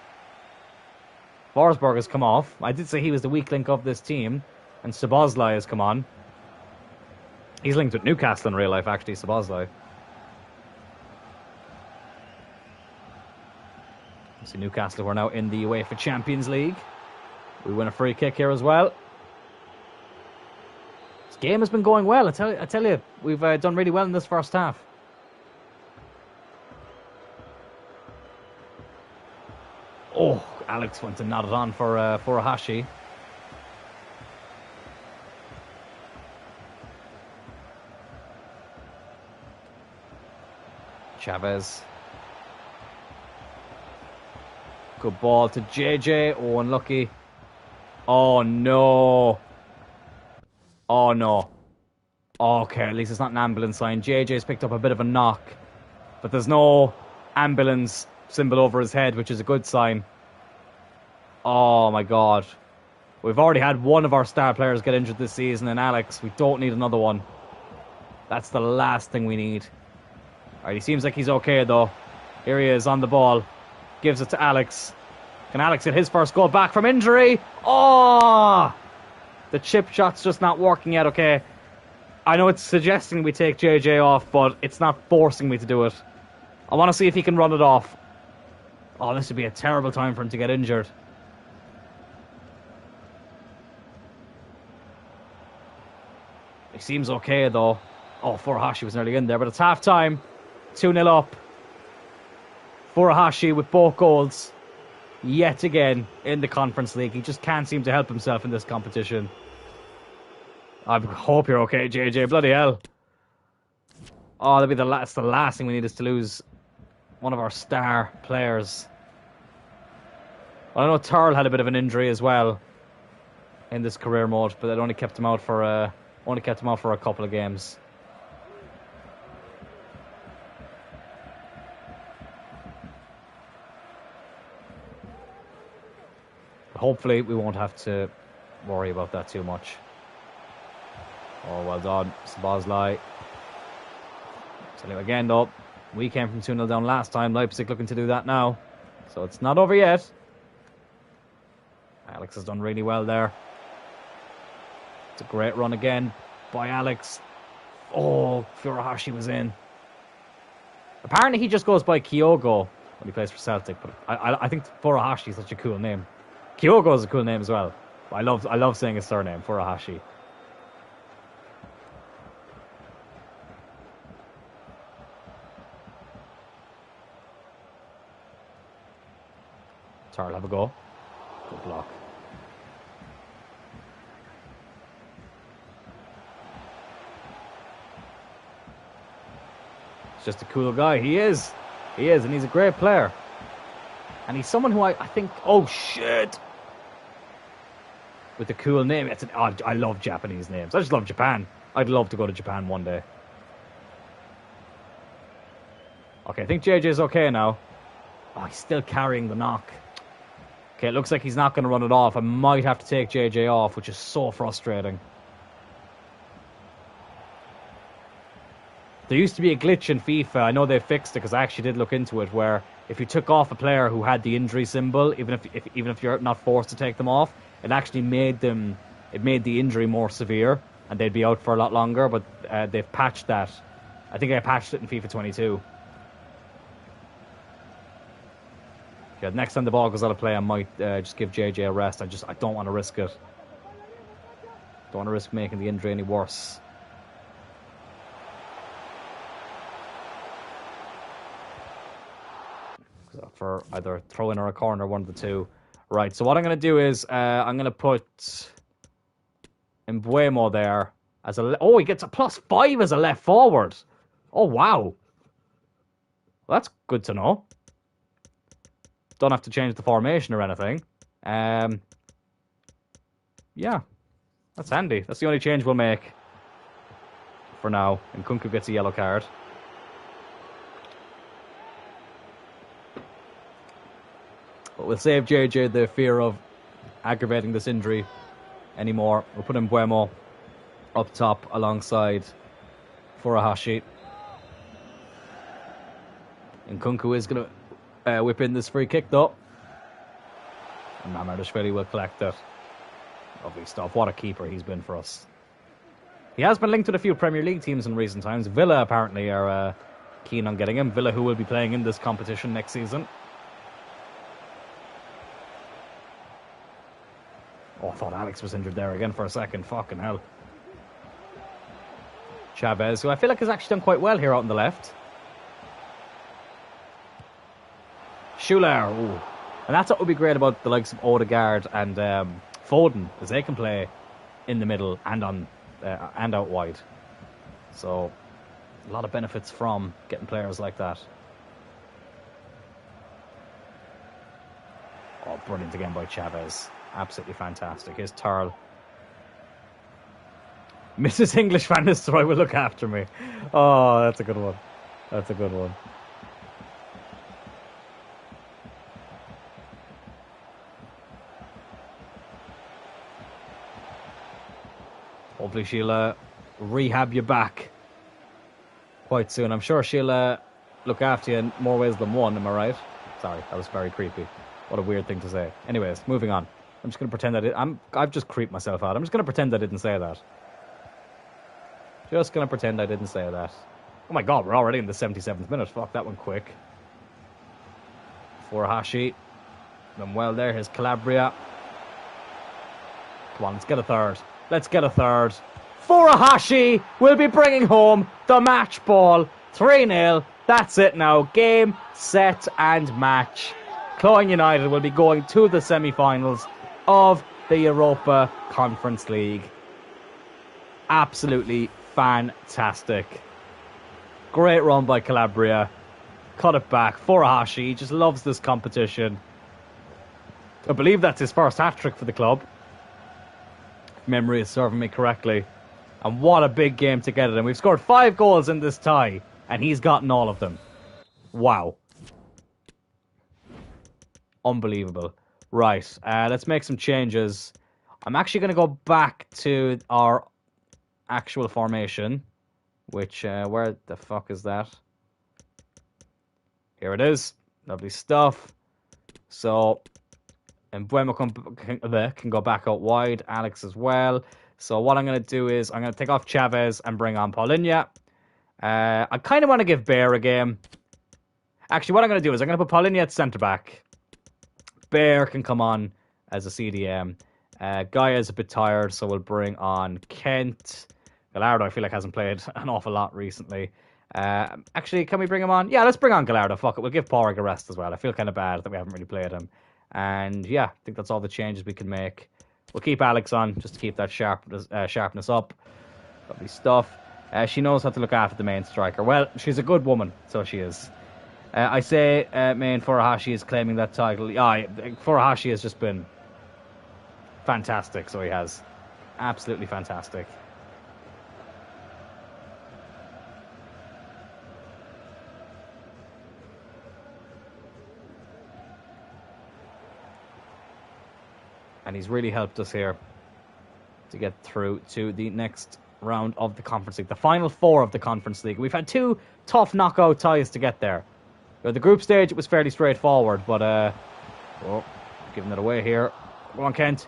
Forsberg has come off. I did say he was the weak link of this team. And Szoboszlai has come on. He's linked with Newcastle in real life, actually, Szoboszlai. See, Newcastle who are now in the UEFA Champions League. We win a free kick here as well. This game has been going well. I tell you, we've done really well in this first half. Oh, Alex went to nod it on for Furuhashi. Chavez. Good ball to JJ. Oh, unlucky. Oh, no. Oh, no. Okay, at least it's not an ambulance sign. JJ's picked up a bit of a knock. But there's no ambulance symbol over his head, which is a good sign. Oh, my God. We've already had one of our star players get injured this season, and Alex, we don't need another one. That's the last thing we need. Alright, he seems like he's okay, though. Here he is on the ball. Gives it to Alex. Can Alex get his first goal back from injury? Oh! The chip shot's just not working yet, okay. I know it's suggesting we take JJ off, but it's not forcing me to do it. I want to see if he can run it off. Oh, this would be a terrible time for him to get injured. He seems okay, though. Oh, Furuhashi was nearly in there, but it's half-time. 2-0 up. Furuhashi with both goals. Yet again in the Conference League. He just can't seem to help himself in this competition. I hope you're okay, JJ. Bloody hell. Oh, that'd be the last thing we need is to lose one of our star players. Well, I know Turl had a bit of an injury as well in this career mode, but it only kept him out for a couple of games. But hopefully, we won't have to worry about that too much. Oh, well done, Szoboszlai. Tell you again, though, we came from 2-0 down last time. Leipzig looking to do that now, so it's not over yet. Alex has done really well there. It's a great run again by Alex. Oh, Furuhashi was in. Apparently he just goes by Kyogo when he plays for Celtic, but I think Furuhashi is such a cool name. Kyogo is a cool name as well. I love saying his surname, Furuhashi. Tarl, have a go. Good block. He's just a cool guy. He is, and he's a great player. And he's someone who I think... Oh, shit! With a cool name. I love Japanese names. I just love Japan. I'd love to go to Japan one day. Okay, I think JJ's okay now. Oh, he's still carrying the knock. Okay, it looks like he's not going to run it off. I might have to take JJ off, which is so frustrating. There used to be a glitch in FIFA. I know they fixed it because I actually did look into it, where if you took off a player who had the injury symbol, even if you're not forced to take them off, it actually made the injury more severe and they'd be out for a lot longer. But they've patched that. I think I patched it in FIFA 22. Yeah, next time the ball goes out of play, I might just give JJ a rest. I don't want to risk it. Don't want to risk making the injury any worse. For either throw in or a corner, one of the two. Right, so what I'm going to do is I'm going to put Mbuemo there as a... Oh, he gets a +5 as a left forward. Oh, wow. Well, that's good to know. Don't have to change the formation or anything. Yeah, that's handy. That's the only change we'll make for now. And Nkunku gets a yellow card. But we'll save JJ the fear of aggravating this injury anymore. We'll put Mbuemo up top alongside Furuhashi. And Nkunku is going to whip in this free kick, though. And Mamardashvili will collect it. Lovely stuff. What a keeper he's been for us. He has been linked with a few Premier League teams in recent times. Villa apparently are keen on getting him. Villa, who will be playing in this competition next season. Oh, I thought Alex was injured there again for a second. Fucking hell. Chavez, who I feel like has actually done quite well here out on the left. Schuler. Ooh. And that's what would be great about the likes of Odegaard and Foden, is they can play in the middle and on and out wide. So a lot of benefits from getting players like that. Oh, brilliant again by Chavez. Absolutely fantastic. Here's Turl. Mrs. English Van Nistelrooy will look after me. Oh, that's a good one. That's a good one. Hopefully she'll rehab you back quite soon. I'm sure she'll look after you in more ways than one, am I right? Sorry, that was very creepy. What a weird thing to say. Anyways, moving on. I'm just going to pretend I've just creeped myself out. I'm just going to pretend I didn't say that. Just going to pretend I didn't say that. Oh my god, we're already in the 77th minute. Fuck, that went quick. Furuhashi. Done well there. Here's Calabria. Come on, let's get a third. Let's get a third. Furuhashi will be bringing home the match ball. 3-0. That's it now. Game, set, and match. Cloyne United will be going to the semi-finals of the Europa Conference League. Absolutely fantastic. Great run by Calabria. Cut it back. Furuhashi just loves this competition. I believe that's his first hat-trick for the club. If memory is serving me correctly. And what a big game to get it in. We've scored 5 goals in this tie, and he's gotten all of them. Wow. Unbelievable. Right, let's make some changes. I'm actually going to go back to our actual formation, which, where the fuck is that? Here it is. Lovely stuff. So, and Buemo can go back out wide. Alex as well. So what I'm going to do is I'm going to take off Chavez and bring on Paulinho. I kind of want to give Bear a game. Actually, what I'm going to do is I'm going to put Paulinho at centre-back. Bear can come on as a CDM. Gaia's a bit tired, so we'll bring on Kent. Gallardo, I feel like, hasn't played an awful lot recently. Actually, can we bring him on? Yeah, let's bring on Gallardo. Fuck it, we'll give Porrig a rest as well. I feel kind of bad that we haven't really played him. And yeah, I think that's all the changes we can make. We'll keep Alex on just to keep that sharpness up. Lovely stuff. She knows how to look after the main striker. Well, she's a good woman, so she is. I say main Furuhashi is claiming that title. Yeah, Furuhashi has just been fantastic, so he has. Absolutely fantastic. And he's really helped us here to get through to the next round of the Conference League. The final 4 of the Conference League. We've had 2 tough knockout ties to get there. The group stage, it was fairly straightforward, but, oh, giving it away here. Go on, Kent.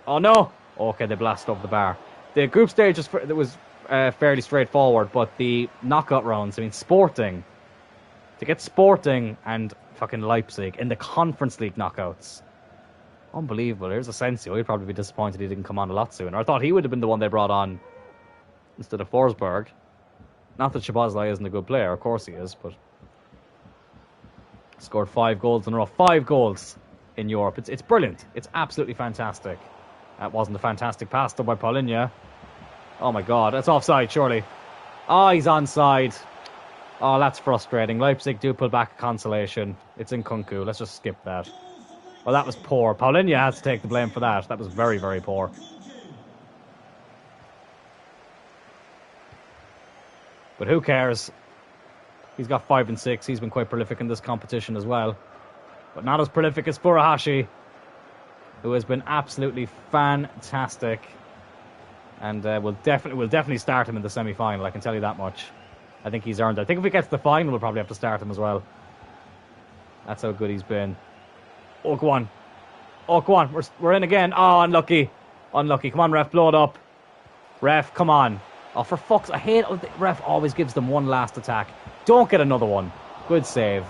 Oh, no. Okay, they blasted over the bar. The group stage was fairly straightforward, but the knockout rounds, I mean, Sporting, to get Sporting and fucking Leipzig in the Conference League knockouts, unbelievable. Here's Asensio. He'd probably be disappointed he didn't come on a lot sooner. I thought he would have been the one they brought on instead of Forsberg. Not that Szoboszlai isn't a good player. Of course he is, but scored 5 goals in a row. 5 goals in Europe. It's brilliant. It's absolutely fantastic. That wasn't a fantastic pass though by Paulinho. Oh my god. That's offside, surely. Oh, he's onside. Oh, that's frustrating. Leipzig do pull back a consolation. It's in Kunku. Let's just skip that. Well, that was poor. Paulinho has to take the blame for that. That was very, very poor. But who cares? He's got 5 and 6. He's been quite prolific in this competition as well. But not as prolific as Furuhashi, who has been absolutely fantastic. And we'll definitely start him in the semi-final, I can tell you that much. I think he's earned it. I think if we get to the final, we'll probably have to start him as well. That's how good he's been. Oh, go on. Oh, go on. We're in again. Oh, unlucky. Unlucky. Come on, ref, blow it up. Ref, come on. Oh, for fuck's sake. I hate it. The ref always gives them one last attack. Don't get another one. Good save.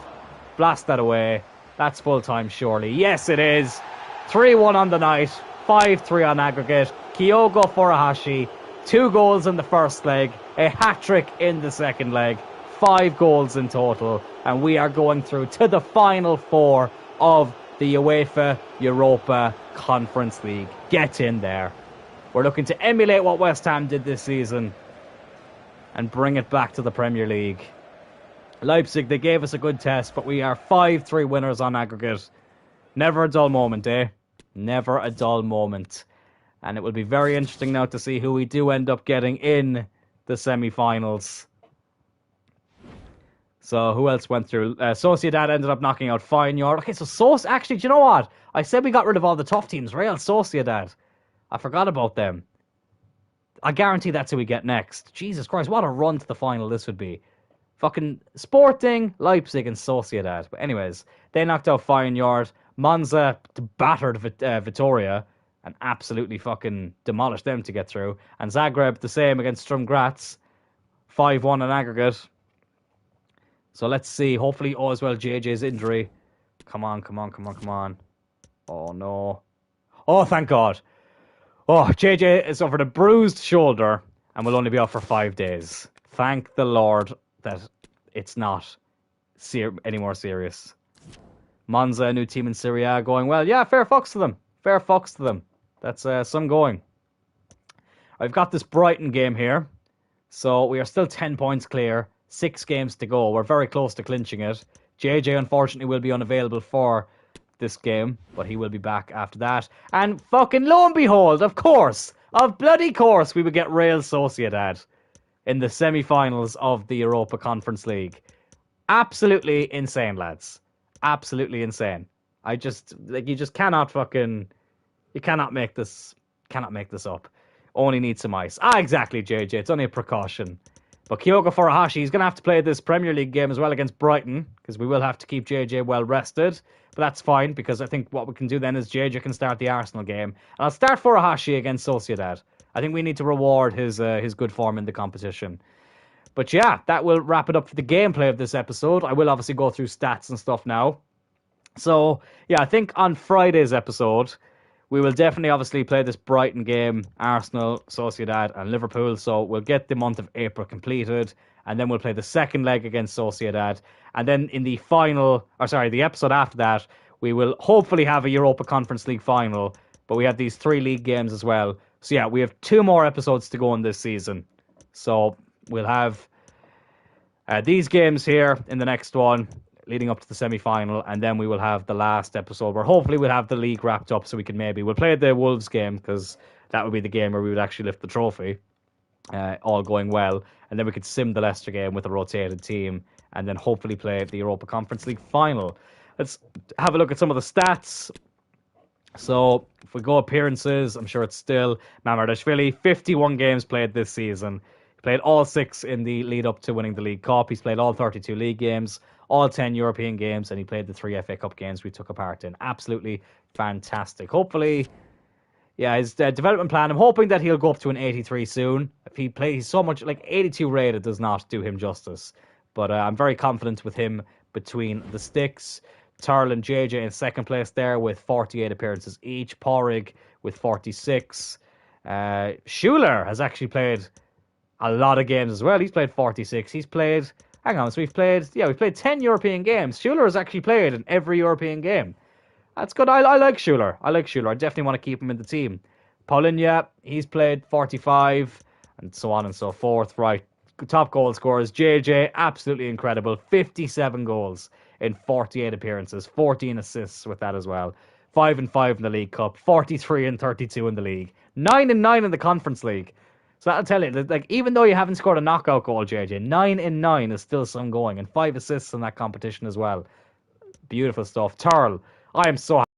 Blast that away. That's full time, surely. Yes, it is. 3-1 on the night. 5-3 on aggregate. Kyogo Furuhashi. 2 goals in the first leg. A hat-trick in the second leg. 5 goals in total. And we are going through to the final 4 of the UEFA Europa Conference League. Get in there. We're looking to emulate what West Ham did this season and bring it back to the Premier League. Leipzig, they gave us a good test, but we are 5-3 winners on aggregate. Never a dull moment, eh? Never a dull moment. And it will be very interesting now to see who we do end up getting in the semi-finals. So who else went through? Sociedad ended up knocking out Feyenoord. Okay, so actually, do you know what? I said we got rid of all the tough teams. Real Sociedad. I forgot about them. I guarantee that's who we get next. Jesus Christ, what a run to the final this would be. Fucking Sporting, Leipzig, and Sociedad. But anyways, they knocked out Feyenoord. Monza battered Vitoria and absolutely fucking demolished them to get through. And Zagreb, the same against Sturm Graz. 5-1 in aggregate. So let's see. Hopefully, as well, JJ's injury. Come on. Oh, no. Oh, thank God. Oh, JJ has suffered a bruised shoulder and will only be out for 5 days. Thank the Lord that it's not any more serious. Monza, a new team in Serie A, going well. Yeah, fair fucks to them. Fair fucks to them. That's some going. I've got this Brighton game here. So we are still 10 points clear. 6 games to go. We're very close to clinching it. JJ, unfortunately, will be unavailable for this game, but he will be back after that. And fucking lo and behold, of bloody course, we would get Real Sociedad in the semi-finals of the Europa Conference League. Absolutely insane, lads. Absolutely insane. You just you cannot make this up. Only need some ice. Exactly, JJ. It's only a precaution. But Kyogo Furuhashi is going to have to play this Premier League game as well against Brighton, because we will have to keep JJ well rested. But that's fine, because I think what we can do then is JJ can start the Arsenal game. And I'll start Furuhashi against Sociedad. I think we need to reward his good form in the competition. But yeah, that will wrap it up for the gameplay of this episode. I will obviously go through stats and stuff now. So yeah, I think on Friday's episode, we will definitely obviously play this Brighton game, Arsenal, Sociedad, and Liverpool. So we'll get the month of April completed, and then we'll play the second leg against Sociedad. And then in the the episode after that, we will hopefully have a Europa Conference League final. But we have these 3 league games as well. So yeah, we have 2 more episodes to go in this season. So we'll have these games here in the next one, leading up to the semi-final, and then we will have the last episode where hopefully we'll have the league wrapped up, so we'll play the Wolves game, because that would be the game where we would actually lift the trophy, all going well, and then we could sim the Leicester game with a rotated team, and then hopefully play the Europa Conference League final. Let's have a look at some of the stats. So if we go appearances, I'm sure it's still Mamardashvili, 51 games played this season. He played all 6 in the lead up to winning the League Cup. He's played all 32 league games, all 10 European games, and he played the 3 FA Cup games we took a part in. Absolutely fantastic. Hopefully, yeah, his development plan, I'm hoping that he'll go up to an 83 soon. If he plays so much, like 82 rated does not do him justice. But I'm very confident with him between the sticks. Turl and JJ in second place there with 48 appearances each. Porrig with 46. Schuler has actually played a lot of games as well. He's played 46. We've played 10 European games. Schuler has actually played in every European game. That's good. I like Schuler. I definitely want to keep him in the team. Paulinho, he's played 45, and so on and so forth. Right. Top goal scorers. JJ, absolutely incredible. 57 goals in 48 appearances. 14 assists with that as well. 5 and 5 in the League Cup. 43 and 32 in the league. 9 and 9 in the Conference League. So that'll tell you, like, even though you haven't scored a knockout goal, JJ, 9 in 9 is still some going, and 5 assists in that competition as well. Beautiful stuff. Turl, I am so happy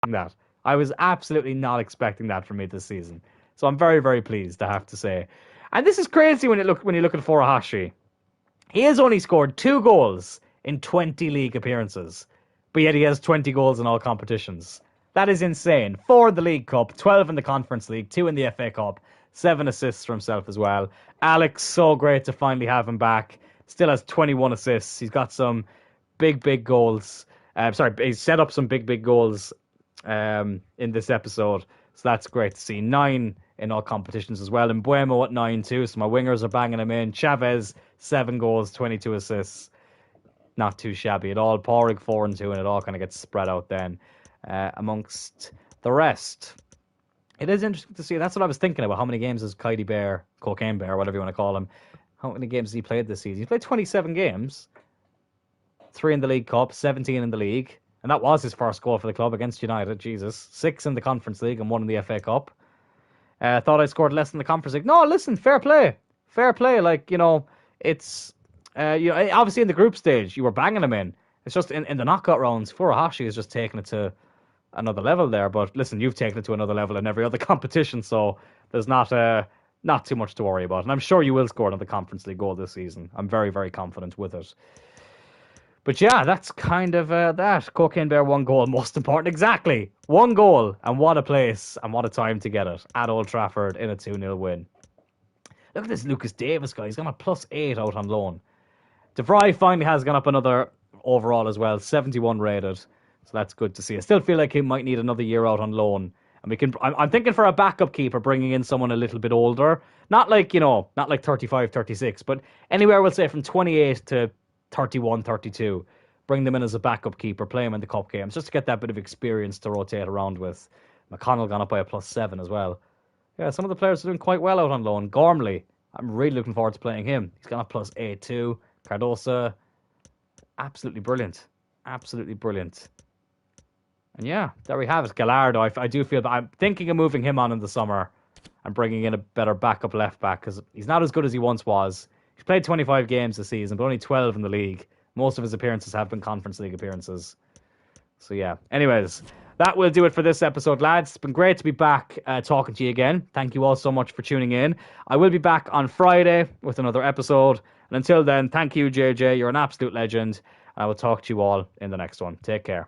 that. I was absolutely not expecting that from me this season. So I'm very, very pleased, I have to say. And this is crazy when you look at Furuhashi. He has only scored 2 goals in 20 league appearances, but yet he has 20 goals in all competitions. That is insane. 4 in the League Cup, 12 in the Conference League, 2 in the FA Cup, 7 assists for himself as well. Alex, so great to finally have him back. Still has 21 assists. He's got some big goals. He's set up some big goals in this episode. So that's great to see. 9 in all competitions as well. And Buemo at 9 too. So my wingers are banging him in. Chavez, 7 goals, 22 assists. Not too shabby at all. Porrig 4 and 2, and it all kind of gets spread out then amongst the rest. It is interesting to see. That's what I was thinking about. How many games has Cocaine Bear, whatever you want to call him, how many games has he played this season? He's played 27 games. 3 in the League Cup, 17 in the league. And that was his first goal for the club against United. Jesus. 6 in the Conference League and 1 in the FA Cup. Thought I scored less in the Conference League. No, listen, fair play. Fair play. Like, it's... obviously in the group stage, you were banging him in. It's just in the knockout rounds, Furuhashi is just taking it to another level there. But listen, you've taken it to another level in every other competition, so there's not too much to worry about. And I'm sure you will score another Conference League goal this season. I'm very, very confident with it. But yeah, that's kind of that. Cocaine Bear, 1 goal, most important. Exactly. 1 goal, and what a place, and what a time to get it. At Old Trafford in a 2-0 win. Look at this Lucas Davis guy. He's got a +8 out on loan. De Vrij finally has gone up another overall as well, 71 rated. So that's good to see. I still feel like he might need another year out on loan. And I'm thinking for a backup keeper, bringing in someone a little bit older. Not like 35, 36, but anywhere, we'll say from 28 to 31, 32. Bring them in as a backup keeper, play him in the cup games, just to get that bit of experience to rotate around with. McConnell gone up by a +7 as well. Yeah, some of the players are doing quite well out on loan. Gormley, I'm really looking forward to playing him. He's gone up +8 too. Cardosa, absolutely brilliant. Absolutely brilliant. And yeah, there we have it. Gallardo, I do feel that I'm thinking of moving him on in the summer and bringing in a better backup left back because he's not as good as he once was. He's played 25 games this season, but only 12 in the league. Most of his appearances have been Conference League appearances. So yeah. Anyways, that will do it for this episode, lads. It's been great to be back talking to you again. Thank you all so much for tuning in. I will be back on Friday with another episode. And until then, thank you, JJ. You're an absolute legend. I will talk to you all in the next one. Take care.